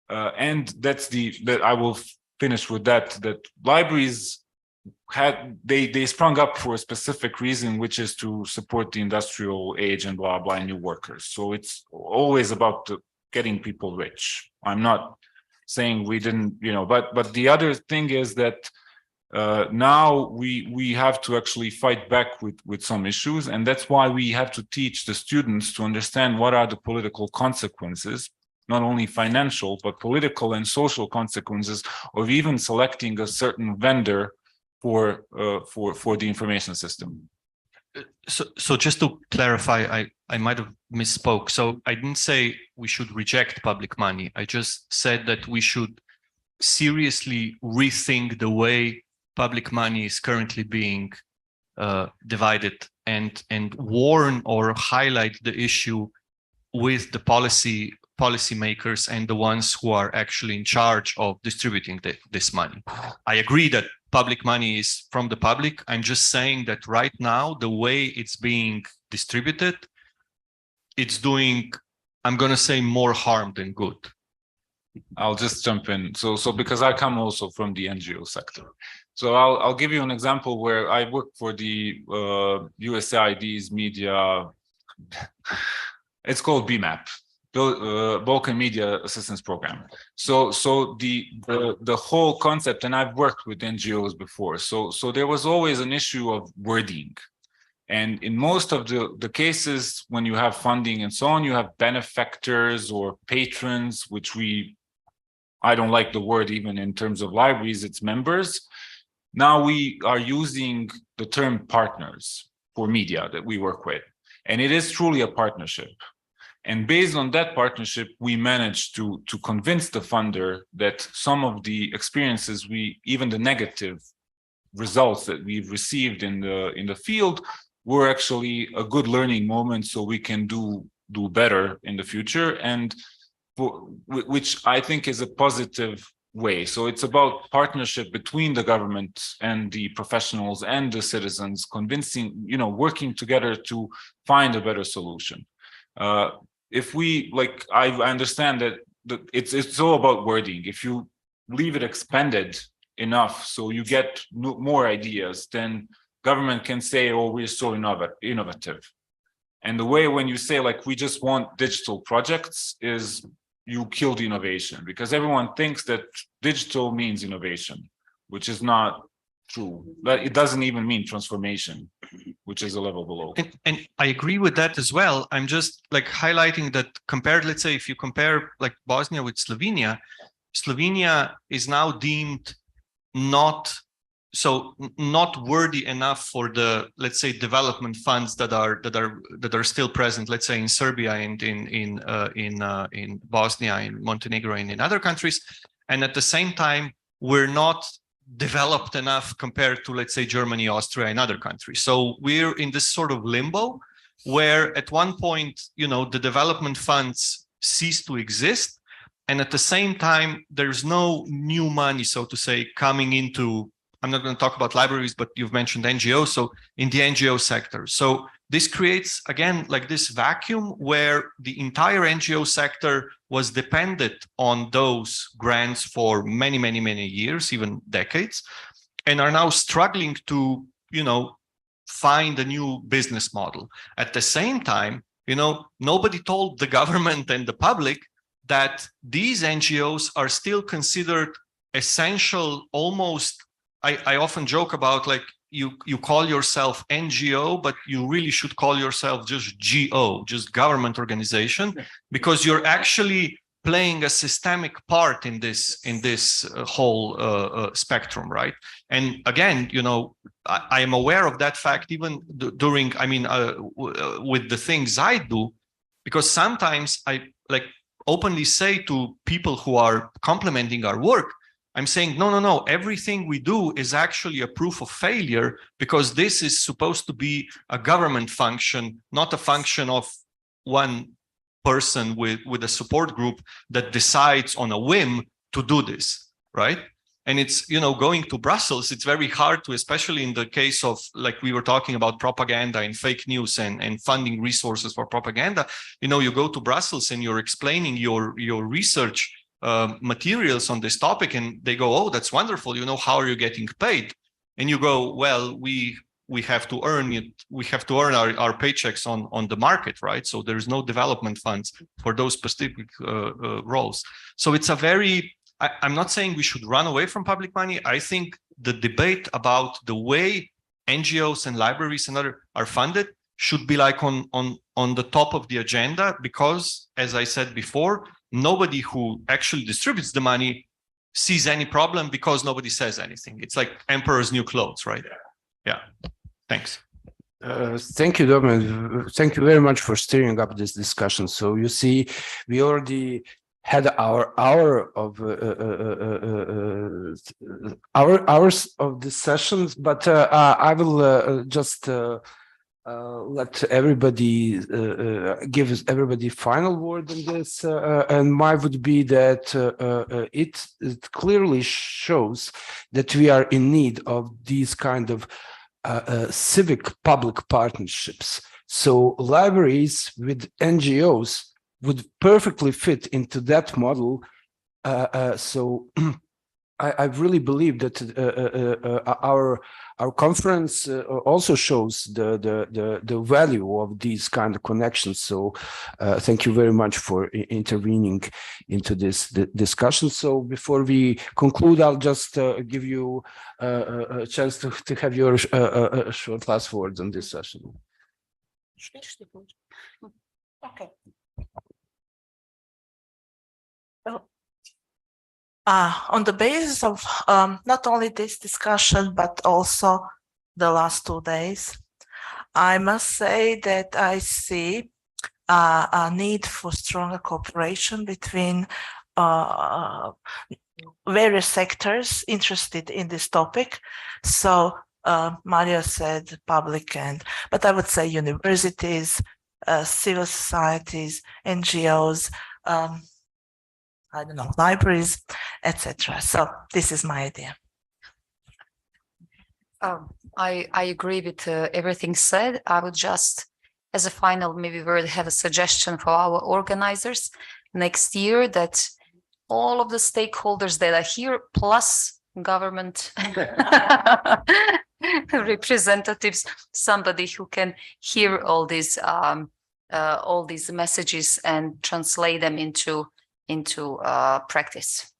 and that I will finish with that libraries they sprung up for a specific reason, which is to support the industrial age and blah blah, new workers. So it's always about getting people rich. I'm not saying we didn't, but the other thing is that now we have to actually fight back with some issues, and that's why we have to teach the students to understand what are the political consequences, not only financial but political and social consequences of even selecting a certain vendor for the information system. So just to clarify, I might have misspoke. So I didn't say we should reject public money. I just said that we should seriously rethink the way public money is currently being divided, and warn or highlight the issue with the policymakers and the ones who are actually in charge of distributing this money. I agree that public money is from the public. I'm just saying that right now, the way it's being distributed, it's doing, I'm going to say, more harm than good. I'll just jump in. So because I come also from the NGO sector. So I'll give you an example where I work for the USAID's media. It's called BMAP, Balkan Media Assistance Program. So the whole concept, and I've worked with NGOs before, so there was always an issue of wording. And in most of the cases, when you have funding and so on, you have benefactors or patrons, which I don't like the word even in terms of libraries, it's members. Now we are using the term partners. for media that we work with. And it is truly a partnership. And based on that partnership, we managed to convince the funder that some of the experiences even the negative results that we've received in the field were actually a good learning moment, so we can do better in the future, and which I think is a positive way. So it's about partnership between the government and the professionals and the citizens, convincing, working together to find a better solution. If we, I understand that it's all about wording. If you leave it expanded enough so you get more ideas, then government can say, oh, we're so innovative. And the way when you say, we just want digital projects, is you kill the innovation, because everyone thinks that digital means innovation, which is not true. But it doesn't even mean transformation, which is a level below. And I agree with that as well. I'm just highlighting that let's say if you compare Bosnia with Slovenia, Slovenia is now deemed not worthy enough for the, let's say, development funds that are still present, let's say in Serbia and in Bosnia, in Montenegro, and in other countries. And at the same time, we're not developed enough compared to, let's say, Germany, Austria, and other countries. So we're in this sort of limbo where at one point, the development funds cease to exist. And at the same time, there's no new money, so to say, coming into, I'm not going to talk about libraries, but you've mentioned NGOs, so in the NGO sector. So this creates, again, this vacuum where the entire NGO sector was dependent on those grants for many, many, many years, even decades, and are now struggling to, find a new business model. At the same time, nobody told the government and the public that these NGOs are still considered essential, almost, I often joke about, you call yourself NGO, but you really should call yourself just GO, just government organization, because you're actually playing a systemic part in this whole spectrum, right? And again, I am aware of that fact even during, with the things I do, because sometimes I openly say to people who are complimenting our work, I'm saying, no, everything we do is actually a proof of failure, because this is supposed to be a government function, not a function of one person with a support group that decides on a whim to do this, right? And it's, going to Brussels, it's very hard to, especially in the case of, we were talking about propaganda and fake news and funding resources for propaganda, you go to Brussels and you're explaining your research materials on this topic, and they go, oh, that's wonderful, how are you getting paid? And you go, well, we have to earn it, we have to earn our paychecks on the market, right? So there's no development funds for those specific roles. So it's a very, I'm not saying we should run away from public money. I think the debate about the way NGOs and libraries and other are funded should be on the top of the agenda, because, as I said before, nobody who actually distributes the money sees any problem, because nobody says anything. It's like emperor's new clothes, right? Yeah. Thanks. Thank you, Domen. Thank you very much for steering up this discussion. So you see, we already had our hour of hours of the sessions, but I will just let everybody give everybody final word on this, and mine would be that it clearly shows that we are in need of these kind of civic public partnerships. So libraries with NGOs would perfectly fit into that model. So I really believe that our conference also shows the value of these kind of connections. So thank you very much for intervening into this discussion. So before we conclude, I'll just give you a chance to have your short last words on this session. Okay. On the basis of not only this discussion, but also the last 2 days, I must say that I see a need for stronger cooperation between various sectors interested in this topic. So Mario said public but I would say universities, civil societies, NGOs, I don't know, libraries, etc. So this is my idea. I agree with everything said. I would just, as a final maybe word, have a suggestion for our organizers next year, that all of the stakeholders that are here, plus government representatives, somebody who can hear all these messages and translate them into practice.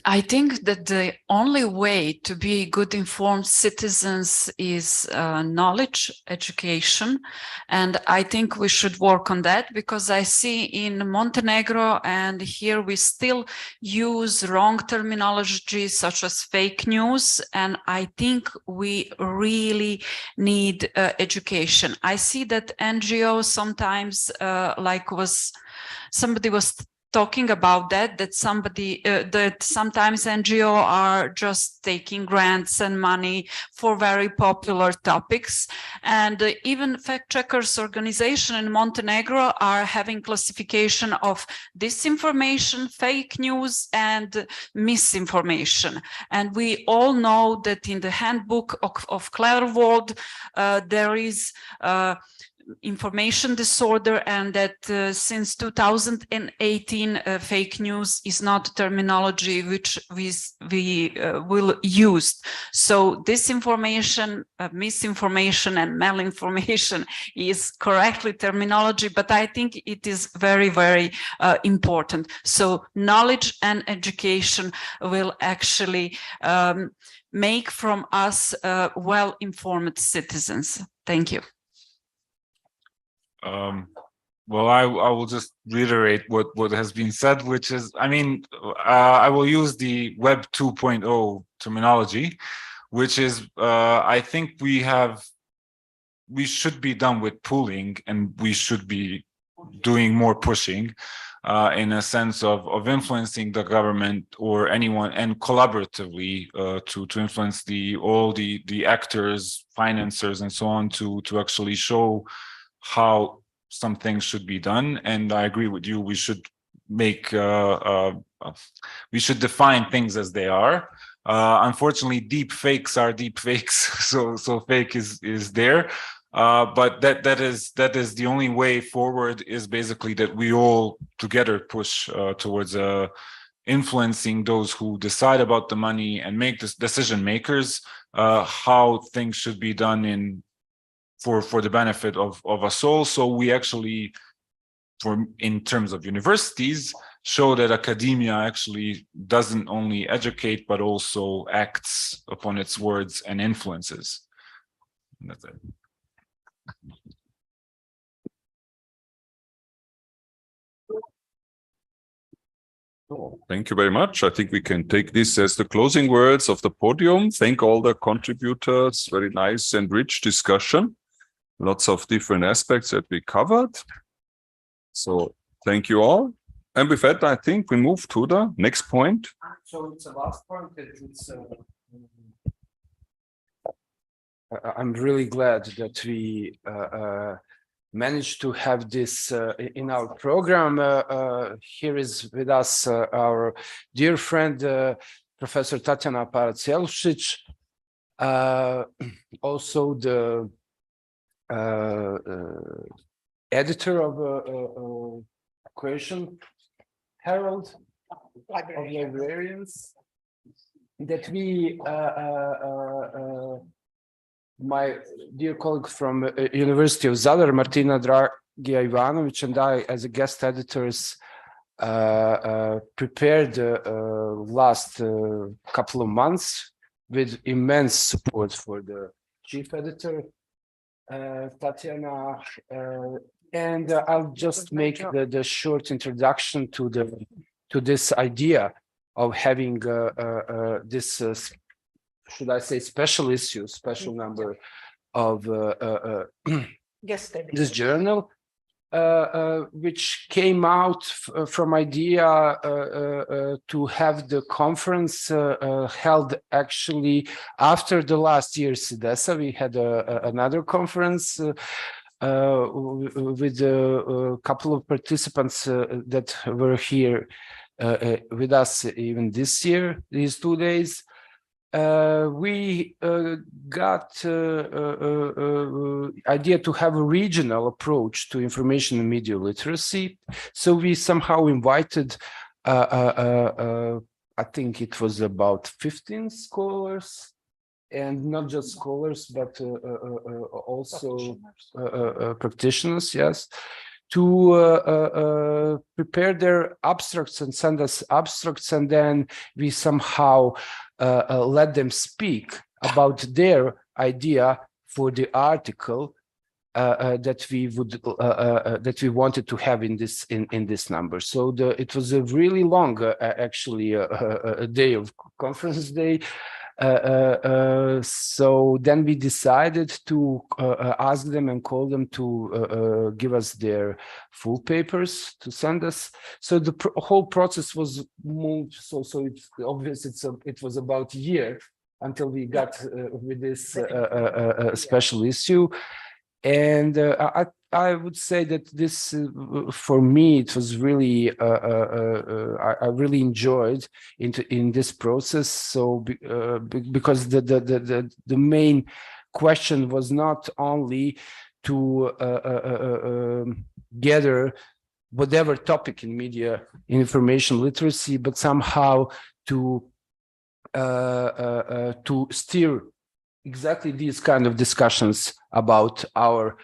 I think that the only way to be good informed citizens is knowledge, education, and I think we should work on that, because I see in Montenegro and here we still use wrong terminology such as fake news, and I think we really need education. I see that NGOs sometimes, somebody was talking about that sometimes NGO are just taking grants and money for very popular topics, and even fact checkers organization in Montenegro are having classification of disinformation, fake news, and misinformation. And we all know that in the handbook of Clever World there is information disorder, and that since 2018 fake news is not terminology which we will use. So disinformation, misinformation and malinformation is correctly terminology, but I think it is very, very important. So knowledge and education will actually make from us well-informed citizens. Thank you. Well, I will just reiterate what has been said, which is, I mean, I will use the Web 2.0 terminology, which is, I think we should be done with pooling, and we should be doing more pushing in a sense of influencing the government or anyone, and collaboratively to influence all the actors, financiers, and so on, to actually show how some things should be done. And I agree with you, we should make we should define things as they are. Unfortunately, deep fakes are deep fakes, so fake is there, but that is the only way forward, is basically that we all together push towards influencing those who decide about the money and make this decision makers how things should be done for the benefit of us all. So we actually, in terms of universities, show that academia actually doesn't only educate, but also acts upon its words and influences. And that's it. Thank you very much. I think we can take this as the closing words of the podium. Thank all the contributors. Very nice and rich discussion. Lots of different aspects that we covered. So thank you all. And with that, I think we move to the next point. So it's the last point. I'm really glad that we managed to have this in our program. Here is with us our dear friend, Professor Tatjana Paracelsic, also the editor of Question Herald of Librarians, that we my dear colleague from University of Zadar, Martina Dragia Ivanovic, and I, as a guest editors, prepared last couple of months with immense support for the chief editor, Tatjana, and I'll just make the short introduction to this idea of having this should I say, special issue, special number of Yes, this journal, which came out from idea to have the conference held actually after the last year's IDESA. We had another conference with a couple of participants that were here with us even this year, these 2 days. We got idea to have a regional approach to information and media literacy. So we somehow invited, I think it was about 15 scholars, and not just scholars, but also practitioners, yes, to prepare their abstracts and send us abstracts, and then we somehow let them speak about their idea for the article that we would that we wanted to have in this number. So it was a really long, actually, a day of conference day. So then we decided to ask them and call them to give us their full papers to send us. So the whole process was moved. So it's obvious it was about a year until we got with this special issue. And I would say that this, for me, it was really, I really enjoyed in this process. So because the main question was not only to gather whatever topic in media information literacy, but somehow to steer exactly these kind of discussions about our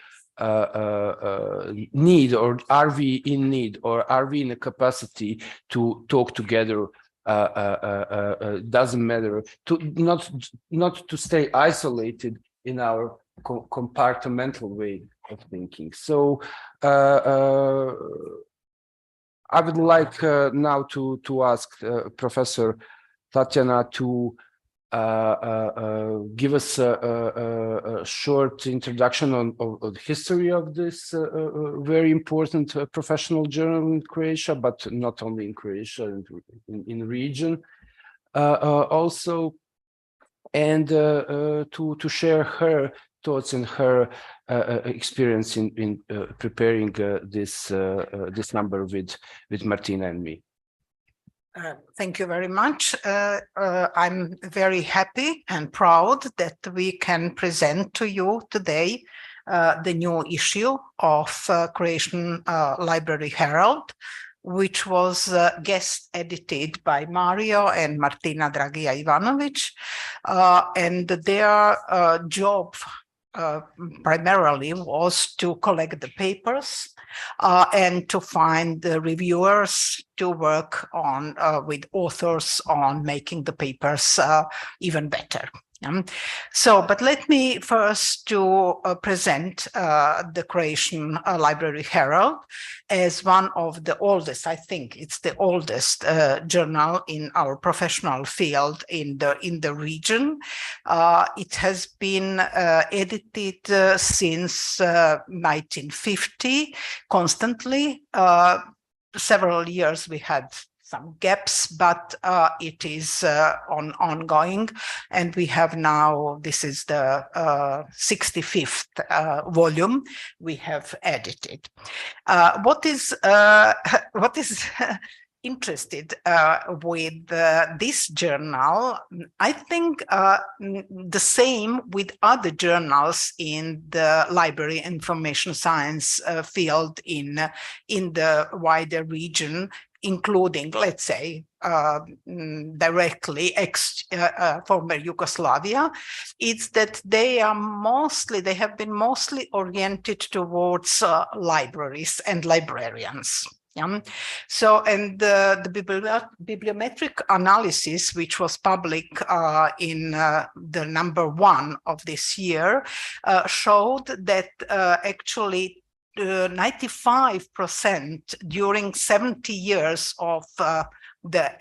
need, or are we in need, or are we in a capacity to talk together? Doesn't matter, to not to stay isolated in our compartmental way of thinking. So I would like now to ask Professor Tatiana to give us a short introduction on the history of this very important professional journal in Croatia, but not only in Croatia, in region also, and to share her thoughts and her experience in preparing this number with Martina and me. Thank you very much. I'm very happy and proud that we can present to you today the new issue of Croatian Library Herald, which was guest edited by Mario and Martina Dragija Ivanovic. And their job primarily was to collect the papers and to find the reviewers to work on with authors on making the papers even better. But let me first to present the Croatian Library Herald as one of the oldest, I think it's the oldest journal in our professional field in the region. It has been edited since 1950 constantly. Several years we had some gaps, but it is ongoing, and we have now, this is the 65th volume we have edited. What is interested with this journal, I think the same with other journals in the library information science field in the wider region, including, let's say, directly former Yugoslavia, it's that they have been mostly oriented towards libraries and librarians. So, and the bibliometric analysis, which was public in the number 1 of this year, showed that actually 95% during 70 years of the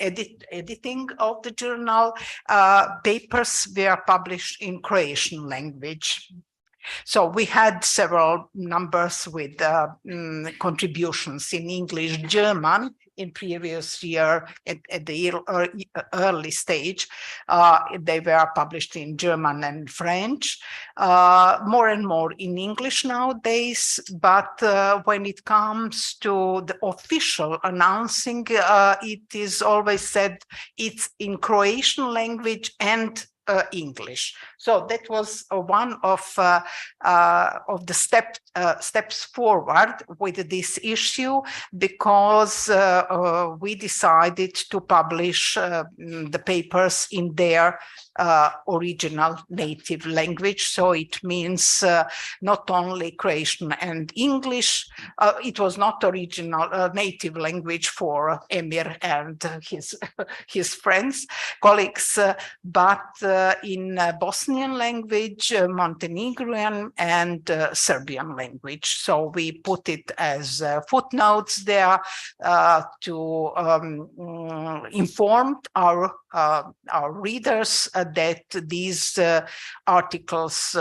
editing of the journal. Papers were published in Croatian language. So we had several numbers with contributions in English, German in previous year at the early stage. They were published in German and French, more and more in English nowadays. But when it comes to the official announcing, it is always said it's in Croatian language and English. So that was one of the steps forward with this issue, because we decided to publish the papers in their original native language. So it means not only Croatian and English. It was not original native language for Emir and his friends, colleagues, but in Bosnian language, Montenegrin, and Serbian language. So we put it as footnotes there to inform our readers that these articles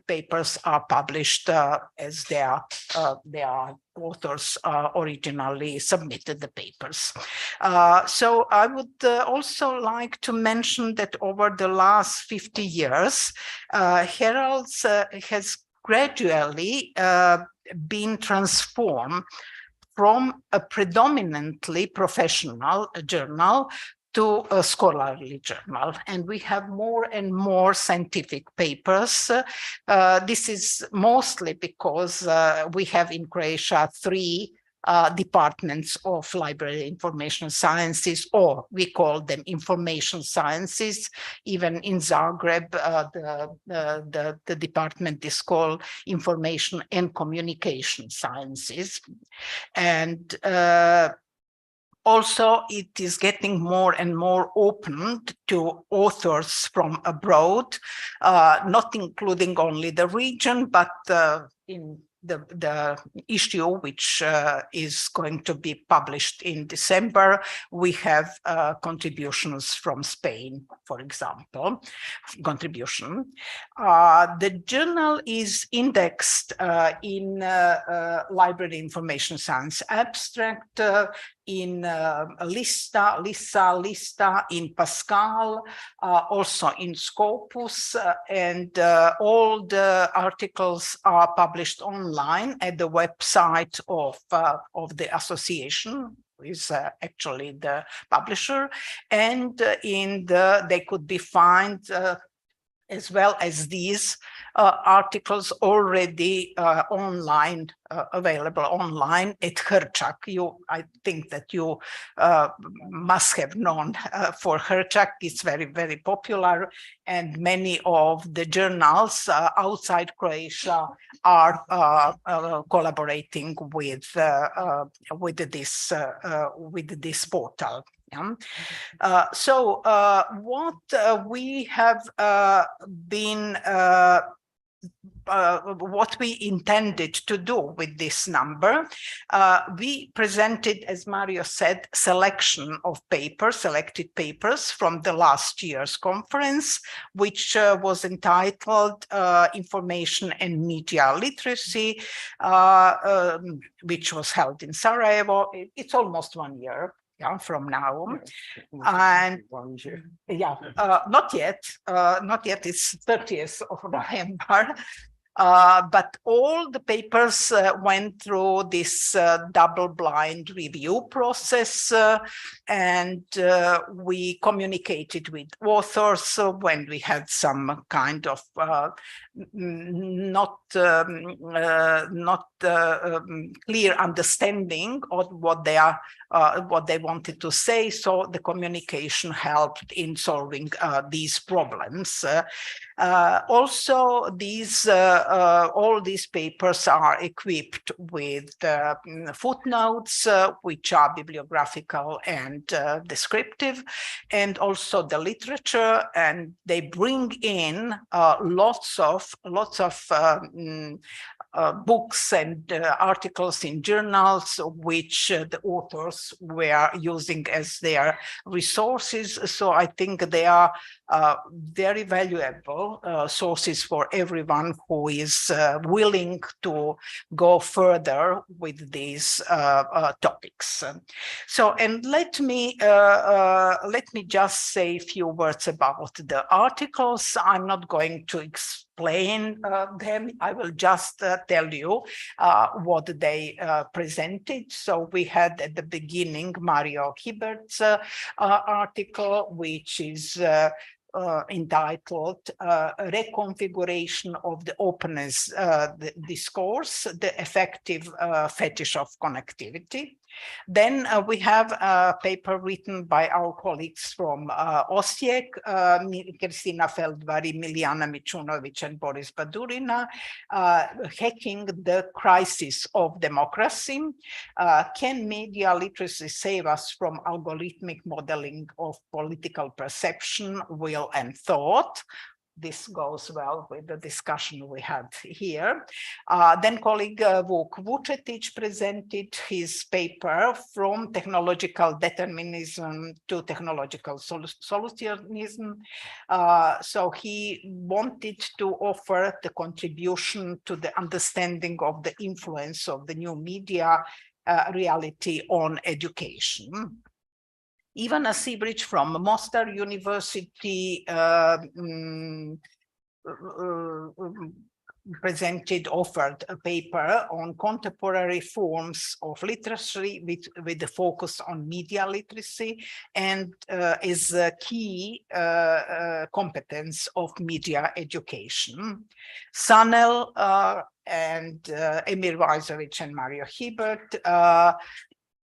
papers are published as their authors originally submitted the papers. So I would also like to mention that over the last 50 years, Heralds has gradually been transformed from a predominantly professional journal to a scholarly journal, and we have more and more scientific papers. This is mostly because we have in Croatia 3 departments of library information sciences, or we call them information sciences. Even in Zagreb, the department is called information and communication sciences. And also, it is getting more and more open to authors from abroad, not including only the region, but in the issue which is going to be published in December, we have contributions from Spain, for example, The journal is indexed in Library Information Science Abstract, in Lista, in Pascal, also in Scopus, and all the articles are published online at the website of the association, who is actually the publisher, and they could be found as well as these articles already online, available online at Hrčak. I think that you must have known for Hrčak. It's very, very popular, and many of the journals outside Croatia are collaborating with this portal. So what we have been what we intended to do with this number, we presented, as Mario said, selection of papers, selected papers from the last year's conference, which was entitled Information and Media Literacy, which was held in Sarajevo. It's almost 1 year. From now, and not yet. It's 30th of November. But all the papers went through this double-blind review process, and we communicated with authors when we had some kind of not clear understanding of what they wanted to say. So the communication helped in solving these problems. Also, all these papers are equipped with footnotes, which are bibliographical and descriptive, and also the literature, and they bring in lots of books and articles in journals which the authors were using as their resources. So I think they are very valuable sources for everyone who is willing to go further with these topics. So, and let me just say a few words about the articles. I'm not going to explain them. I will just tell you what they presented. So we had at the beginning Mario Hibert's article, which is entitled Reconfiguration of the Openness Discourse, the Effective Fetish of Connectivity. Then we have a paper written by our colleagues from Osijek, Kristina Feldvari, Milijana Mičunović, and Boris Badurina, Hacking the Crisis of Democracy. Can media literacy save us from algorithmic modeling of political perception, will, and thought? This goes well with the discussion we had here. Then colleague Vuk Vučetić presented his paper From Technological Determinism to Technological Solutionism. So he wanted to offer the contribution to the understanding of the influence of the new media reality on education. Ivana Sibrić from Mostar University offered a paper on contemporary forms of literacy with the focus on media literacy and is a key competence of media education. Sanel and Emir Vajzović and Mario Hibert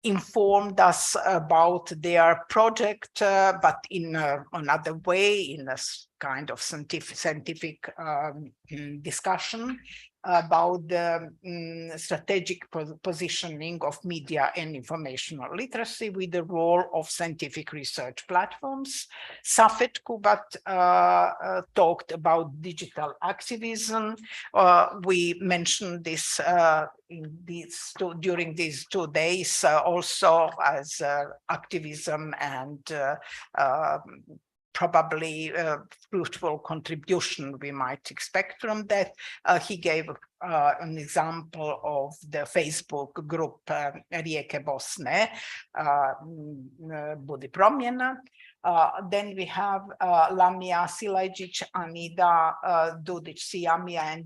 informed us about their project, but in another way, in a kind of scientific discussion about the strategic positioning of media and informational literacy with the role of scientific research platforms. Safet Kubat talked about digital activism. We mentioned this during these 2 days also as activism and probably fruitful contribution we might expect from that. He gave an example of the Facebook group Rijeke Bosne, Budi Promjena. Then we have Lamia Silajdzić, Anida Dudić Sijamija, and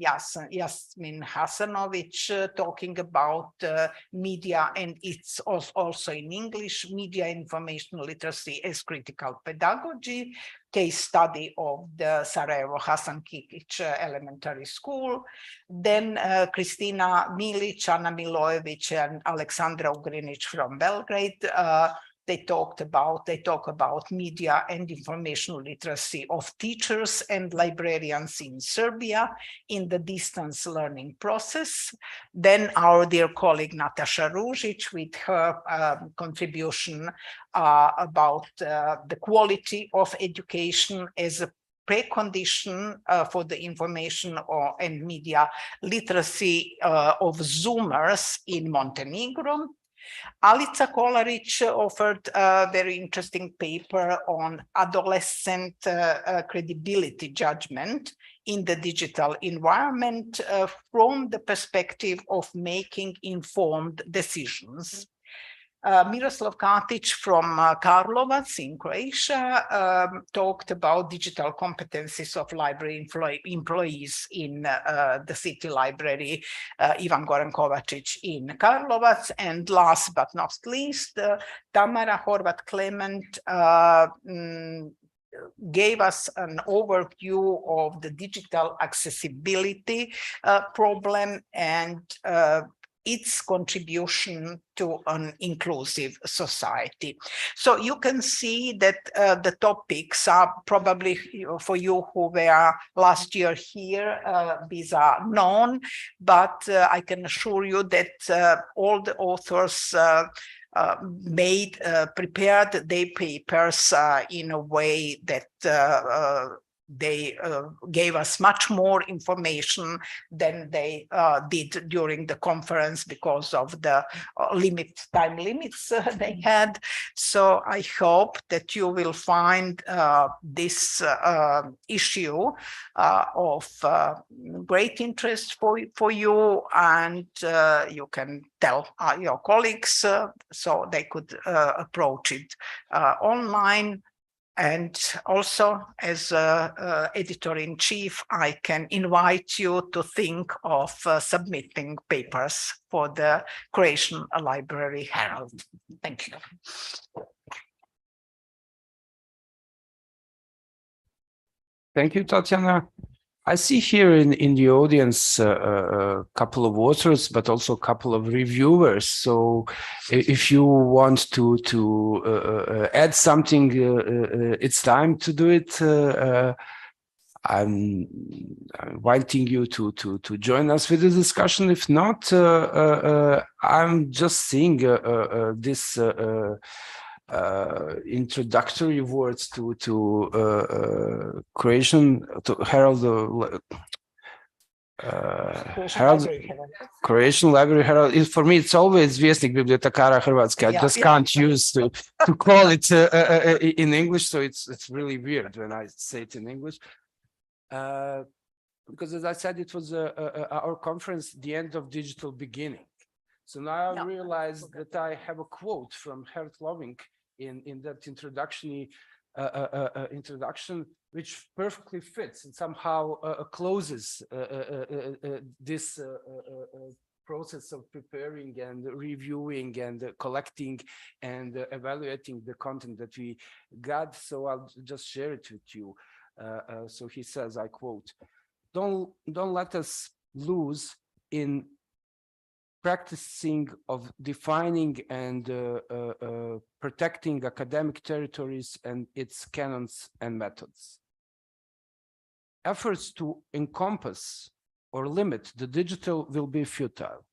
Jasmin Hasanović talking about media, and it's also in English, media information literacy as critical pedagogy, case study of the Sarajevo Hasan Kikić Elementary School. Then Kristina Milić, Ana Milojević, and Aleksandra Ugrinić from Belgrade. They talk about media and information literacy of teachers and librarians in Serbia in the distance learning process. Then our dear colleague Natasha Ružić with her contribution about the quality of education as a precondition for the information and media literacy of Zoomers in Montenegro. Alica Kolarić offered a very interesting paper on adolescent credibility judgment in the digital environment from the perspective of making informed decisions. Miroslav Katić from Karlovac in Croatia talked about digital competencies of library employees in the city library, Ivan Goran Kovačić in Karlovac. And last but not least, Tamara Horvat-Clement gave us an overview of the digital accessibility problem and its contribution to an inclusive society. So you can see that the topics are probably for you who were last year here, these are known, but I can assure you that all the authors prepared their papers in a way that they gave us much more information than they did during the conference because of the time limits they had. So I hope that you will find this issue of great interest for you, and you can tell your colleagues so they could approach it online. And also, as editor-in-chief, I can invite you to think of submitting papers for the Croatian Library Herald. Thank you. Thank you, Tatiana. I see here in the audience a couple of authors, but also a couple of reviewers. So if you want to add something, it's time to do it. I'm inviting you to join us with the discussion. If not, I'm just seeing this introductory words to Croatian, to Herald, Croatian Library Herald. For me, it's always Vjesnik Bibliotekara Hrvatske. I just can't use to call it in English, so it's really weird when I say it in English. Because as I said, it was our conference, the end of digital beginning. So now I realize that I have a quote from Hert Loving in that introduction, which perfectly fits and somehow closes this process of preparing and reviewing and collecting and evaluating the content that we got. So I'll just share it with you. So he says, I quote, don't let us lose in practicing of defining and protecting academic territories and its canons and methods. Efforts to encompass or limit the digital will be futile.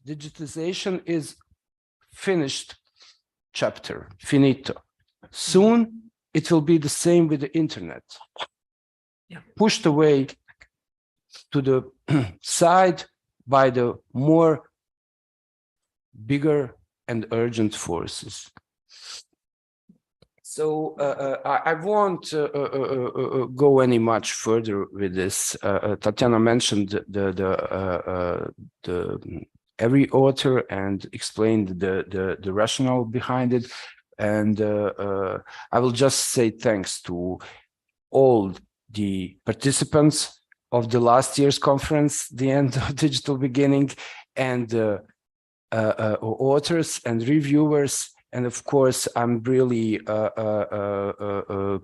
Digitization is finished chapter, finito. Soon it will be the same with the internet. Pushed away to the side by the more bigger and urgent forces. So I won't go any much further with this. Tatiana mentioned the every author and explained the rationale behind it, and I will just say thanks to all the participants of the last year's conference, the end of digital beginning, and authors and reviewers. And of course, I'm really, I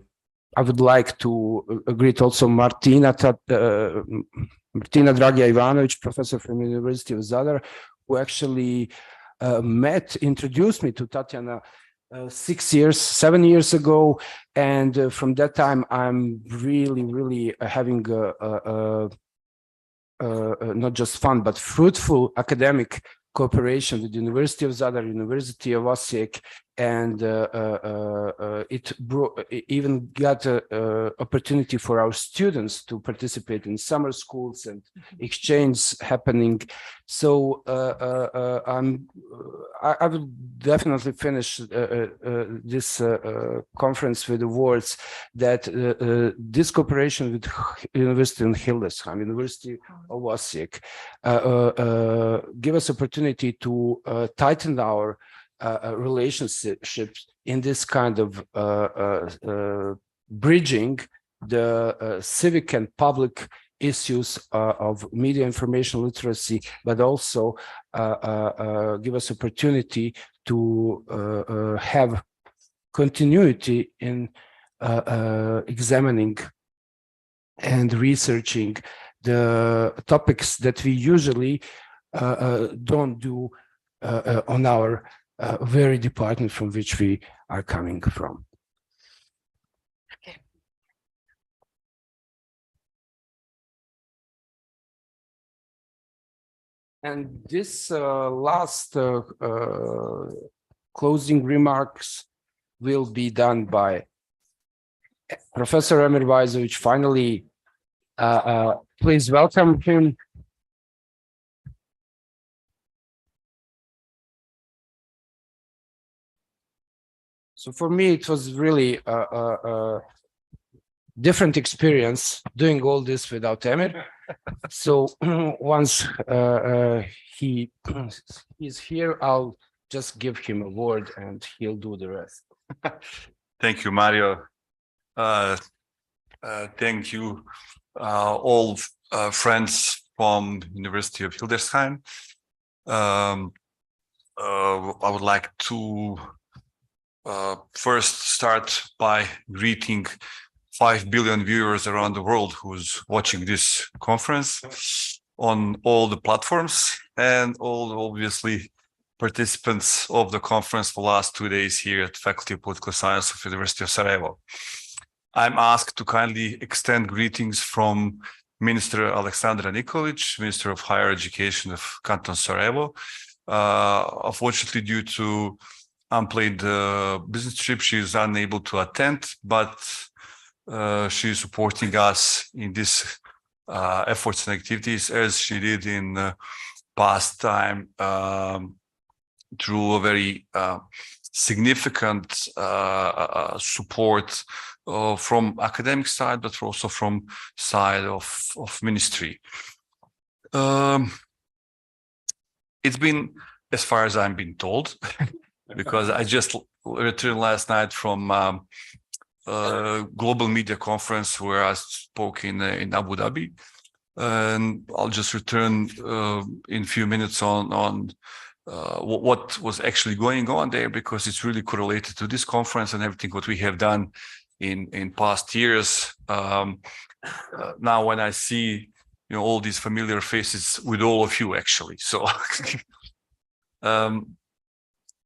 would like to greet also Martina Dragia Ivanovic, professor from the University of Zadar, who actually introduced me to Tatiana 7 years ago. And from that time, I'm really having not just fun, but fruitful academic cooperation with the University of Zadar, University of Osijek, and it even got an opportunity for our students to participate in summer schools and exchange happening. So I will definitely finish this conference with the words that this cooperation with University in Hildesheim, University of Osijek, give us opportunity to tighten our relationships in this kind of bridging the civic and public issues of media information literacy, but also give us opportunity to have continuity in examining and researching the topics that we usually don't do on our very department from which we are coming from. Okay. And this last closing remarks will be done by Professor Emir Bajzovic finally, please welcome him. So for me, it was really a different experience doing all this without Emir. So once he is here, I'll just give him a word and he'll do the rest. Thank you, Mario. Thank you, all friends from University of Hildesheim. I would like to first start by greeting 5 billion viewers around the world who's watching this conference on all the platforms, and all obviously participants of the conference for the last 2 days here at Faculty of Political Science of University of Sarajevo. I'm asked to kindly extend greetings from Minister Aleksandra Nikolic, Minister of Higher Education of Canton Sarajevo. Unfortunately, due to unplanned business trip, she is unable to attend, but she is supporting us in this efforts and activities as she did in past time through a very significant support from academic side, but also from side of ministry. It's been, as far as I'm being told, because I just returned last night from global media conference where I spoke in Abu Dhabi, and I'll just return in a few minutes on what was actually going on there, because it's really correlated to this conference and everything what we have done in past years. Now when I see all these familiar faces with all of you, actually, so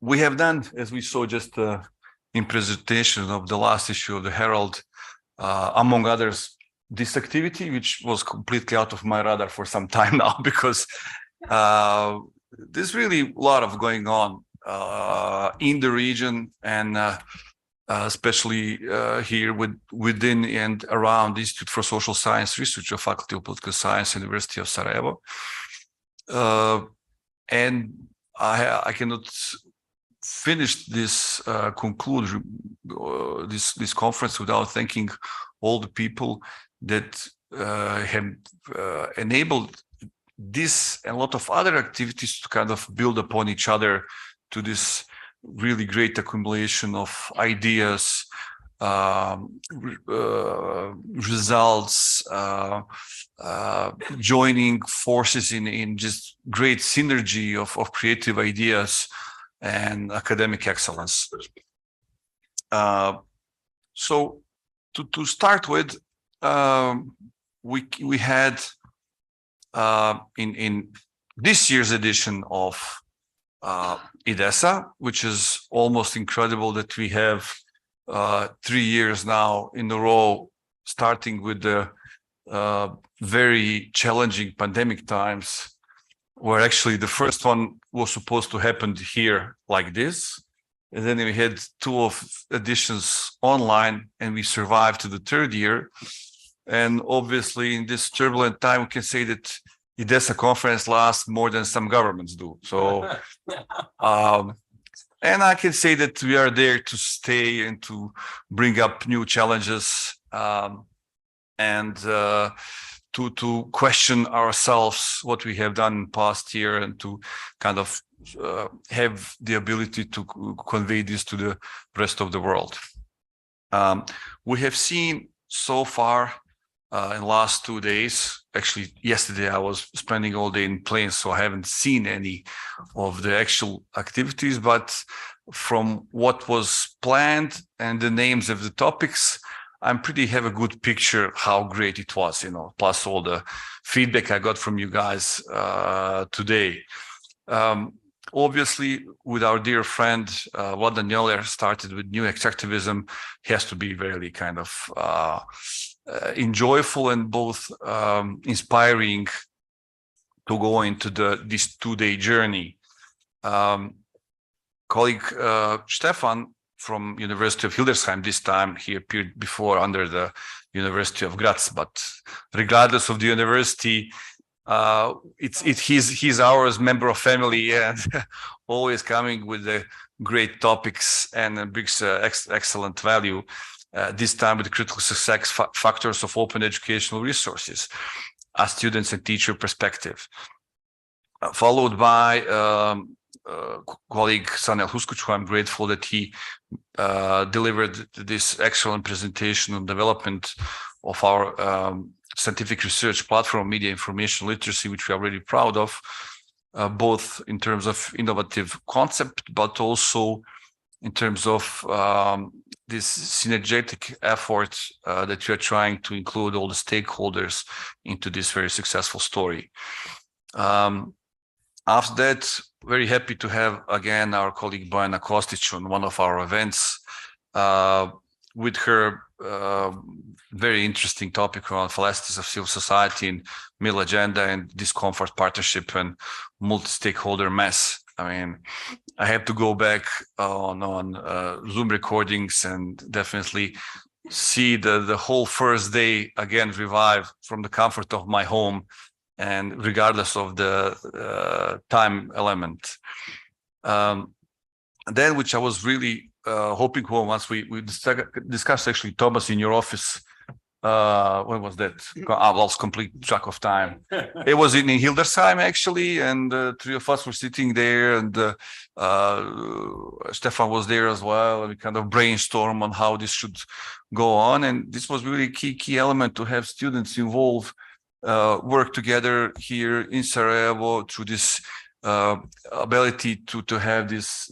we have done, as we saw just in presentation of the last issue of the Herald, among others, this activity, which was completely out of my radar for some time now, because there's really a lot of going on in the region, and especially here within and around the Institute for Social Science Research of Faculty of Political Science, University of Sarajevo. And I cannot finish this conclude this conference without thanking all the people that have enabled this and a lot of other activities to kind of build upon each other to this really great accumulation of ideas, results, joining forces in just great synergy of creative ideas and academic excellence. So to start with, we had in this year's edition of IDESA, which is almost incredible that we have 3 years now in a row, starting with the very challenging pandemic times, where actually the first one was supposed to happen here like this. And then we had 2 editions online, and we survived to the 3rd year. And obviously in this turbulent time, we can say that IDESA conference lasts more than some governments do. So, and I can say that we are there to stay and to bring up new challenges, and to question ourselves what we have done in the past year, and to kind of have the ability to convey this to the rest of the world. We have seen so far in the last 2 days, actually yesterday I was spending all day in planes, so I haven't seen any of the actual activities, but from what was planned and the names of the topics, I'm pretty have a good picture how great it was, plus all the feedback I got from you guys today. Obviously, with our dear friend Vladan Joller started with new extractivism, he has to be very kind of enjoyable and both inspiring to go into this 2-day journey. Colleague Stefan from University of Hildesheim. This time he appeared before under the University of Graz, but regardless of the university, he's ours, member of family, and always coming with the great topics and brings excellent value. This time with the critical success factors of open educational resources, a students and teacher perspective. Followed by colleague Sanel Huskuc, who I'm grateful that he delivered this excellent presentation on development of our scientific research platform, media information literacy, which we are really proud of, both in terms of innovative concept, but also in terms of this synergetic effort that we are trying to include all the stakeholders into this very successful story. After that, very happy to have again our colleague Bojana Kostić on one of our events with her very interesting topic around fallacies of civil society and middle agenda and discomfort partnership and multi-stakeholder mess. I mean, I have to go back on Zoom recordings and definitely see the whole first day again revive from the comfort of my home, and regardless of the time element. Then, which I was really hoping for once we discussed actually, Thomas, in your office. When was that? I lost complete track of time. It was in Hildesheim actually, and three of us were sitting there, and Stefan was there as well, and we kind of brainstorm on how this should go on. And this was really key element to have students involved, work together here in Sarajevo through this ability to have this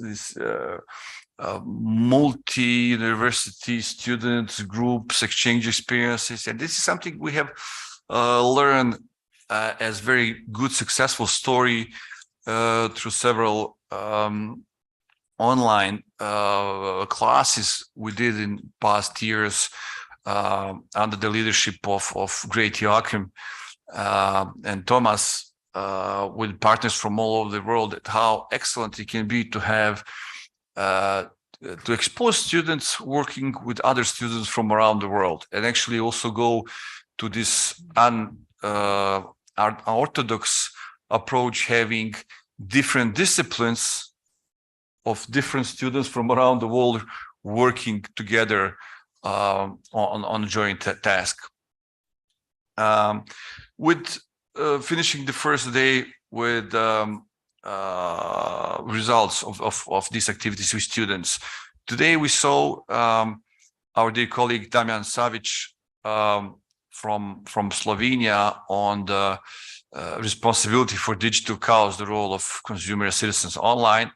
multi-university students groups exchange experiences. And this is something we have learned as very good successful story through several online classes we did in past years under the leadership of great Joachim and Thomas, with partners from all over the world, how excellent it can be to have to expose students working with other students from around the world, and actually also go to this unorthodox approach, having different disciplines of different students from around the world working together on a joint task. With finishing the first day with results of these activities with students. Today we saw our dear colleague Damian Savic from Slovenia on the responsibility for digital chaos, the role of consumer citizens online.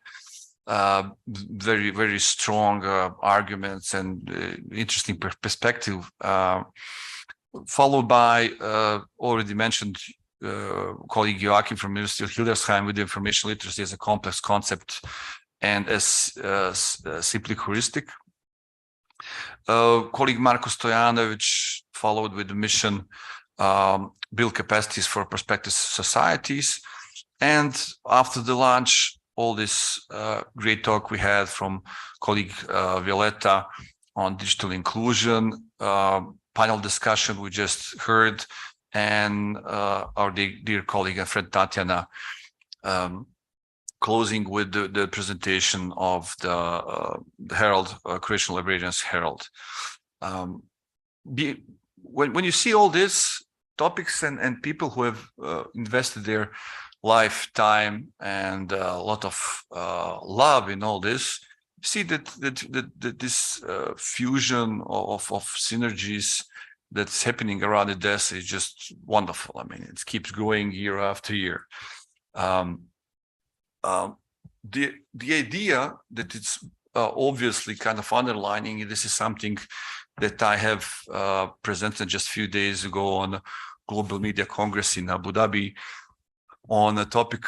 Very strong arguments and interesting perspective. Followed by already mentioned colleague Joachim from University of Hildesheim with information literacy as a complex concept and as simply heuristic. Colleague Marko Stojanovic followed with the mission build capacities for prospective societies. And after the lunch, all this great talk we had from colleague Violeta on digital inclusion, panel discussion we just heard, and our dear colleague and friend Tatiana closing with the presentation of the Herald, Croatian Librarians Herald. When you see all these topics and people who have invested their lifetime and a lot of love in all this, see that this fusion of synergies that's happening around IDESA is just wonderful. I mean, it keeps growing year after year. The idea that it's obviously kind of underlining, this is something that I have presented just a few days ago on a Global Media Congress in Abu Dhabi on the topic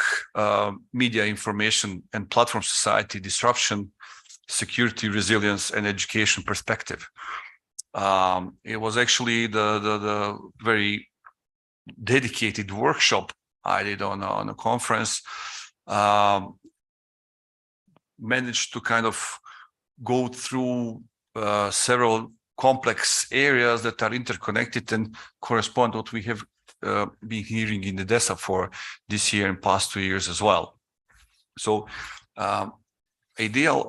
media information and platform society disruption, security, resilience, and education perspective. It was actually the very dedicated workshop I did on a conference, managed to kind of go through several complex areas that are interconnected and correspond to what we have been hearing in the IDESA for this year and past 2 years as well. So ideal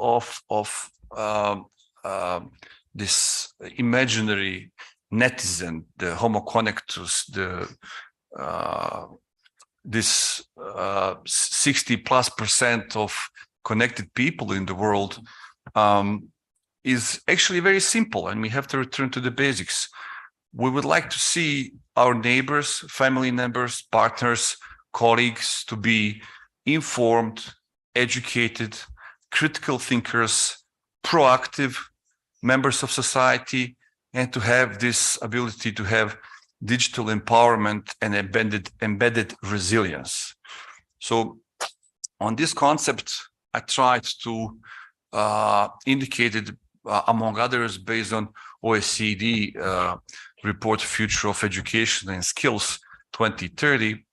of this imaginary netizen, the Homo connectus, this 60+% of connected people in the world is actually very simple, and we have to return to the basics. We would like to see our neighbors, family members, partners, colleagues to be informed, educated, critical thinkers, proactive members of society, and to have this ability to have digital empowerment and embedded resilience. So on this concept, I tried to indicate it, among others, based on OECD report Future of Education and Skills 2030.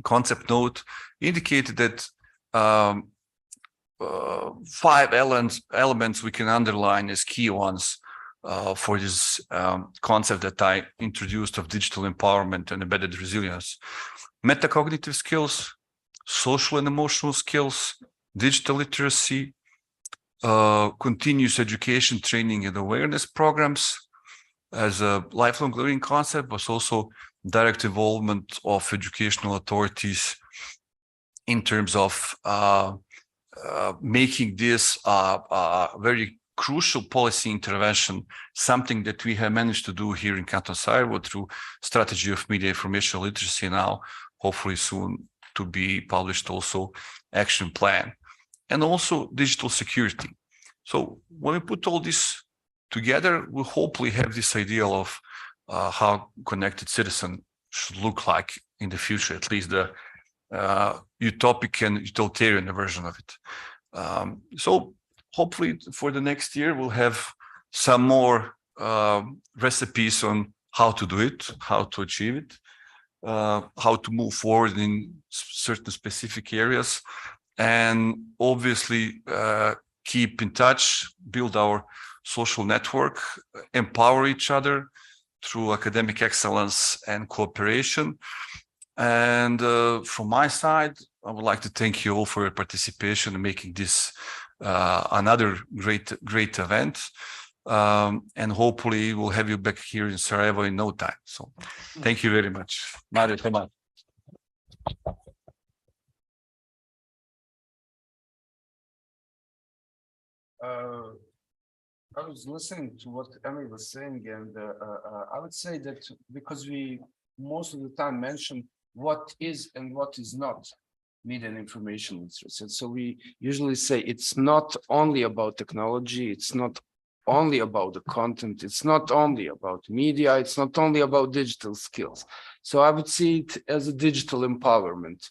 Concept note indicated that 5 elements we can underline as key ones for this concept that I introduced of digital empowerment and embedded resilience. Metacognitive skills, social and emotional skills, digital literacy, continuous education, training and awareness programs as a lifelong learning concept, but also direct involvement of educational authorities in terms of making this a very crucial policy intervention, something that we have managed to do here in Canton Sarajevo through strategy of media information literacy, now hopefully soon to be published also action plan, and also digital security. So when we put all this together, we'll hopefully have this idea of how connected citizen should look like in the future, at least the utopic and utilitarian version of it. So hopefully for the next year, we'll have some more recipes on how to do it, how to achieve it, how to move forward in certain specific areas, and obviously keep in touch, build our social network, empower each other through academic excellence and cooperation. And from my side, I would like to thank you all for your participation in making this another great event. And hopefully we'll have you back here in Sarajevo in no time. So thank you very much. Mario, come on. I was listening to what Emily was saying, and I would say that because we most of the time mention what is and what is not media and information literacy. And so we usually say it's not only about technology, it's not only about the content, it's not only about media, it's not only about digital skills. So I would see it as a digital empowerment.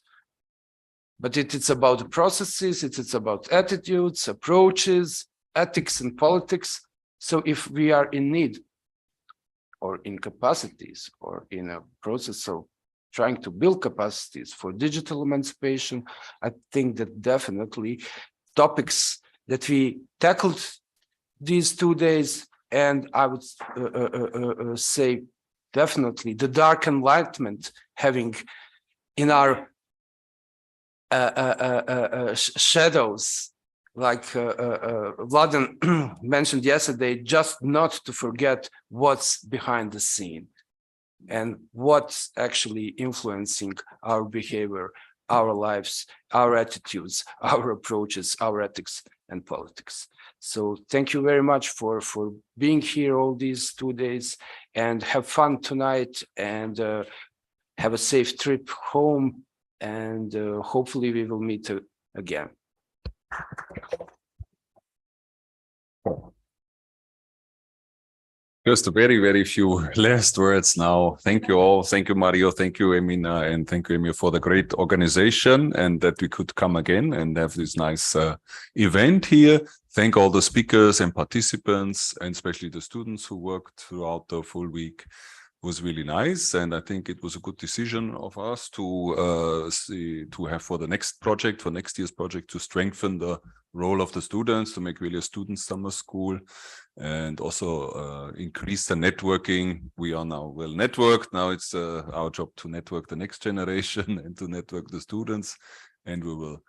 But it's about the processes, it's about attitudes, approaches, ethics and politics. So if we are in need or in capacities or in a process of trying to build capacities for digital emancipation, I think that definitely topics that we tackled these 2 days, and I would say definitely the dark enlightenment having in our shadows, like Vladan mentioned yesterday, just not to forget what's behind the scene and what's actually influencing our behavior, our lives, our attitudes, our approaches, our ethics and politics. So thank you very much for being here all these 2 days, and have fun tonight, and have a safe trip home, and hopefully we will meet again. Just a very few last words now. Thank you all. Thank you, Mario. Thank you, Emina, and thank you, Emil, for the great organization and that we could come again and have this nice event here. Thank all the speakers and participants, and especially the students who worked throughout the full week, was really nice, and I think it was a good decision of us to have for the next project, for next year's project, to strengthen the role of the students, to make really a student summer school, and also increase the networking. We are now well networked. Now it's our job to network the next generation and to network the students, and we will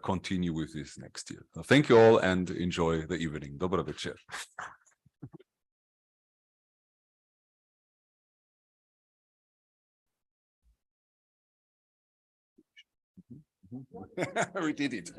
continue with this next year. So thank you all and enjoy the evening. Dobra večer. We did it.